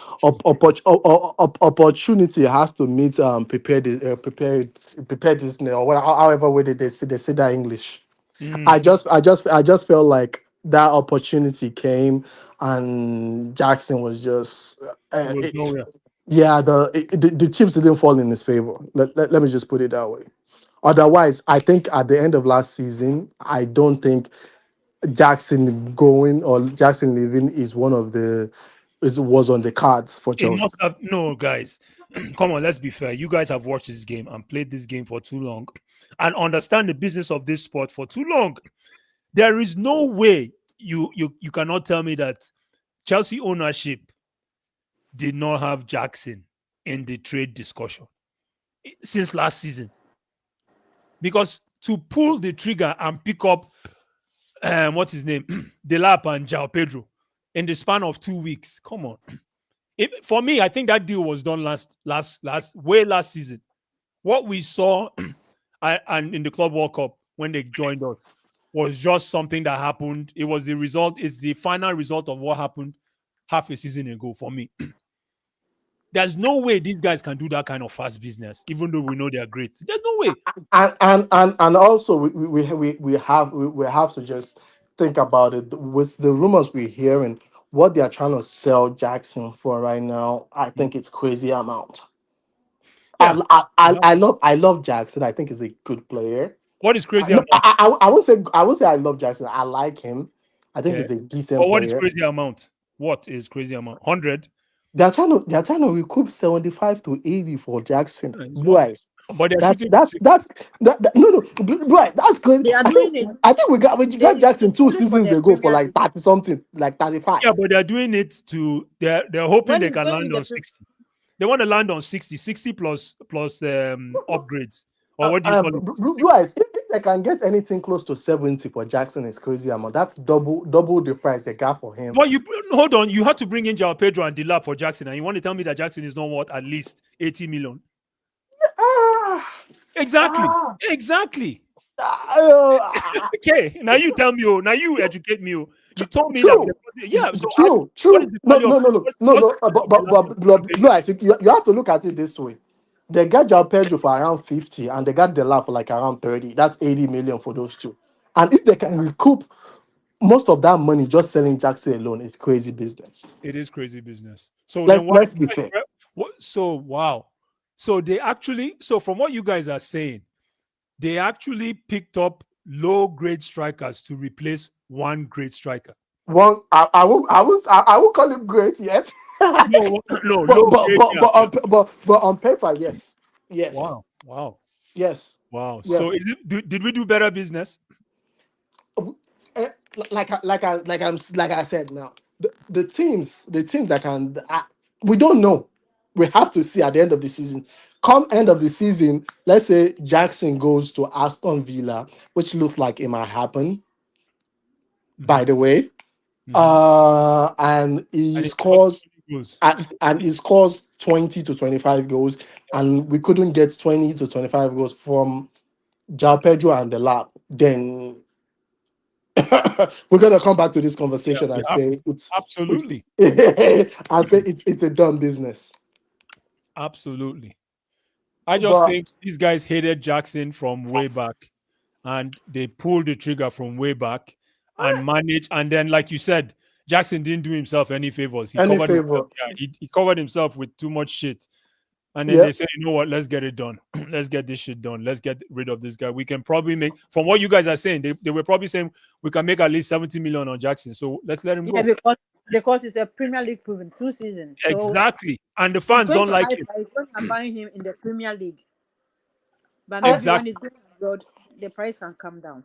opportunity has to meet preparedness, or whatever, however way they say that English. Mm, I just felt like that opportunity came, and Jackson was just he was nowhere. yeah, the chips didn't fall in his favor. Let me just put it that way. Otherwise, I think at the end of last season, I don't think Jackson going or Jackson leaving is one of the was on the cards for It Chelsea. must have no guys. Come on, let's be fair. You guys have watched this game and played this game for too long and understand the business of this sport for too long. There is no way you cannot tell me that Chelsea ownership did not have Jackson in the trade discussion since last season. Because to pull the trigger and pick up what's his name, Delap and João Pedro in the span of 2 weeks, come on. For me, I think that deal was done last season. What we saw and in the Club World Cup when they joined us was just something that happened. It was the result. It's the final result of what happened half a season ago for me. There's no way these guys can do that kind of fast business, even though we know they're great. There's no way. And also we have to just think about it with the rumors we're hearing. What they are trying to sell Jackson for right now, I think it's crazy amount. Yeah. I love Jackson. I think he's a good player. What is crazy No, amount? I would say I love Jackson. I like him. I think he's a decent But what is player. crazy amount? What is crazy amount? 100? They're trying to recoup 75 to 80 for Jackson. Right. But they're shooting. No, right. That's good. They are doing it. I think we got Jackson 2 seasons ago for like Premier 30 something, like 35. Yeah, but they're doing it they're hoping When they is- can when land is the on 60. They want to land on 60 plus upgrades. Or what do you call it? 60. Right. If they can get anything close to 70 for Jackson, it's crazy amount. That's double the price they got for him. But hold on, you had to bring in João Pedro and Delap for Jackson, and you want to tell me that Jackson is not worth at least 80 million? Exactly. Okay, now you tell me, now you educate me. You told me True. that. True. What is the value No. I think you have to look at it this way. They got João Pedro for around 50 and they got Delap for like around 30. That's 80 million for those two. And if they can recoup most of that money just selling Jackson alone, it's crazy business. It is crazy business. So let's be fair. Wow. So from what you guys are saying, they actually picked up low grade strikers to replace one great striker. One, I won't call him great yet. No, but on paper, yes. Wow. Yes. Wow. Yes. So did we do better business? Like I said now, the teams that can we don't know. We have to see at the end of the season. Come end of the season, let's say Jackson goes to Aston Villa, which looks like it might happen. By the way, and he scores 20 to 25 goals, and we couldn't get 20 to 25 goals from João Pedro and the lab. Then we're gonna come back to this conversation and say it's absolutely. It's a dumb business. Absolutely. I just think these guys hated Jackson from way back, and they pulled the trigger from way back and managed. And then, like you said, Jackson didn't do himself any favors. He covered himself with too much shit. And then they said, you know what, let's get it done. Let's get this shit done. Let's get rid of this guy. We can probably make, from what you guys are saying, they were probably saying we can make at least 70 million on Jackson. So let's let him go. Because it's a Premier League proven 2 seasons. So exactly. And the fans don't like him. I'm buying him in the Premier League. But maybe when he's going abroad, the price can come down.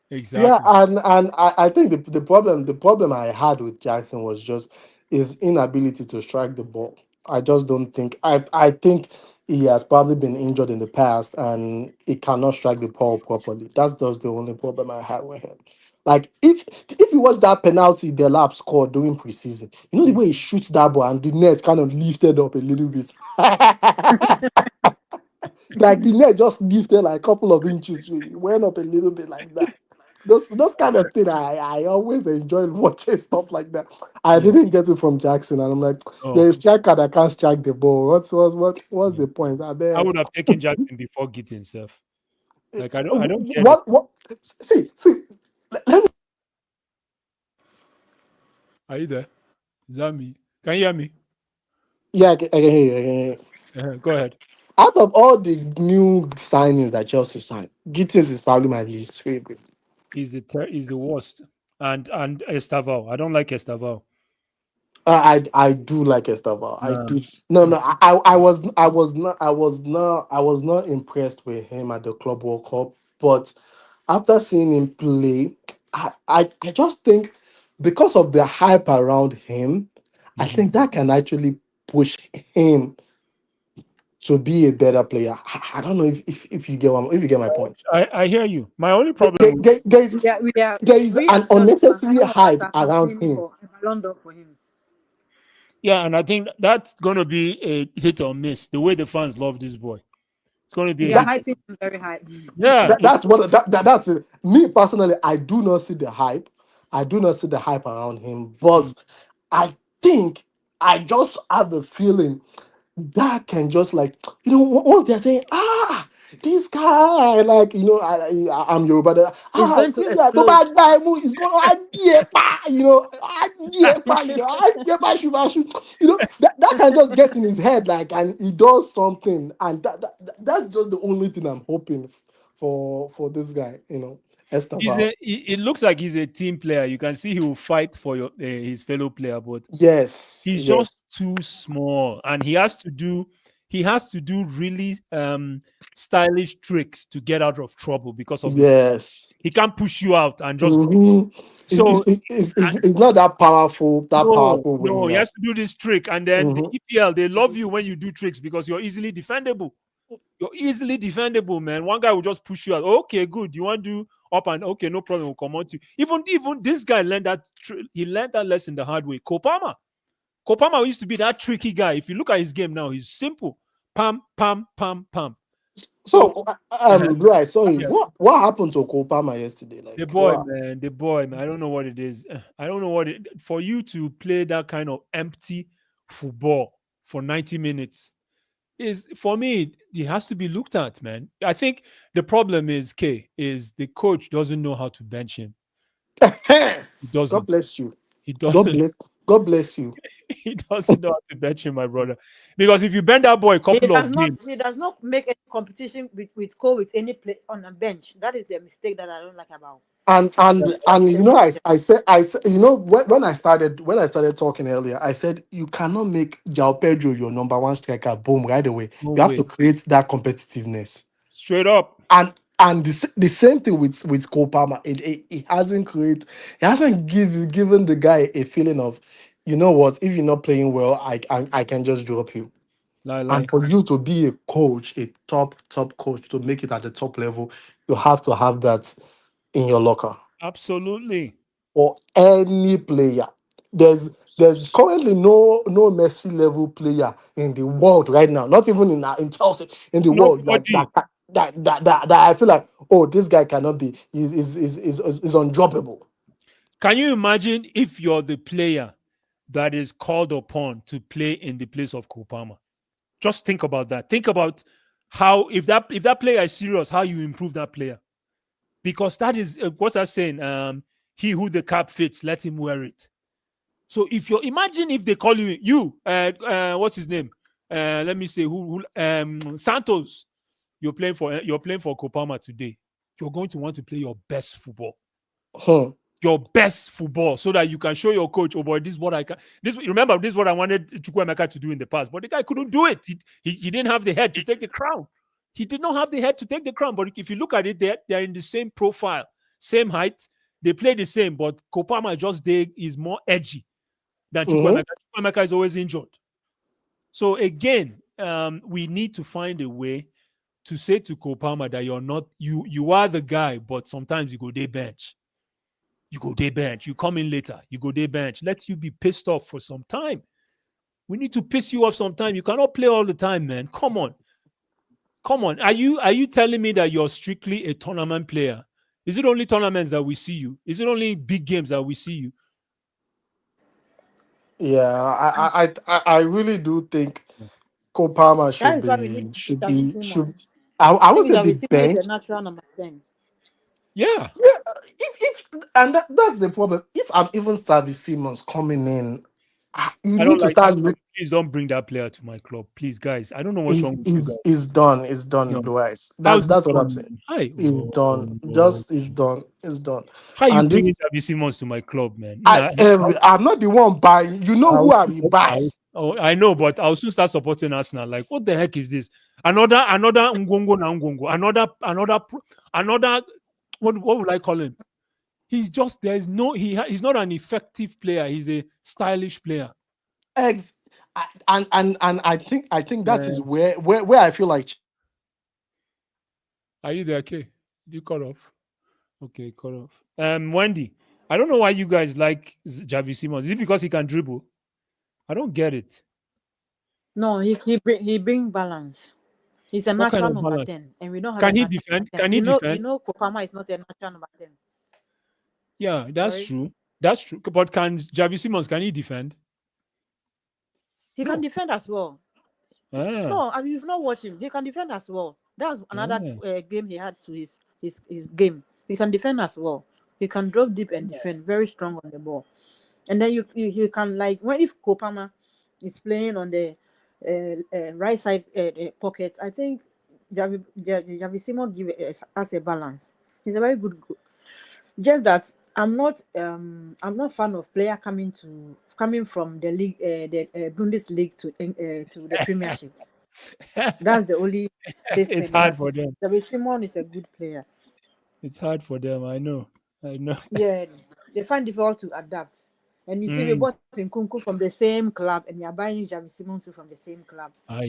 Exactly. Yeah, and I think the problem I had with Jackson was just his inability to strike the ball. I just don't think I think he has probably been injured in the past and he cannot strike the ball properly. That's just the only problem I had with him. Like if you watch that penalty Delap scored during preseason, you know the way he shoots that ball and the net kind of lifted up a little bit. Like the net just lifted like a couple of inches, it went up a little bit like that. Those kind of thing I always enjoy watching stuff like that. I didn't get it from Jackson, and I'm like, there's a striker that can't strike the ball. What's the point? I would have taken Jackson before Git himself. Like I don't get what see. Let me. Are you there? Is that me? Can you hear me? Yeah, I can hear you. Go ahead. Out of all the new signings that Chelsea signed, Gittins is probably my least favorite. He's the worst. And Estaval. I don't like Estaval. I do like Estaval. I do. No. I was not impressed with him at the Club World Cup. But after seeing him play, I just think because of the hype around him, I think that can actually push him to be a better player. I don't know if you get if you get my point. I hear you. My only problem with There is We an as Chelsea fans, unnecessary some of us hype are around campaigning him. for a Ballon d'Or for him. yeah, and I think that's gonna be a hit or miss. The way the fans love this boy, it's gonna be a We are hit. hyping him very high. Yeah, That's what that's it. Me personally. I do not see the hype. I do not see the hype around him, but I think I just have the feeling that can just like once they're saying this guy like I'm Yoruba He's going to this guy tó explode. bá gbá ẹmu is going to that can just get in his head like and he does something and that's just the only thing I'm hoping for this guy Esteban. it looks like he's a team player. You can see he will fight for his fellow player, but Yes, he's yes, just too small, and he has to do really stylish tricks to get out of trouble because of his. yes. He can't push you out and just go. Mhm. So It's not that powerful, no, he winger. has to do this trick, and then the Mhm. EPL they love you when you do tricks because you're easily defendable. You're easily defendable, man. One guy will just push you out. Okay, good. You want to do up and okay, no problem. We'll come on to you. Even this guy learned that he learned that lesson the hard way. Kopama used to be that tricky guy. If you look at his game now, he's simple. Pam, pam, pam, pam. So So, right, sorry, yeah, what happened to Kopama yesterday? the Like, boy, what? man, the boy, man. I don't know what it is. I don't know what it for you to play that kind of empty football for 90 minutes is for me, it has to be looked at, man. I think the problem is the coach doesn't know how to bench him. He God doesn't. bless you. He God doesn't. bless. God bless you. He doesn't know how to bench him, my brother. Because if you bend that boy a He couple does of not. games, He does not make any competition with Cole with any play on a bench. That is the mistake that I don't like about. And That's the I said when I started talking earlier, I said you cannot make João Pedro your number one striker. Boom, right away. no You have to way. create that competitiveness. Straight up. And the same thing with Cole Palmer. It hasn't created. It hasn't given the guy a feeling of, you know what? If you're not playing well, I can just drop you. And Like, for you to be a coach, a top coach, to make it at the top level, you have to have that in your locker absolutely. for any player. There's currently no Messi level player in the world right now, not even in Chelsea, in the world Nobody. that I feel like, oh, this guy cannot be is undroppable. Can you imagine if you're the player that is called upon to play in the place of Kopama? Just think about that. Think about how if that player is serious, how you improve that player. Because that is what's that saying? He who the cap fits, let him wear it. So if you imagine if they call what's his name? Let me say who Santos. You're playing for Kopama today. You're going to want to play your best football. Hmm. Your best football so that you can show your coach, oh boy, this is what I can. Remember, this is what I wanted Chukwuemeka to do in the past, but the guy couldn't do it. He didn't have the head to take the crown. He did not have the head to take the crown. But if you look at it, they're in the same profile, same height. They play the same, but Kopama is more edgy than Mhm. Chukwuemeka. Chukwuemeka is always injured. So again, we need to find a way to say to Kopama that you're not you are the guy, but sometimes you go day bench. You go day bench. You come in later. You go day bench. Let you be pissed off for some time. We need to piss you off sometime. You cannot play all the time, man. Come on. Come on. Are you telling me that you're strictly a tournament player? Is it only tournaments that we see you? Is it only big games that we see you? Yeah, I really do think Cole Palmer That should is why we need be to see Xavi Simons. I would Maybe say Xavi be Simons is the bench. natural number 10. Yeah. Yeah, if and that's the problem. If I'm even Savi Simmons coming in, you I don't need to like that. start look. Please don't bring that player to my club. Please, guys. I don't know what's wrong with you guys. Is done. It's You done, know, Dwight. how's it That's what I'm done, saying. man? Hi. It's done. Just it's done. It's done. How you And bringing this, Xavi Simons to my club, man? Nah, I'm not the one buying. You know who I will buy. I know, but I'll soon start supporting Arsenal. Like, what the heck is this? Another Ngongo na Ngongo. Another. What would I call him? He's he's not an effective player. He's a stylish player. Ex- And I think that is where I feel like Are you there, Kay? You cut off. Okay, cut off. Wendy, I don't know why you guys like Javi Simons. Is it because he can dribble? I don't get it. No, he bring balance. He's a What kind natural of number balance? 10, and we don't have Can a he natural defend? number 10. Can he defend? Kopama is not a natural number 10. Yeah, that's Sorry, true. That's true. But can Javi Simons, can he defend? he No. can defend as well. Ah, No, I mean, you've not watched him. He can defend as well. That's another ah. game he had to his game. He can defend as well. He can drop deep and defend. Very strong on the ball. And then you can, like, when if Kopama is playing on the right side pocket, I think Javi Simon give us a balance. He's a very good. Just that I'm not fan of player coming from the league, the Bundesliga to the Premiership. That's the only this It's thing. hard But for them. David Simon is a good player. It's hard for them. I know. Yeah, they find difficult to adapt. And you see, we bought Nkunku from the same club, and we are buying Javi Simon too from the same club. Ay.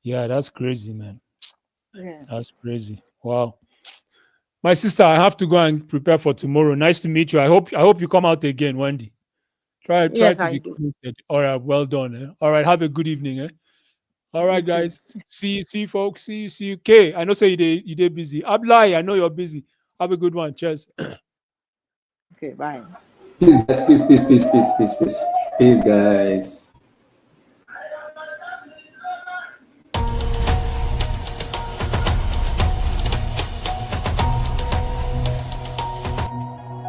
Yeah, that's crazy, man. Yeah. That's crazy. Wow. My sister, I have to go and prepare for tomorrow. Nice to meet you. I hope you come out again, Wendy. Try Yes, to I be do. committed. All right, well done. Eh? All right, have a good evening. Eh? All right, You too. guys. See you, folks. See you. Kay, I know say you did busy. Ablai, I know you're busy. Have a good one. Cheers. Okay, bye. Peace, guys. Peace, guys.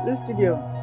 Blue Studio.